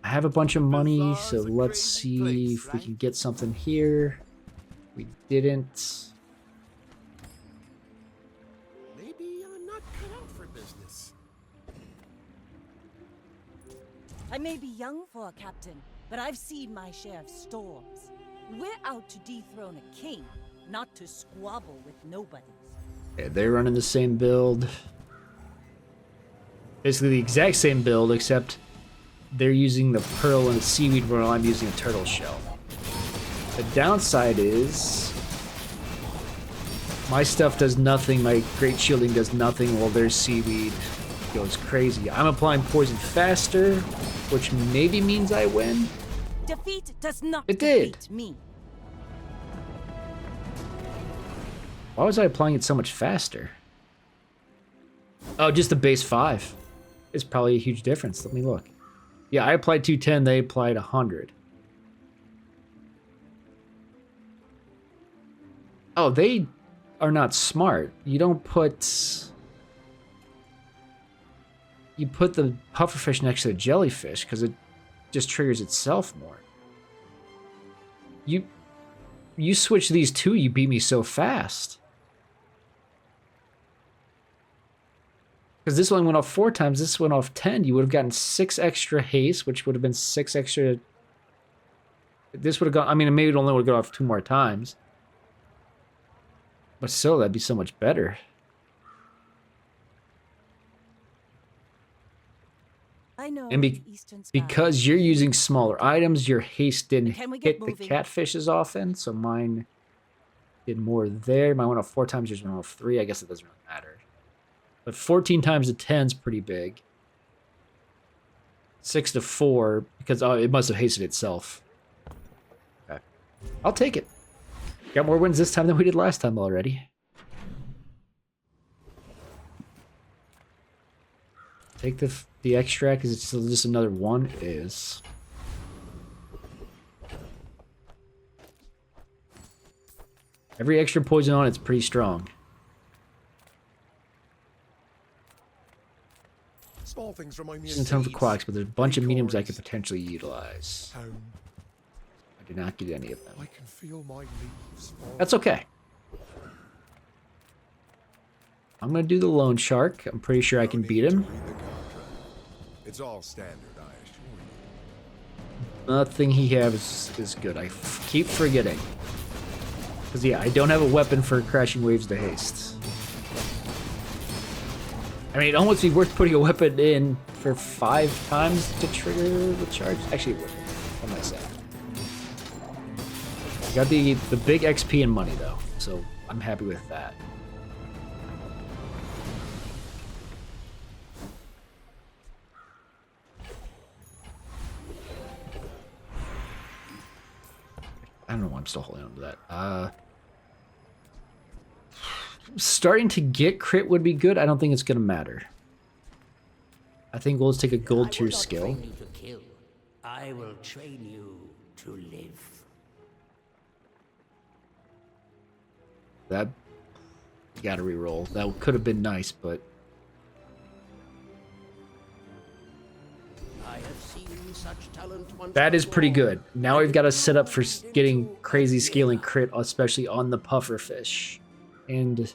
I have a bunch of money, so let's see if we can get something here. We didn't. Maybe I'm not cut out for business. I may be young for a captain, but I've seen my share of storms. We're out to dethrone a king, not to squabble with nobodies. Yeah, they're running the same build. Basically the exact same build, except they're using the pearl and the seaweed while I'm using a turtle shell. The downside is my stuff does nothing, my great shielding does nothing while their seaweed goes crazy. I'm applying poison faster, which maybe means I win. Defeat does not defeat me. Why was I applying it so much faster? Oh, just the base 5. It's probably a huge difference. Let me look. Yeah, I applied 210, they applied 100. Oh, they are not smart. You don't put... You put the pufferfish next to the jellyfish because it just triggers itself more. You switch these two, you beat me so fast. Because this one went off 4 times, this went off 10. You would have gotten 6 extra haste, which would have been 6 extra... This would have gone... I mean, maybe it only would have gone off 2 more times. But still, that'd be so much better. I know. And because you're using smaller items, your haste didn't hit the catfishes often, so mine did more there. Mine went off 4 times, yours went off 3. I guess it doesn't really matter. But 14 times a 10 is pretty big. 6 to 4, because it must have hasted itself. I'll take it. Got more wins this time than we did last time already. Take the extract. Is it still just another one? It is. Every extra poison on it's pretty strong. Small things remind me Just in time for quacks, but there's a bunch of mediums I could potentially utilize. I did not get any of them. I can feel my leaves fall. That's okay. I'm gonna do the loan shark. I'm pretty sure I can beat him. It's all standard, I assure you. Nothing he has is good. I keep forgetting. Because, yeah, I don't have a weapon for crashing waves to haste. I mean, it'd almost be worth putting a weapon in for 5 times to trigger the charge. Actually, it wouldn't. What am I saying? Got the big XP and money, though. So, I'm happy with that. I don't know why I'm still holding on to that. Starting to get crit would be good. I don't think it's going to matter. I think we'll just take a gold tier skill. I will train you to live. That... You gotta reroll. That could have been nice, but... I have seen such talent once That is pretty before. good. Now we've got to set up for getting crazy scaling crit, especially on the pufferfish. And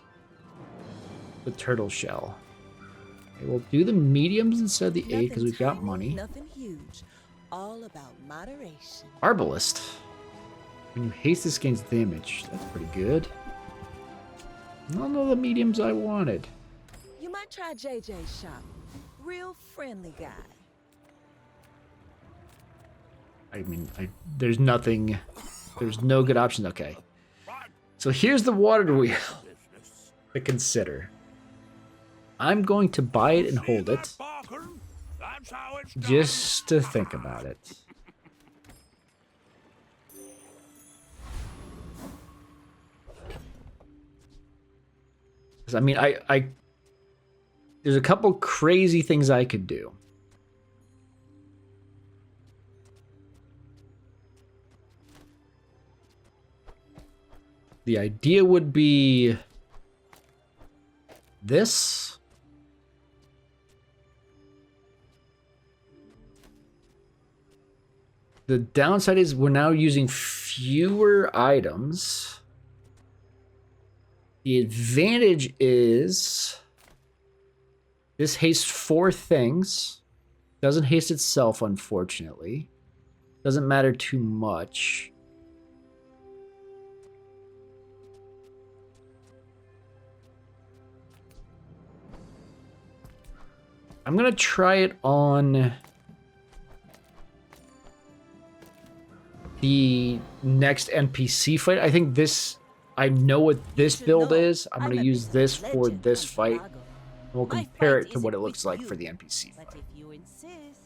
the turtle shell. Okay, we'll do the mediums instead of the 8 because we've got money. Nothing huge. All about moderation. Arbalist. When you haste, this gains damage. That's pretty good. None of the mediums I wanted. You might try JJ's shop. Real friendly guy. I mean, there's nothing. There's no good options. Okay. So here's the water wheel to consider. I'm going to buy it and hold it. Just to think about it. Because, I mean, there's a couple crazy things I could do. The idea would be this. The downside is we're now using fewer items. The advantage is this hastes 4 things. Doesn't haste itself, unfortunately. Doesn't matter too much. I'm gonna try it on the next NPC fight. I think this, I know what this build is. I'm gonna use this for this fight. And we'll compare it to what it looks like for the NPC fight.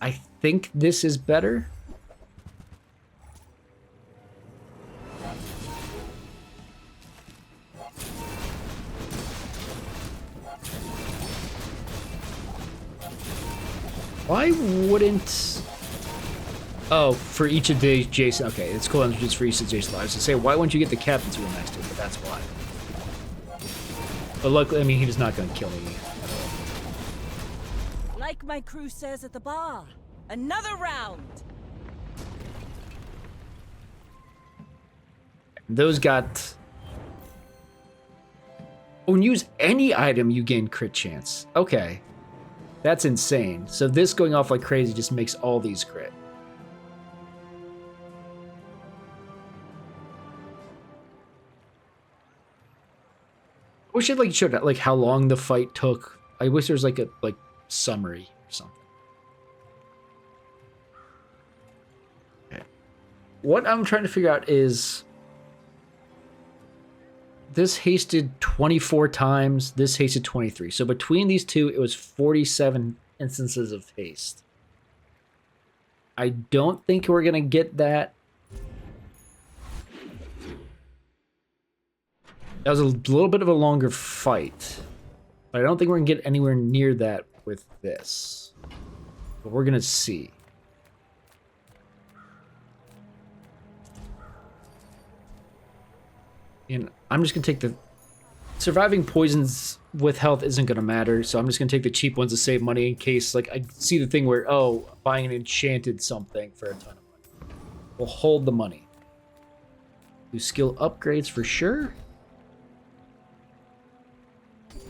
I think this is better. Why wouldn't... Oh, for each of the Jason... Okay, it's cool. Just for each of Jason lives. To say, why wouldn't you get the captain's wheel next to it? But that's why. But luckily, I mean, he's not going to kill me. Like my crew says at the bar, another round. Those got... When you use any item, you gain crit chance. Okay. That's insane. So this going off like crazy just makes all these crit. I wish it like showed like how long the fight took. I wish there was like a summary or something. Okay. What I'm trying to figure out is this hasted 24 times, this hasted 23. So between these two, it was 47 instances of haste. I don't think we're going to get that That was a little bit of a longer fight. But I don't think we're going to get anywhere near that with this. But we're going to see. And I'm just going to take the... Surviving poisons with health isn't going to matter, so I'm just going to take the cheap ones to save money in case, like, I see the thing where, oh, buying an enchanted something for a ton of money. We'll hold the money. Do skill upgrades for sure.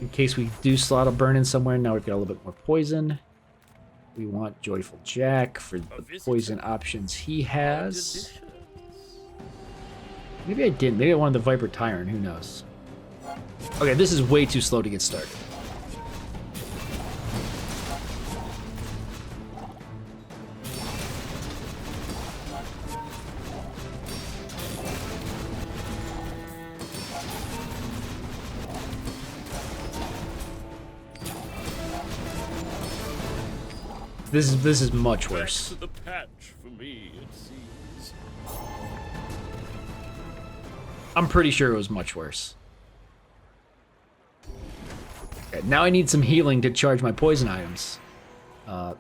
In case we do slot a burn in somewhere, now we've got a little bit more poison. We want Joyful Jack for the poison options he has. Maybe I didn't. Maybe I wanted the Viper Tyrant. Who knows? Okay, this is way too slow to get started. This is much worse. Back to the patch for me, it seems. I'm pretty sure it was much worse. Okay, now I need some healing to charge my poison items. Oh,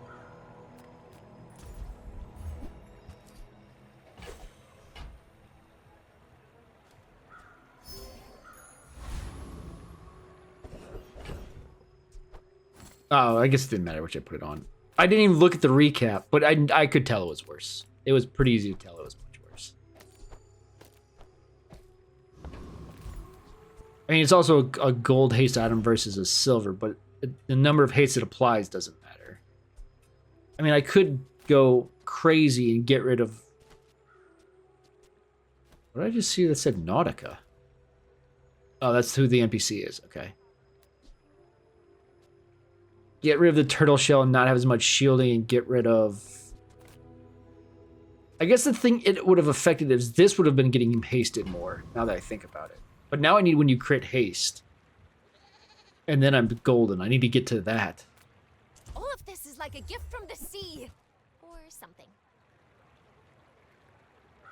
I guess it didn't matter which I put it on. I didn't even look at the recap, but I could tell it was worse. It was pretty easy to tell it was much worse. I mean, it's also a gold haste item versus a silver, but the number of haste it applies doesn't matter. I mean, I could go crazy and get rid of... What did I just see that said Nautica? Oh, that's who the NPC is. Okay. Get rid of the turtle shell and not have as much shielding and get rid of... I guess the thing it would have affected is this would have been getting him hasted more, now that I think about it. But now I need when you crit haste. And then I'm golden. I need to get to that. All of this is like a gift from the sea. Or something.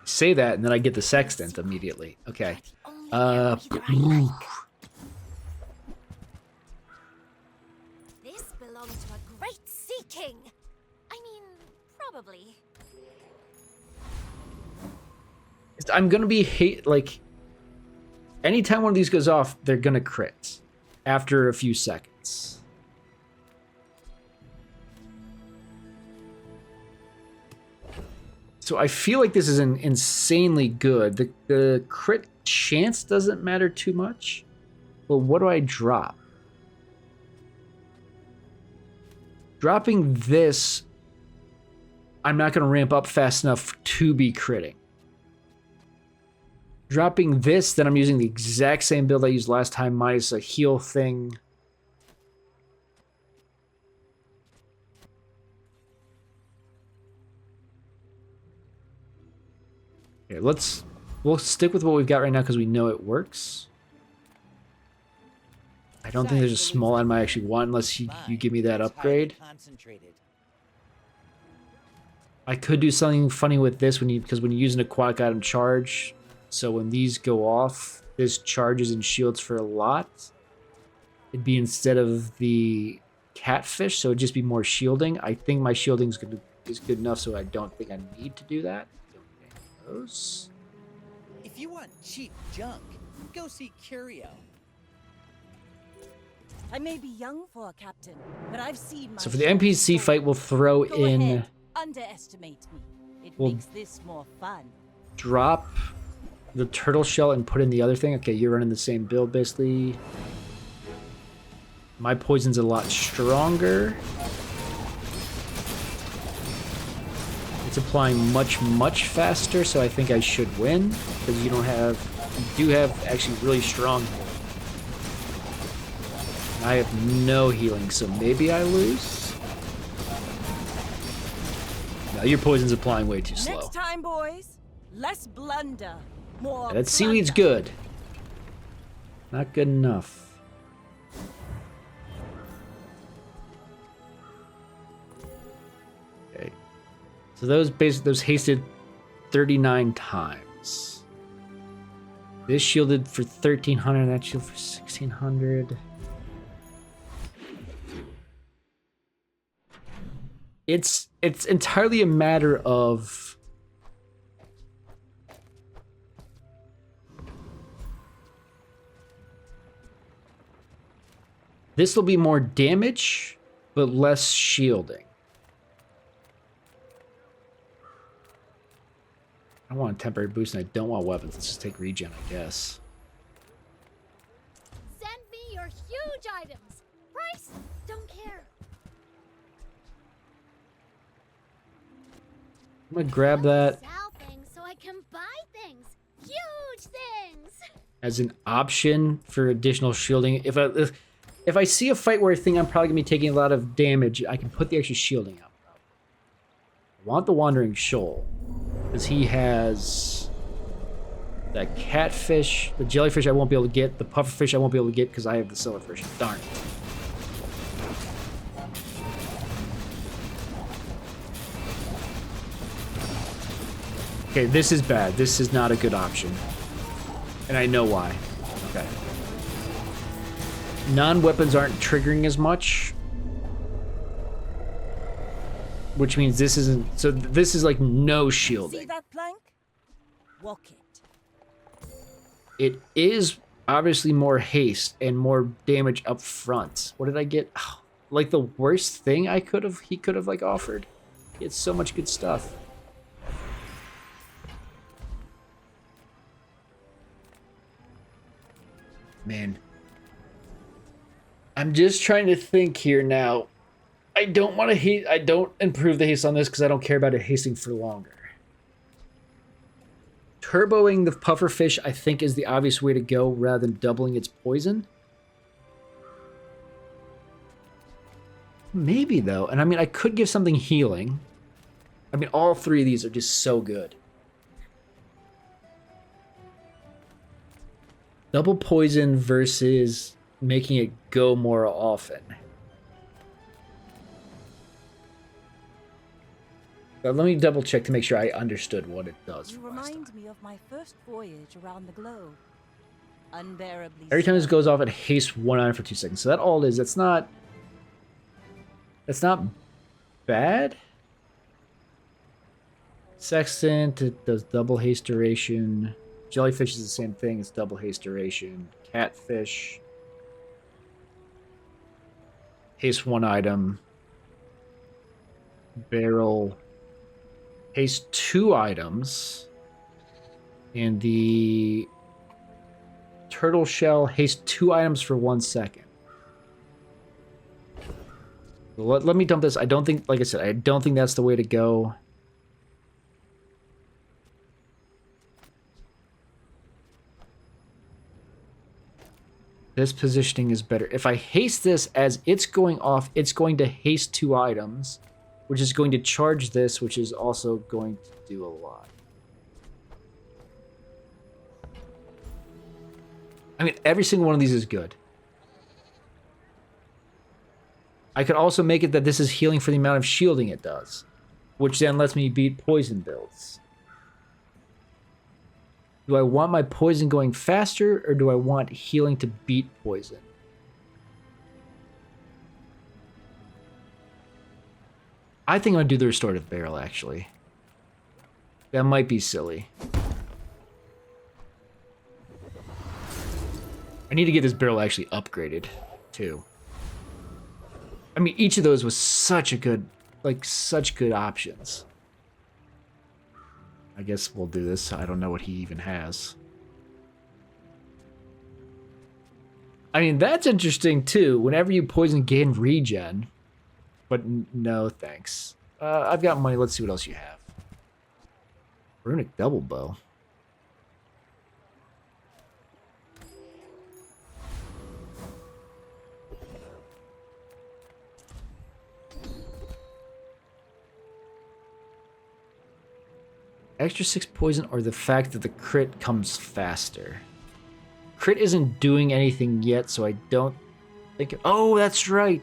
Say that, and then I get the sextant immediately. Okay. This belongs to a great sea king. I mean, probably. I'm gonna be like... Anytime one of these goes off, they're gonna crit. After a few seconds. So I feel like this is insanely good. The crit chance doesn't matter too much. But what do I drop? Dropping this, I'm not going to ramp up fast enough to be critting. Dropping this, then I'm using the exact same build I used last time, minus a heal thing. Okay, we'll stick with what we've got right now because we know it works. I don't think there's a small item I actually want unless you give me that upgrade. I could do something funny with this because when you use an aquatic item charge, so when these go off, this charges and shields for a lot. It'd be instead of the catfish, so it'd just be more shielding. I think my shielding is good enough, so I don't think I need to do that. Those. If you want cheap junk, go see Curio. I may be young for a captain, but I've seen my... So for the NPC fight, we'll throw Go in... ahead. Underestimate me. It makes this more fun. Drop the turtle shell and put in the other thing. Okay, you're running the same build, basically. My poison's a lot stronger. It's applying much, much faster, so I think I should win. Because you do have actually really strong healing. I have no healing, so maybe I lose? No, your poison's applying way too slow. Next time, boys, less blunder, more Yeah, that seaweed's good. Not good enough. Okay. So those hasted 39 times. This shielded for 1,300, that shield for 1,600. It's entirely a matter of this will be more damage, but less shielding. I want a temporary boost and I don't want weapons. Let's just take regen, I guess. Send me your huge items. Price? Don't care. I'm gonna grab that Sell things so I can buy things. Huge things. as an option for additional shielding. If I see a fight where I think I'm probably gonna be taking a lot of damage, I can put the extra shielding out. I want the Wandering Shoal, because he has that catfish, the jellyfish I won't be able to get, the pufferfish I won't be able to get because I have the silverfish. Darn it. Okay, this is bad. This is not a good option. And I know why. Okay. Non-weapons aren't triggering as much. Which means this isn't... So this is like no shielding. See that plank? Walk it. It is obviously more haste and more damage up front. What did I get? Oh, like the worst thing he could have like offered. He had so much good stuff. Man. I'm just trying to think here now. I don't want to I don't improve the haste on this because I don't care about it hasting for longer. Turboing the pufferfish, I think, is the obvious way to go rather than doubling its poison. Maybe, though. And I mean, I could give something healing. I mean, all three of these are just so good. Double poison versus making it go more often. But let me double check to make sure I understood what it does. You remind me of my first voyage around the globe. Unbearably. Every time this goes off, it hastes 1 item for 2 seconds. So that all it is. That's not bad. Sextant, it does double haste duration. Jellyfish is the same thing. It's double haste duration. Catfish. Haste 1 item. Barrel. Haste 2 items. And the turtle shell haste 2 items for 1 second. Let me dump this. I don't think, like I said, I don't think that's the way to go. This positioning is better. If I haste this as it's going off, it's going to haste 2 items, which is going to charge this, which is also going to do a lot. I mean, every single one of these is good. I could also make it that this is healing for the amount of shielding it does, which then lets me beat poison builds. Do I want my poison going faster, or do I want healing to beat poison? I think I'm going to do the restorative barrel, actually. That might be silly. I need to get this barrel actually upgraded, too. I mean, each of those was such a good, like, such good options. I guess we'll do this. I don't know what he even has. I mean, that's interesting, too. Whenever you poison, gain regen. But no, thanks. I've got money. Let's see what else you have. Runic double bow. Extra 6 poison or the fact that the crit comes faster. Crit isn't doing anything yet, so I don't think... Oh, that's right!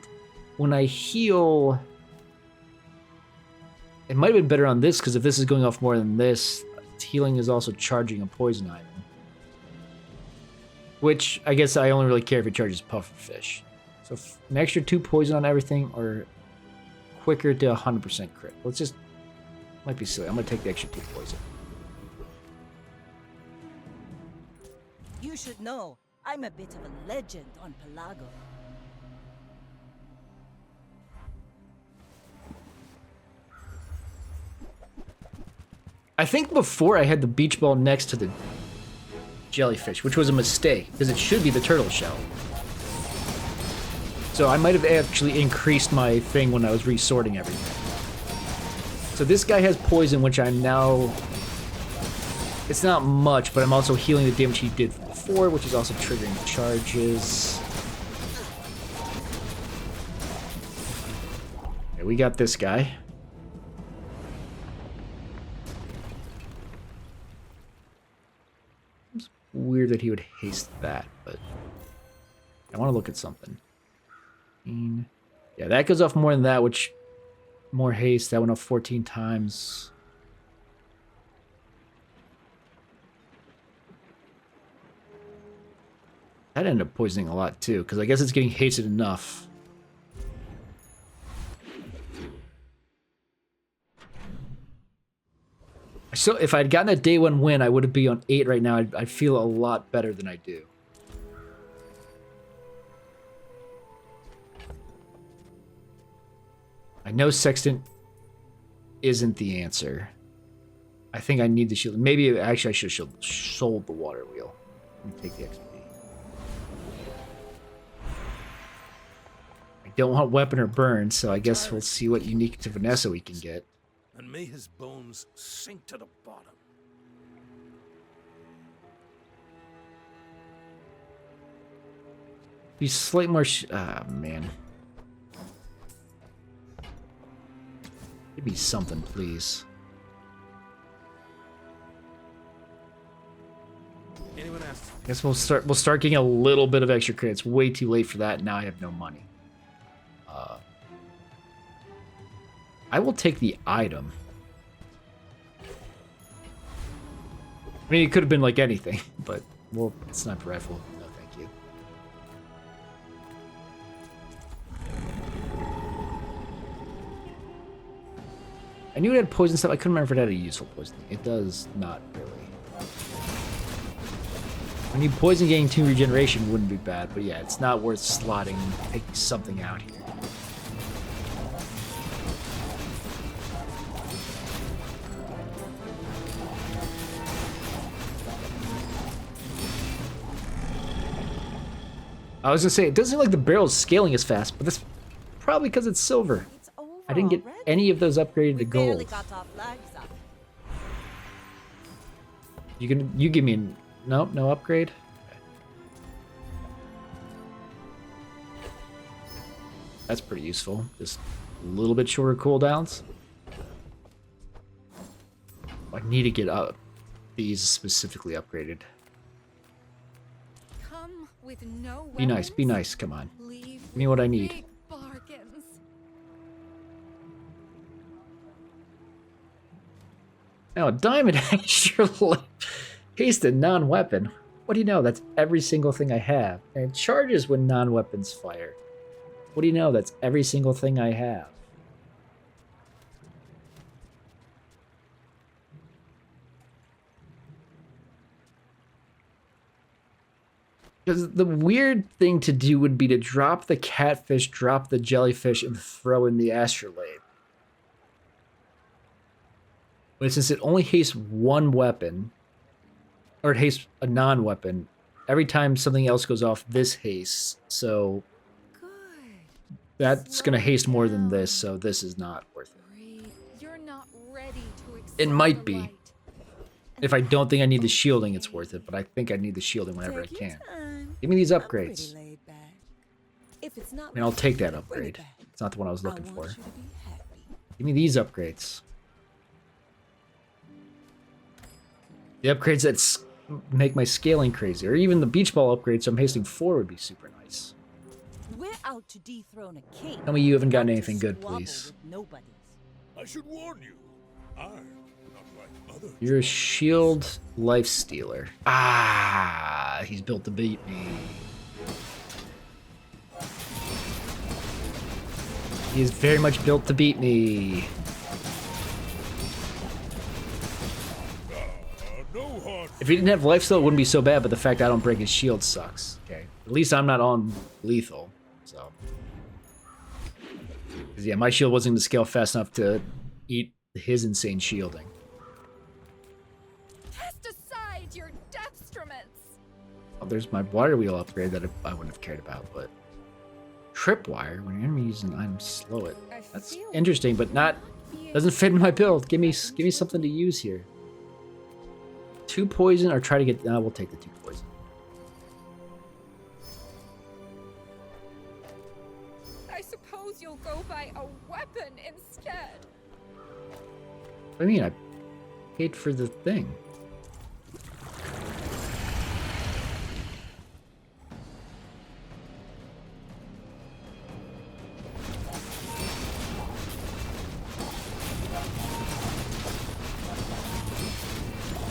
When I heal... It might have been better on this, because if this is going off more than this, healing is also charging a poison item. Which, I guess I only really care if it charges pufferfish. So an extra 2 poison on everything, or quicker to 100% crit. Let's just... Might be silly. I'm going to take the extra 2 poison. You should know, I'm a bit of a legend on Pelago. I think before I had the beach ball next to the jellyfish, which was a mistake, because it should be the turtle shell. So I might have actually increased my thing when I was resorting everything. So this guy has poison, which I'm now... It's not much, but I'm also healing the damage he did before, which is also triggering charges. Okay, we got this guy. It's weird that he would haste that, but I want to look at something. Yeah, that goes off more than that, which more haste. That went off 14 times. That ended up poisoning a lot too, because I guess it's getting hasted enough. So if I'd gotten a day 1 win, I would be on 8 right now. I'd feel a lot better than I do. I know Sextant isn't the answer. I think I need the shield. Maybe actually I should have sold the water wheel. Let me take the XP. I don't want weapon or burn, so I guess we'll see what unique to Vanessa we can get. And may his bones sink to the bottom. Be slightly more. Man. Give me something, please. Anyone else? I guess we'll start getting a little bit of extra credit. It's way too late for that. Now I have no money. I will take the item. I mean, it could have been like anything, but well, sniper rifle. No, thank you. I knew it had poison stuff. I couldn't remember if it had a useful poison. It does not really. I mean, poison getting 2 regeneration wouldn't be bad, but yeah, it's not worth slotting, taking something out here. I was gonna say, it doesn't seem like the barrel's scaling as fast, but that's probably because it's silver. I didn't get any of those upgraded to gold. You give me no upgrade? Okay. That's pretty useful. Just a little bit shorter cooldowns. I need to get these specifically upgraded. With no be nice, come on. Give me what I need. Now, a diamond extra haste a non-weapon. What do you know? That's every single thing I have. And it charges when non-weapons fire. What do you know? That's every single thing I have. Because the weird thing to do would be to drop the catfish, drop the jellyfish, and throw in the astrolabe. But since it only hastes one weapon, or it hastes a non-weapon, every time something else goes off, this hastes. So that's going to haste more than this, so this is not worth it. You're not ready to it might be. If I don't think I need the shielding, it's worth it, but I think I need the shielding whenever I can. Give me these upgrades. I mean, I'll take that upgrade. It's not the one I was looking for. Give me these upgrades. The upgrades that make my scaling crazy, or even the beach ball upgrades, so I'm hasting 4 would be super nice. We're out to dethrone a king. Tell me you haven't gotten anything good, please. I should warn you, I'm not like You're a shield life stealer. Ah, he's built to beat me. He is very much built to beat me. If he didn't have life steal, it wouldn't be so bad, but the fact I don't break his shield sucks. Okay, at least I'm not on lethal, so. 'Cause yeah, my shield wasn't going to scale fast enough to eat his insane shielding. Cast aside your deathstruments. Oh, there's my water wheel upgrade that I wouldn't have cared about, but tripwire when your enemy uses an item, slow it. That's interesting, but doesn't fit in my build. Give me something to use here. 2 poison or try to get. We'll take the 2 poison. I suppose you'll go by a weapon instead. What do you mean? I paid for the thing.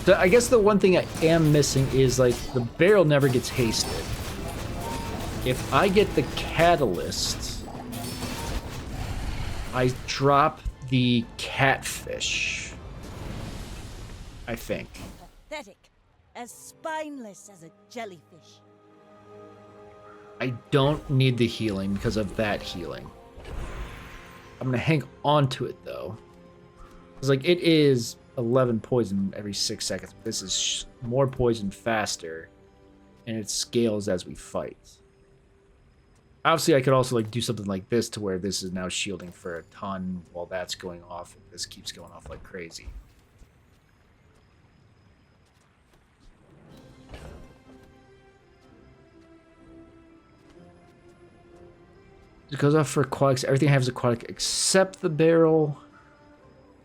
So I guess the one thing I am missing is like the barrel never gets hasted. If I get the catalyst, I drop the catfish. I think. Pathetic. As spineless as a jellyfish. I don't need the healing because of that healing. I'm gonna hang on to it though. It's like it is 11 poison every 6 seconds. This is more poison faster, and it scales as we fight. Obviously, I could also like do something like this to where this is now shielding for a ton while that's going off, and this keeps going off like crazy. It goes off for aquatics. Everything has aquatic except the barrel.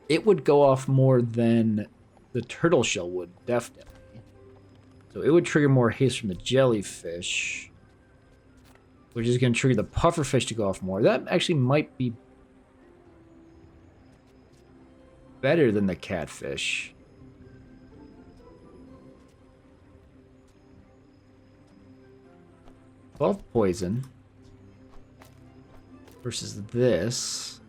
It would go off more than the turtle shell would, definitely. So it would trigger more haste from the jellyfish, which is going to trigger the pufferfish to go off more. That actually might be better than the catfish. Twelve poison versus this.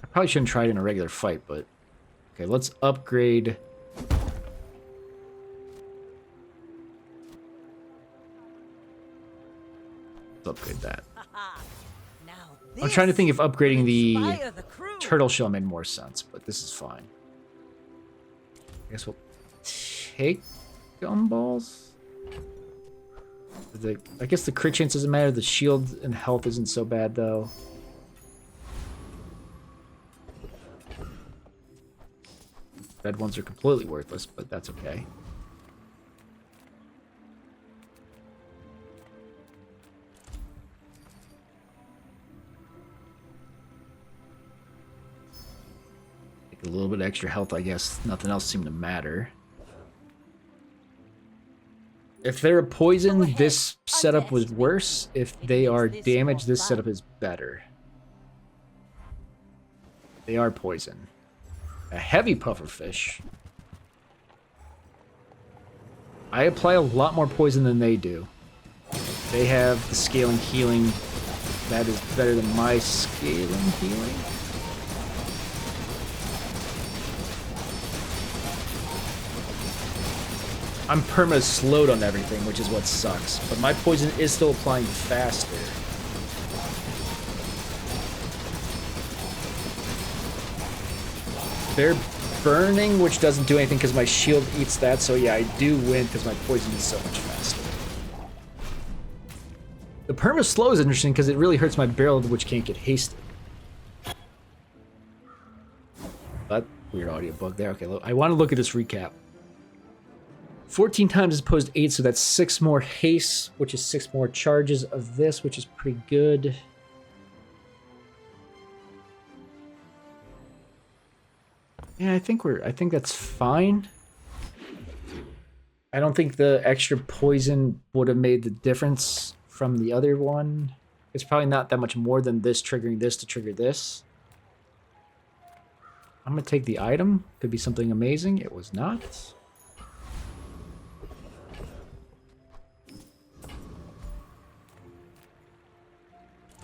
I probably shouldn't try it in a regular fight, but okay, let's upgrade. Let's upgrade that. I'm trying to think if upgrading the turtle shell made more sense, but this is fine. I guess we'll take gumballs. I guess the crit chance doesn't matter. The shield and health isn't so bad though. Red ones are completely worthless, but that's okay. Take a little bit extra health, I guess. Nothing else seemed to matter. If they're a poison, this setup was worse. If they are damage, this setup is better. They are poison. A heavy pufferfish. I apply a lot more poison than they do. They have the scaling healing that is better than my scaling healing. I'm perma slowed on everything, which is what sucks. But my poison is still applying faster. They're burning, which doesn't do anything because my shield eats that. So yeah, I do win because my poison is so much faster. The perma slow is interesting because it really hurts my barrel, which can't get hasted. But weird audio bug there. Okay, I want to look at this recap. 14 times as opposed to 8, so that's 6 more haste, which is 6 more charges of this, which is pretty good. Yeah, I think that's fine. I don't think the extra poison would have made the difference from the other one. It's probably not that much more than this triggering this to trigger this. I'm gonna take the item. Could be something amazing. It was not.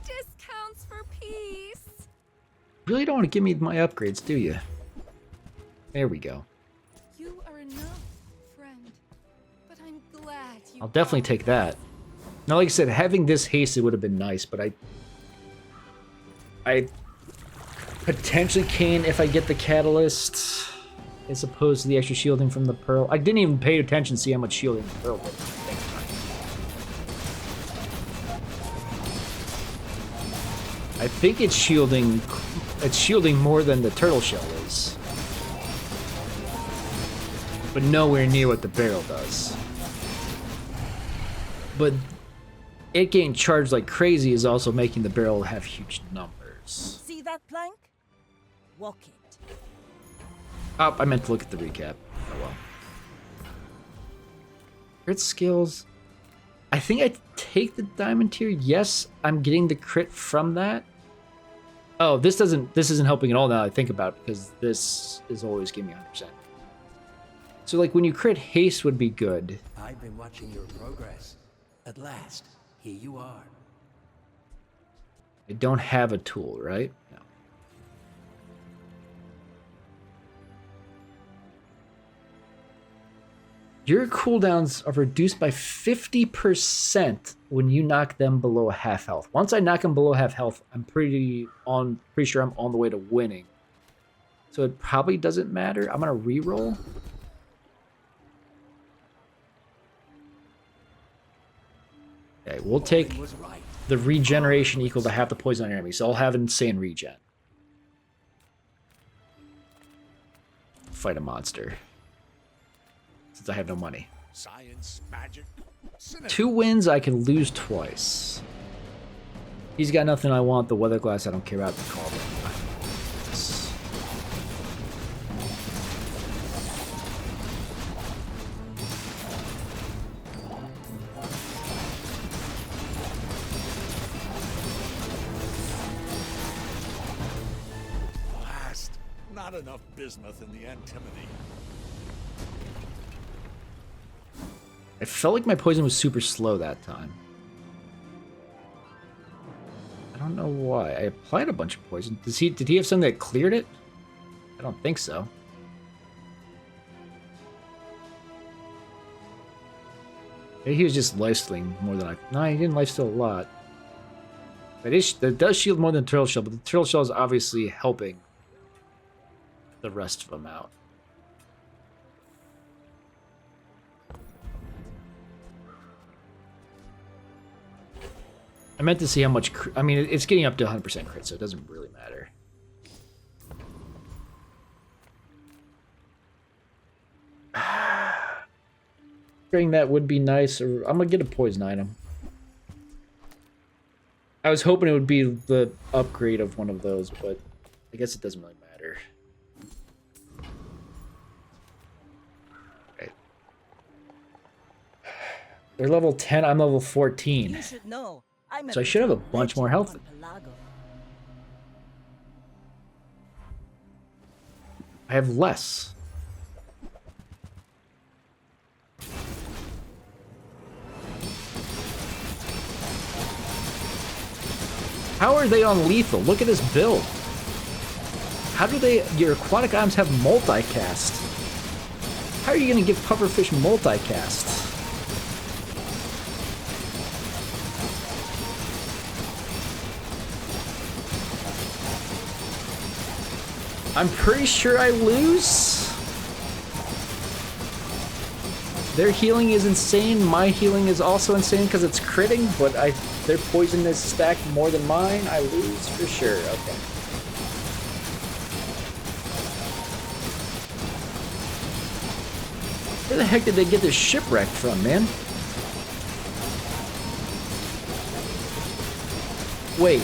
Discounts for peace. Really don't want to give me my upgrades, do you? There we go. You are enough, friend. But I'm glad you. I'll definitely take that. Now, like I said, having this hasted would have been nice, but I potentially can if I get the catalyst, as opposed to the extra shielding from the pearl. I didn't even pay attention to see how much shielding the pearl did. I think it's shielding more than the turtle shell is, but nowhere near what the barrel does. But it getting charged like crazy is also making the barrel have huge numbers. See that plank? Walk it. Oh, I meant to look at the recap. Oh well. Crit skills. I think I take the diamond tier. Yes, I'm getting the crit from that. Oh, this isn't helping at all now that I think about it, because this is always giving me 100%. So like when you crit haste would be good. I've been watching your progress. At last, here you are. I don't have a tool, right? No. Your cooldowns are reduced by 50% when you knock them below half health. Once I knock them below half health, I'm pretty sure I'm on the way to winning. So it probably doesn't matter. I'm gonna reroll. Okay, we'll take the regeneration equal to half the poison on your enemy, so I'll have an insane regen. Fight a monster. Since I have no money. Science, magic, 2 wins, I can lose twice. He's got nothing I want. The weather glass, I don't care about the call. Blast. Not enough bismuth in the antimony. I felt like my poison was super slow that time. I don't know why. I applied a bunch of poison. Did he have something that cleared it? I don't think so. Maybe he was just lifestealing more than I... No, he didn't lifesteal a lot. That does shield more than the turtle shell, but the turtle shell is obviously helping the rest of them out. I meant to see how much... I mean, it's getting up to 100% crit, so it doesn't really matter. Doing that would be nice, or I'm gonna get a poison item. I was hoping it would be the upgrade of one of those, but I guess it doesn't really matter. Okay. They're level 10, I'm level 14. You should know. So I should have a bunch more health. I have less. How are they on lethal? Look at this build. How do your aquatic items have multicast? How are you going to give pufferfish multicast? I'm pretty sure I lose. Their healing is insane. My healing is also insane because it's critting, but their poison is stacked more than mine. I lose for sure. Okay. Where the heck did they get this shipwreck from, man? Wait.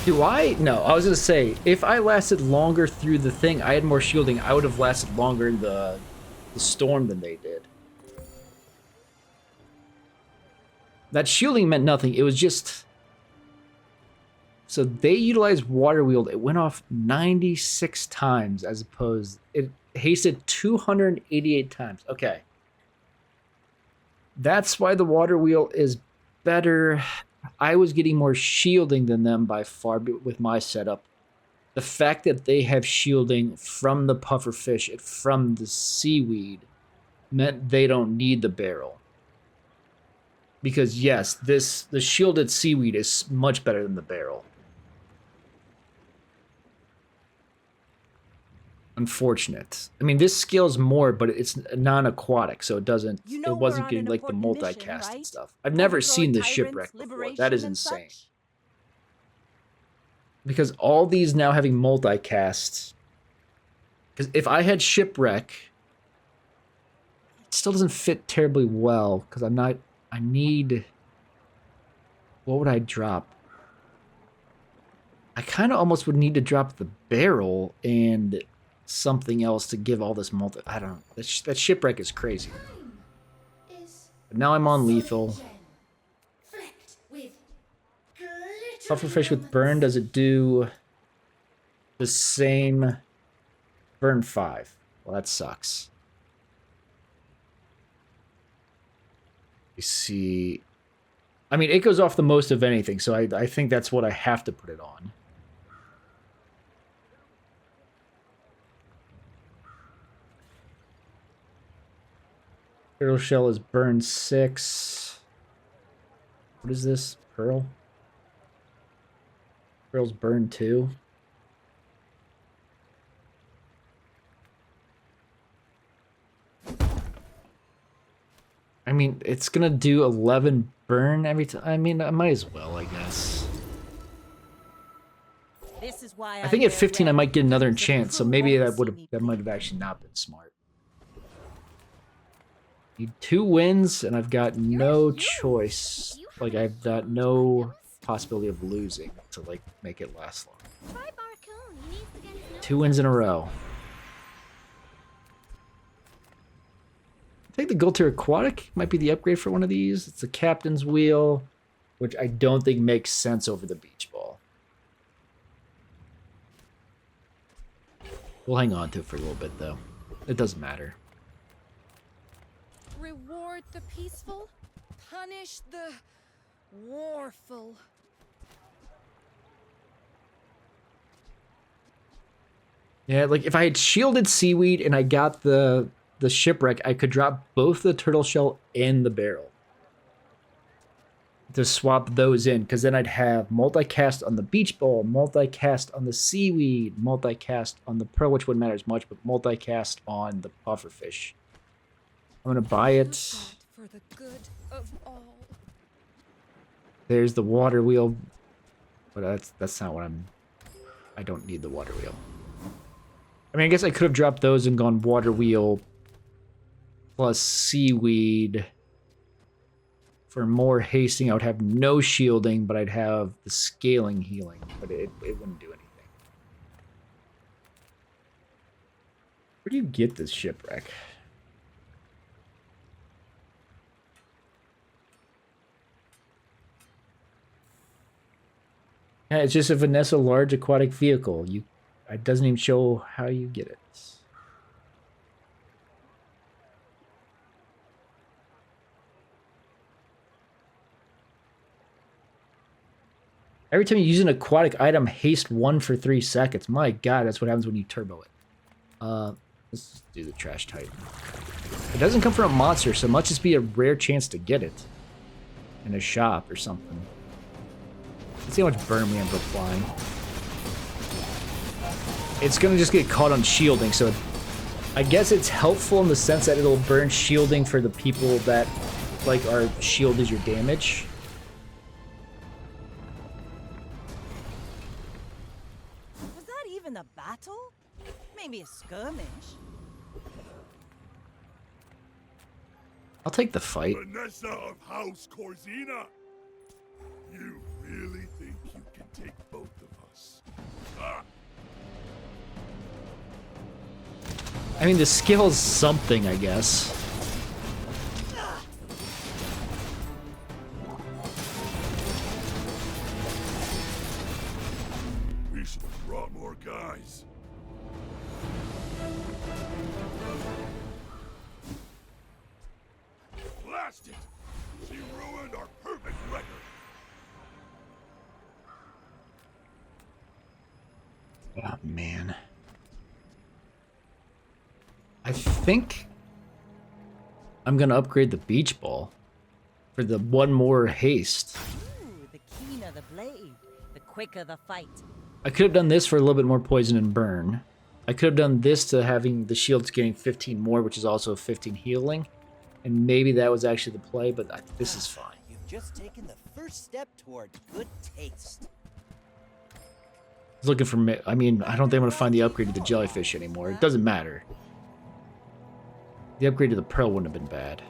Do I? No, I was gonna say, if I lasted longer through the thing, I had more shielding, I would have lasted longer in the storm than they did. That shielding meant nothing. It was just... So they utilized water wield. It went off 96 times as opposed... It hasted 288 times. Okay. That's why the water wheel is better. I was getting more shielding than them by far with my setup. The fact that they have shielding from the pufferfish and from the seaweed meant they don't need the barrel. Because yes, the shielded seaweed is much better than the barrel. Unfortunate. I mean, this scales more, but it's non-aquatic, so it doesn't. You know it wasn't we're on getting an like the important multicast mission, right? and stuff. I've never seen this Overthrowing shipwreck tyrants, before. That is liberation, and insane. such? Because all these now having multicasts. Because if I had shipwreck, it still doesn't fit terribly well. Because I'm not. I need. What would I drop? I kind of almost would need to drop the barrel and something else to give all this multi. I don't know. That shipwreck is crazy. But now I'm on lethal. Pufferfish with burn, does it do the same? Burn 5. Well, that sucks. You see, I mean, it goes off the most of anything, so I think that's what I have to put it on. Turtle shell is burn 6. What is this? Pearl? Pearl's burn 2. I mean, it's gonna do 11 burn every time. I mean, I might as well, I guess. This is why I think at 15 I might get another enchant, so maybe that might have actually not been smart. Need 2 wins, and I've got no choice. Like, I've got no possibility of losing to, like, make it last long. 2 wins in a row. I think the Gold Tier Aquatic might be the upgrade for one of these. It's a Captain's Wheel, which I don't think makes sense over the Beach Ball. We'll hang on to it for a little bit, though. It doesn't matter. Reward the peaceful, punish the warful. Yeah, like if I had shielded seaweed and I got the shipwreck, I could drop both the turtle shell and the barrel to swap those in, because then I'd have multicast on the beach ball, multicast on the seaweed, multicast on the pearl, which wouldn't matter as much, but multicast on the pufferfish. I'm gonna buy it. For the good of all. There's the water wheel, but that's not what I don't need the water wheel. I mean, I guess I could have dropped those and gone water wheel plus seaweed. For more hasting, I would have no shielding, but I'd have the scaling healing, but it wouldn't do anything. Where do you get this shipwreck? Yeah, it's just a Vanessa large aquatic vehicle. It doesn't even show how you get it. Every time you use an aquatic item, haste 1 for 3 seconds. My god, that's what happens when you turbo it. Let's just do the Trash Titan. It doesn't come from a monster, so it must just be a rare chance to get it. In a shop or something. Let's see how much burn we end up applying. It's gonna just get caught on shielding, so I guess it's helpful in the sense that it'll burn shielding for the people that, like, our shield is your damage. Was that even a battle? Maybe a skirmish. I'll take the fight. Vanessa of House Corzina! You really think you can take both of us? Ah. I mean, the skill's something, I guess. Oh, man. I think I'm going to upgrade the beach ball for the one more haste. Ooh, the keener the blade, the quicker the fight. I could have done this for a little bit more poison and burn. I could have done this to having the shields getting 15 more, which is also 15 healing. And maybe that was actually the play, but this is fine. You've just taken the first step toward good taste. I was looking for... I mean, I don't think I'm going to find the upgrade to the jellyfish anymore. It doesn't matter. The upgrade to the pearl wouldn't have been bad.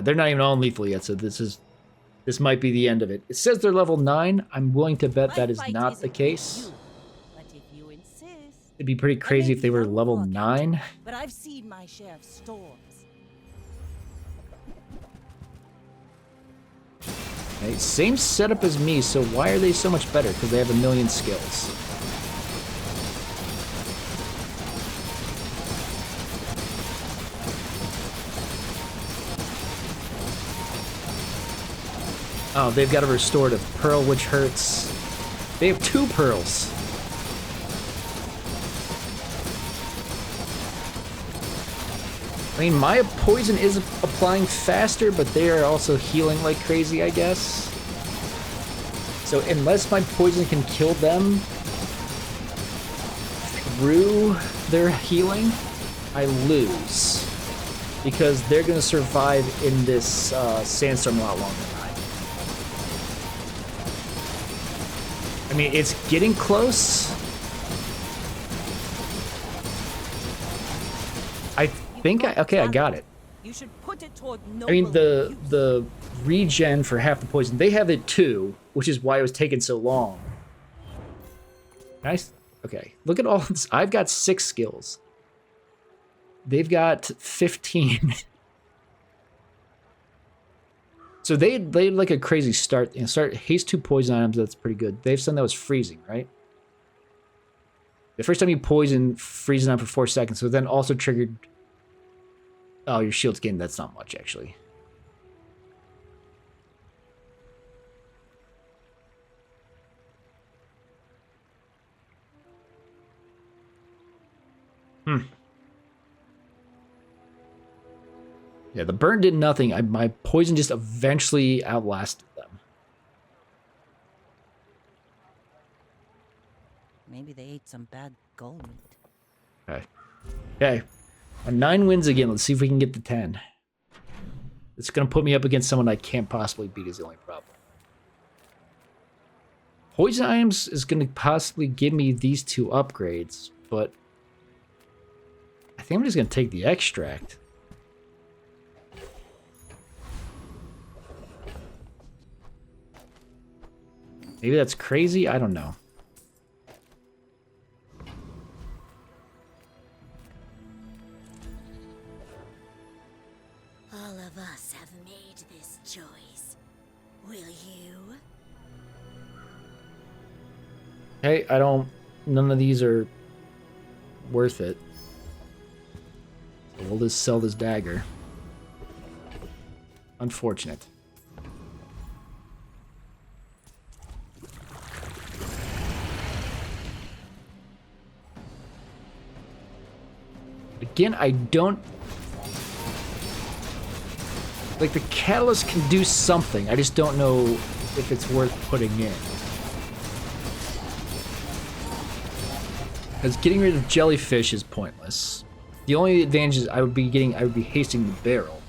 They're not even on lethal yet, so this might be the end of it. It says they're level 9. I'm willing to bet that is not the case. But if you insist, It'd be pretty crazy if they were level 9. but I've seen my share of storms. Okay, same setup as me, so why are they so much better? Because they have a million skills. Oh, they've got a restorative pearl, which hurts. They have 2 pearls. I mean, my poison is applying faster, but they are also healing like crazy, I guess. So unless my poison can kill them through their healing, I lose. Because they're going to survive in this sandstorm a lot longer than I do. I mean, it's getting close. I think I got it. You should put it toward I mean, the regen for half the poison, they have it too, which is why it was taking so long. Nice. Okay, look at all this. I've got 6 skills. They've got 15. So they had like a crazy start. Start haste 2 poison items. That's pretty good. They have something that was freezing, right? The first time you poison, freezing on for 4 seconds. So then also triggered. Oh, your shield's gained. That's not much actually. Yeah, the burn did nothing. My poison just eventually outlasted them. Maybe they ate some bad gold meat. Okay. Okay. 9 wins again. Let's see if we can get to 10. It's going to put me up against someone I can't possibly beat is the only problem. Poison items is going to possibly give me these 2 upgrades, but I think I'm just going to take the extract. Maybe that's crazy. I don't know. All of us have made this choice. Will you? Hey, none of these are worth it. So we'll just sell this dagger. Unfortunate. Again, I don't... Like, the catalyst can do something. I just don't know if it's worth putting in. Because getting rid of jellyfish is pointless. The only advantage is I would be hasting the barrel.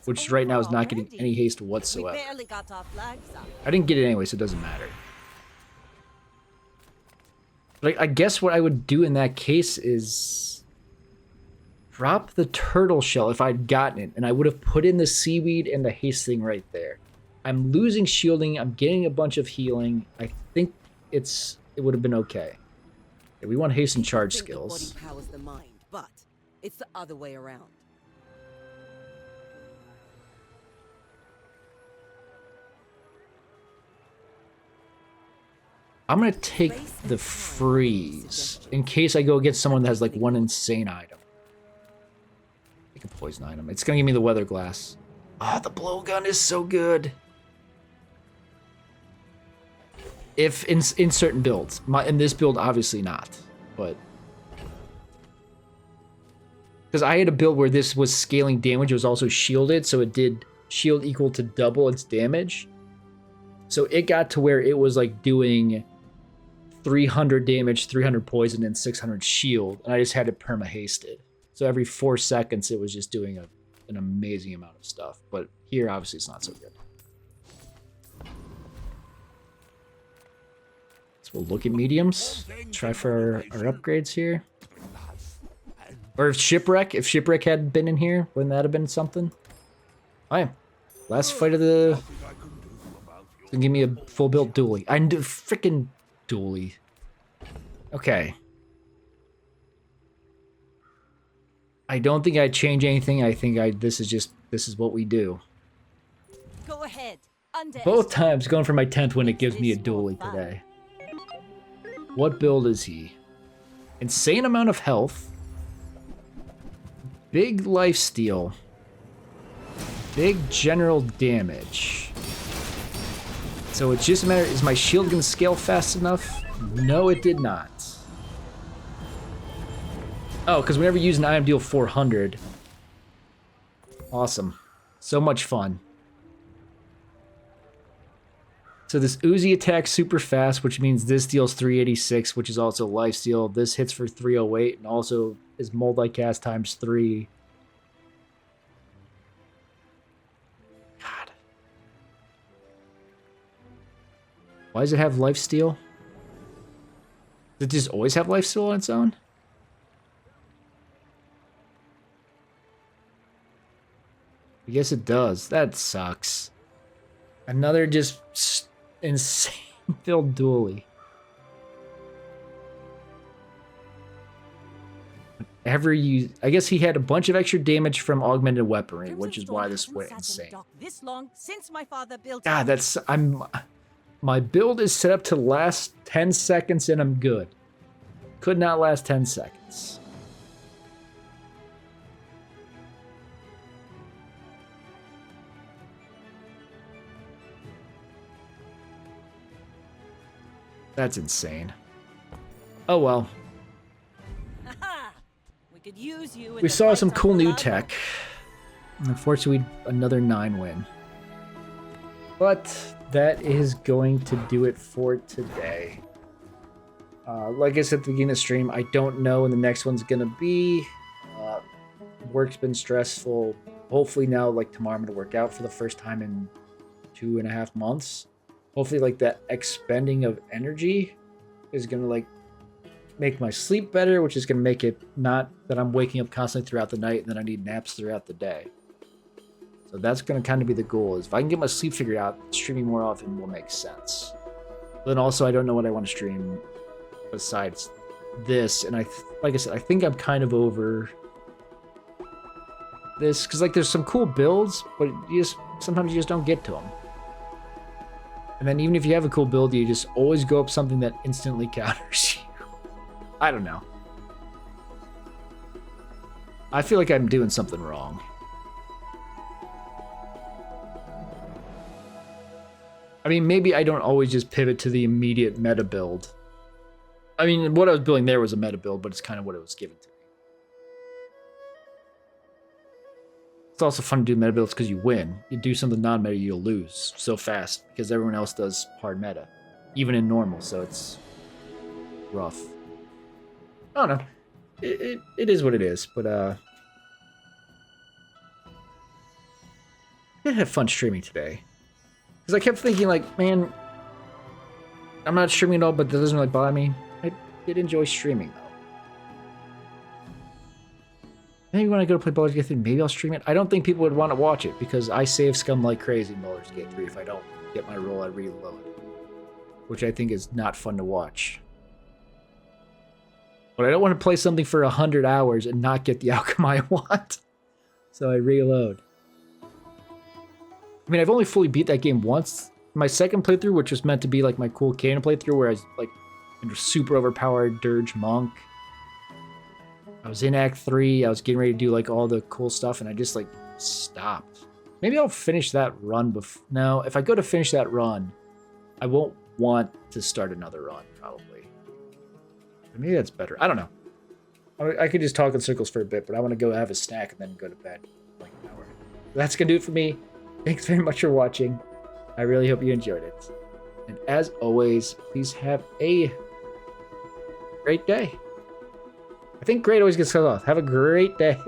Which right now is not getting any haste whatsoever. I didn't get it anyway, so it doesn't matter. Like, I guess what I would do in that case is drop the turtle shell if I'd gotten it, and I would have put in the seaweed and the haste thing right there. I'm losing shielding, I'm getting a bunch of healing. I think it would have been okay. Yeah, we want haste and charge skills. The body powers the mind, but it's the other way around. I'm gonna take the freeze in case I go against someone that has like one insane item. Take a poison item. It's gonna give me the weather glass. Ah, the blowgun is so good. If in certain builds. In this build, obviously not. But because I had a build where this was scaling damage, it was also shielded, so it did shield equal to double its damage. So it got to where it was like doing 300 damage, 300 poison, and 600 shield, and I just had it perma-hasted. So every 4 seconds, it was just doing an amazing amount of stuff. But here, obviously, it's not so good. So we'll look at mediums. Try for our upgrades here. Or if Shipwreck had been in here, wouldn't that have been something? Alright. Last fight of the... Give me a full build dually. I do freaking dually. Okay. I don't think I'd change anything. I think this is what we do. Go ahead. Both times going for my 10th win, it gives me a dually today. What build is he? Insane amount of health. Big lifesteal. Big general damage. So it's just a matter, is my shield gonna scale fast enough? No, it did not. Oh, because whenever you use an item, deal 400. Awesome. So much fun. So this Uzi attacks super fast, which means this deals 386, which is also lifesteal. This hits for 308 and also is multicast times 3. God. Why does it have lifesteal? Does it just always have lifesteal on its own? I guess it does. That sucks. Another just insane build dually. I guess he had a bunch of extra damage from augmented weaponry, which is why this went insane. This long since my father built God, my build is set up to last 10 seconds and I'm good. Could not last 10 seconds. That's insane. Oh well. We could use you. We saw some cool new tech. Unfortunately, another 9 win. But that is going to do it for today. Like I said at the beginning of the stream, I don't know when the next one's gonna be. Work's been stressful. Hopefully now, like tomorrow, I'm gonna work out for the first time in 2.5 months. Hopefully, like, that expending of energy is going to, like, make my sleep better, which is going to make it not that I'm waking up constantly throughout the night and then I need naps throughout the day. So that's going to kind of be the goal, is if I can get my sleep figured out, streaming more often will make sense. But then also, I don't know what I want to stream besides this, and like I said, I think I'm kind of over this, because, like, there's some cool builds, but sometimes you just don't get to them. And then even if you have a cool build, you just always go up something that instantly counters you. I don't know. I feel like I'm doing something wrong. I mean, maybe I don't always just pivot to the immediate meta build. I mean, what I was building there was a meta build, but it's kind of what it was given to me. It's also fun to do meta builds because you win. You do something non-meta, you'll lose so fast because everyone else does hard meta, even in normal, so it's rough. I don't know. It is what it is, but I did have fun streaming today. Because I kept thinking, like, man, I'm not streaming at all, but that doesn't really bother me. I did enjoy streaming, though. Maybe when I go to play Baldur's Gate 3, maybe I'll stream it. I don't think people would want to watch it because I save scum like crazy in Baldur's Gate 3. If I don't get my roll, I reload. Which I think is not fun to watch. But I don't want to play something for 100 hours and not get the outcome I want. So I reload. I mean, I've only fully beat that game once. My second playthrough, which was meant to be like my cool canon playthrough where I was like a super overpowered dirge monk. I was in Act 3, I was getting ready to do like all the cool stuff, and I just like stopped. Maybe I'll finish that run before. No, if I go to finish that run, I won't want to start another run, probably. But maybe that's better. I don't know. I could just talk in circles for a bit, but I want to go have a snack and then go to bed like an hour. That's going to do it for me. Thanks very much for watching. I really hope you enjoyed it. And as always, please have a great day. I think great always gets cut off. Have a great day.